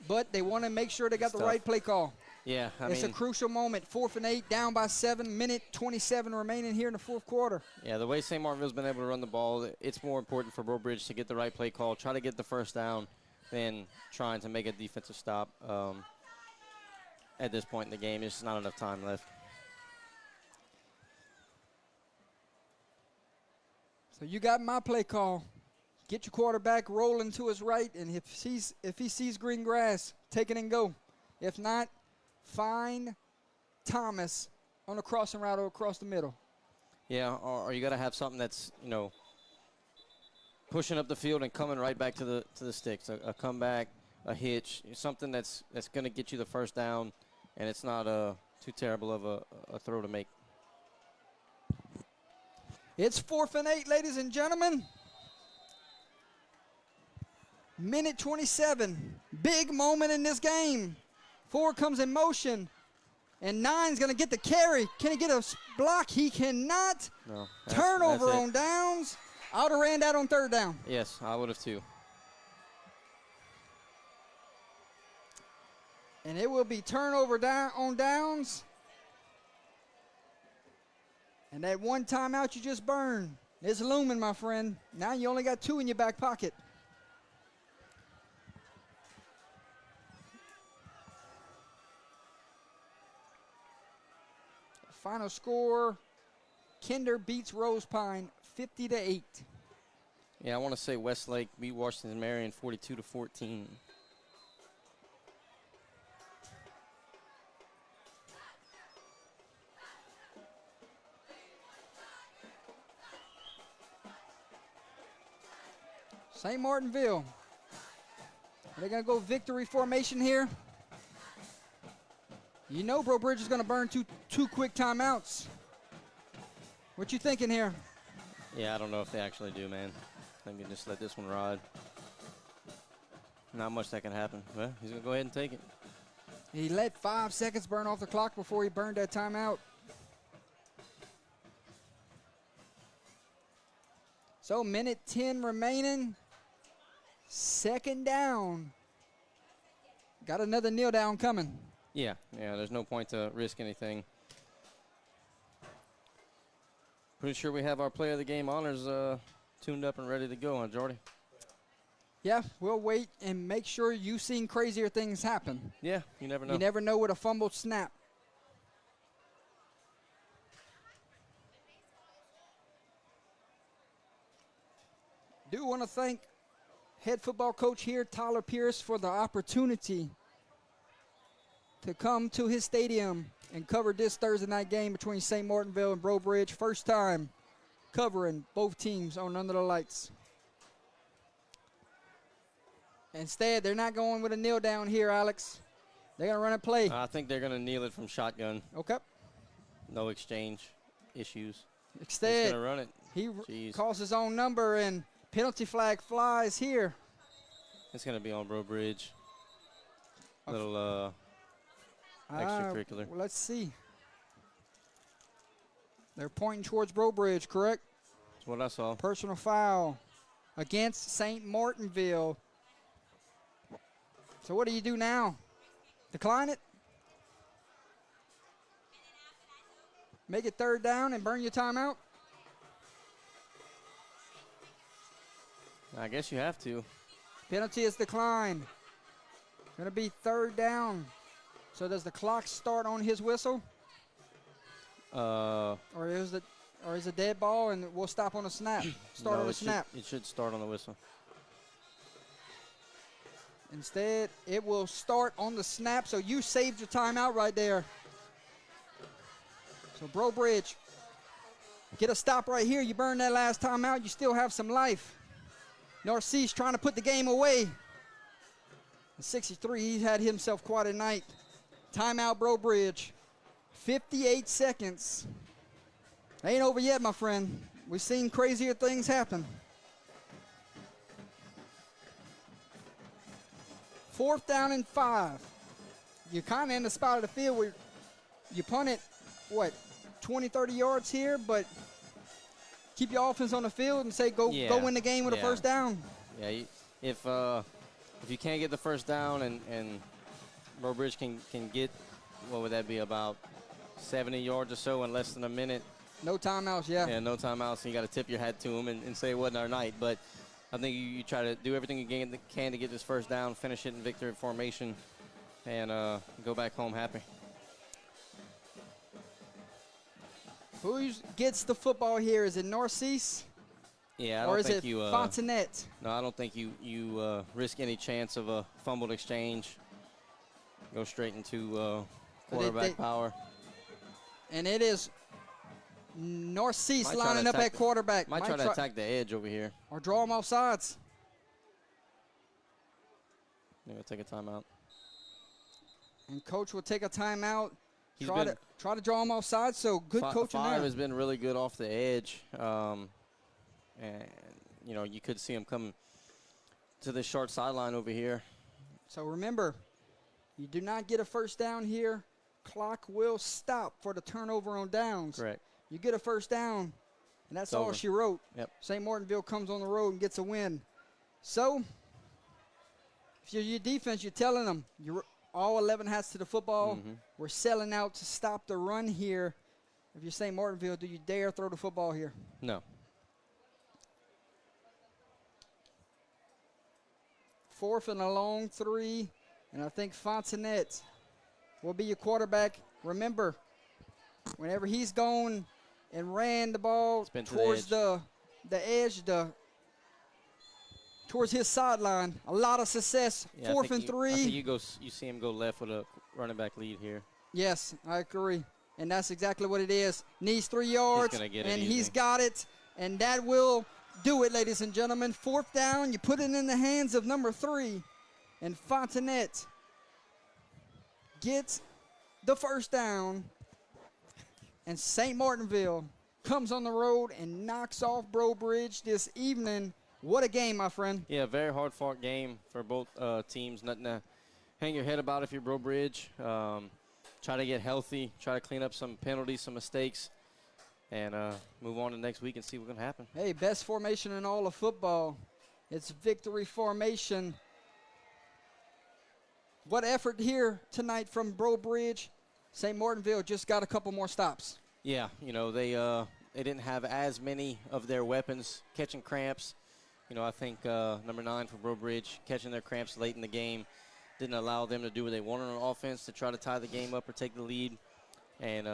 But they want to make sure they got the right play call. Yeah, it's a crucial moment. 4th and 8, down by 7, minute 27 remaining here in the 4th quarter. Yeah, the way St. Martinville's been able to run the ball, it's more important for Breaux Bridge to get the right play call, try to get the first down, than trying to make a defensive stop. At this point in the game, there's just not enough time left. So you got my play call. Get your quarterback rolling to his right, and if he sees green grass, take it and go. If not, find Thomas on a crossing route or across the middle. Yeah, or you got to have something that's, you know, pushing up the field and coming right back to the sticks. A comeback, a hitch, something that's going to get you the first down, and it's not too terrible of a throw to make. It's 4th and 8, ladies and gentlemen. Minute 27. Big moment in this game. 4 comes in motion, and 9's going to get the carry. Can he get a block? He cannot. No. Turnover on downs. I would have ran that on 3rd down. Yes, I would have too. And it will be turnover on downs. And that one timeout you just burned is looming, my friend. Now you only got 2 in your back pocket. Final score, Kinder beats Rose Pine 50-8. Yeah, I want to say Westlake beat Washington Marion 42-14. St. Martinville. Are they going to go victory formation here? You know Breaux Bridge is going to burn two quick timeouts. What you thinking here? Yeah, I don't know if they actually do, man. I think you just let this one ride. Not much that can happen. Well, he's going to go ahead and take it. He let 5 seconds burn off the clock before he burned that timeout. So minute 10 remaining. 2nd down. Got another kneel down coming. Yeah, there's no point to risk anything. Pretty sure we have our player of the game honors tuned up and ready to go, huh, Jordy? Yeah, we'll wait and make sure you've seen crazier things happen. Yeah, you never know. You never know with a fumbled snap. Do want to thank head football coach here, Tyler Pierce, for the opportunity to come to his stadium and cover this Thursday night game between St. Martinville and Breaux Bridge. First time covering both teams on Under the Lights. Instead, they're not going with a kneel down here, Alex. They're going to run a play. I think they're going to kneel it from shotgun. Okay. No exchange issues. Instead, he's going to run it. He calls his own number, and penalty flag flies here. It's going to be on Breaux Bridge. Little extracurricular. Well, let's see. They're pointing towards Breaux Bridge, correct? That's what I saw. Personal foul against St. Martinville. So what do you do now? Decline it? Make it third down and burn your timeout? I guess you have to. Penalty is declined. Going to be third down. So does the clock start on his whistle? Or is a dead ball and we'll stop on a snap? Start on a snap. It should start on the whistle. Instead, it will start on the snap, so you saved your timeout right there. So Breaux Bridge, get a stop right here. You burn that last timeout, you still have some life. Narcisse trying to put the game away. At 63, he's had himself quite a night. Timeout, Breaux Bridge. 58 seconds. Ain't over yet, my friend. We've seen crazier things happen. 4th down and 5. You're kind of in the spot of the field where you punt it, 20, 30 yards here, but keep your offense on the field and say go win the game with a first down. Yeah, if you can't get the first down and Breaux Bridge can get, what would that be, about 70 yards or so in less than a minute? No timeouts, yeah. Yeah, no timeouts. You got to tip your hat to them and say it wasn't our night. But I think you try to do everything you can to get this first down, finish it in victory formation, and go back home happy. Who gets the football here? Is it Narcisse? Yeah, I or don't is think it you. Fontenette? No, I don't think you risk any chance of a fumbled exchange. Go straight into quarterback power. And it is Narcisse lining up at quarterback. Might try to attack the edge over here. Or draw him off sides. They're going to take a timeout. And coach will take a timeout. Try to draw him off sides, so good coaching there. 5 has been really good off the edge. And, you could see him come to the short sideline over here. So remember, you do not get a first down here. Clock will stop for the turnover on downs. Correct. You get a first down, and that's all she wrote. Yep. St. Martinville comes on the road and gets a win. So, if you're your defense, you're telling them, all 11 hats to the football. Mm-hmm. We're selling out to stop the run here. If you're St. Martinville, do you dare throw the football here? No. 4th and a long 3, and I think Fontenette will be your quarterback. Remember, whenever he's gone and ran the ball towards the edge, towards his sideline, a lot of success. Yeah, 4th and 3. I think you see him go left with a running back lead here. Yes, I agree. And that's exactly what it is. Needs 3 yards, he's got it. And that will do it, ladies and gentlemen. 4th down, you put it in the hands of number 3. And Fontenette gets the first down. And St. Martinville comes on the road and knocks off Breaux Bridge this evening. What a game, my friend. Yeah, very hard-fought game for both teams. Nothing to hang your head about if you're Breaux Bridge. Try to get healthy, try to clean up some penalties, some mistakes, and move on to next week and see what's going to happen. Hey, best formation in all of football. It's victory formation. What effort here tonight from Breaux Bridge. St. Martinville just got a couple more stops. Yeah, they didn't have as many of their weapons catching cramps. I think number 9 for Breaux Bridge catching their cramps late in the game didn't allow them to do what they wanted on offense to try to tie the game up or take the lead. And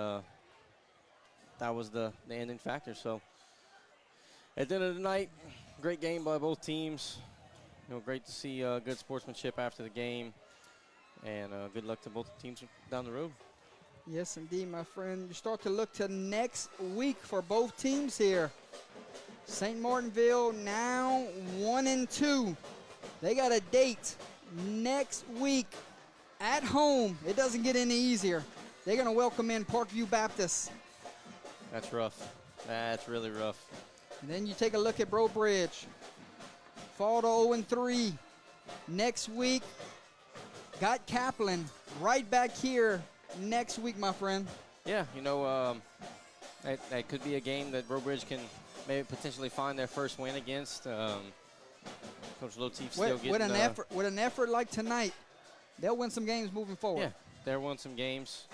that was the ending factor. So at the end of the night, great game by both teams. Great to see good sportsmanship after the game. And good luck to both teams down the road. Yes, indeed, my friend. You start to look to next week for both teams here. St. Martinville now 1-2. They got a date next week at home. It doesn't get any easier. They're going to welcome in Parkview Baptist. That's rough. That's really rough. And then you take a look at Breaux Bridge. Fall to 0-3. Next week, got Kaplan right back here next week, my friend. Yeah, that could be a game that Breaux Bridge can maybe potentially find their first win against. Coach Latif still getting with an effort like tonight, they'll win some games moving forward. Yeah, they'll win some games,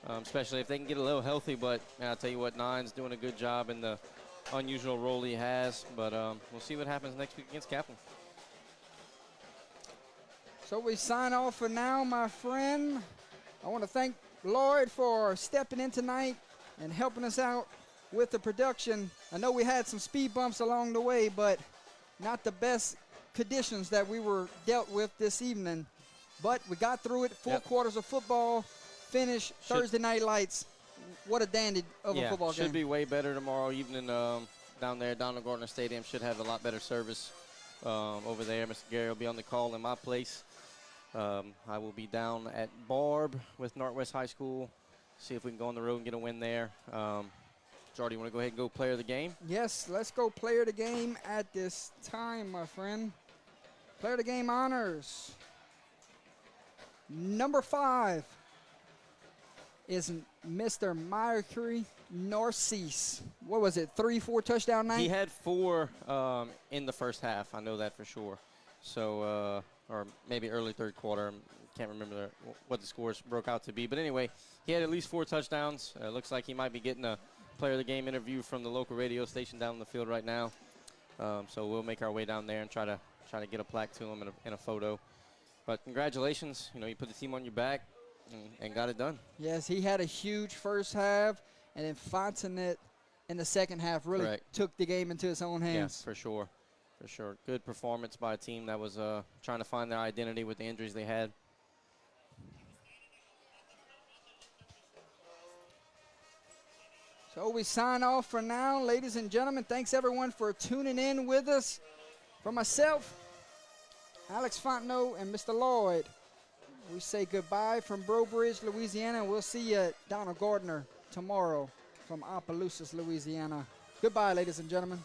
especially if they can get a little healthy. But man, I'll tell you what, Nine's doing a good job in the unusual role he has. But we'll see what happens next week against Kaplan. So we sign off for now, my friend. I want to thank Lloyd for stepping in tonight and helping us out with the production. I know we had some speed bumps along the way, but not the best conditions that we were dealt with this evening. But we got through it. 4 quarters of football, finish, Thursday night lights. What a dandy of a football game. Should be way better tomorrow evening down there. Donald Gardner Stadium should have a lot better service over there. Mr. Gary will be on the call in my place. I will be down at Barb with Northwest High School. See if we can go on the road and get a win there. Jordy, you want to go ahead and go player of the game? Yes, let's go player of the game at this time, my friend. Player of the game honors. Number 5 is Mr. Mercury Narcisse. What was it, 3-4 touchdown night? He had 4 in the first half. I know that for sure. So, or maybe early third quarter. Can't remember what the scores broke out to be. But anyway, he had at least 4 touchdowns. Looks like he might be getting a player of the game interview from the local radio station down in the field right now. So we'll make our way down there and try to get a plaque to him and a photo. But congratulations. You put the team on your back and got it done. Yes, he had a huge first half, and then Fontanet in the second half really took the game into his own hands. Yeah, for sure. For sure. Good performance by a team that was trying to find their identity with the injuries they had. So we sign off for now, ladies and gentlemen. Thanks, everyone, for tuning in with us. For myself, Alex Fontenot, and Mr. Lloyd, we say goodbye from Breaux Bridge, Louisiana. We'll see you at Donald Gardner tomorrow from Opelousas, Louisiana. Goodbye, ladies and gentlemen.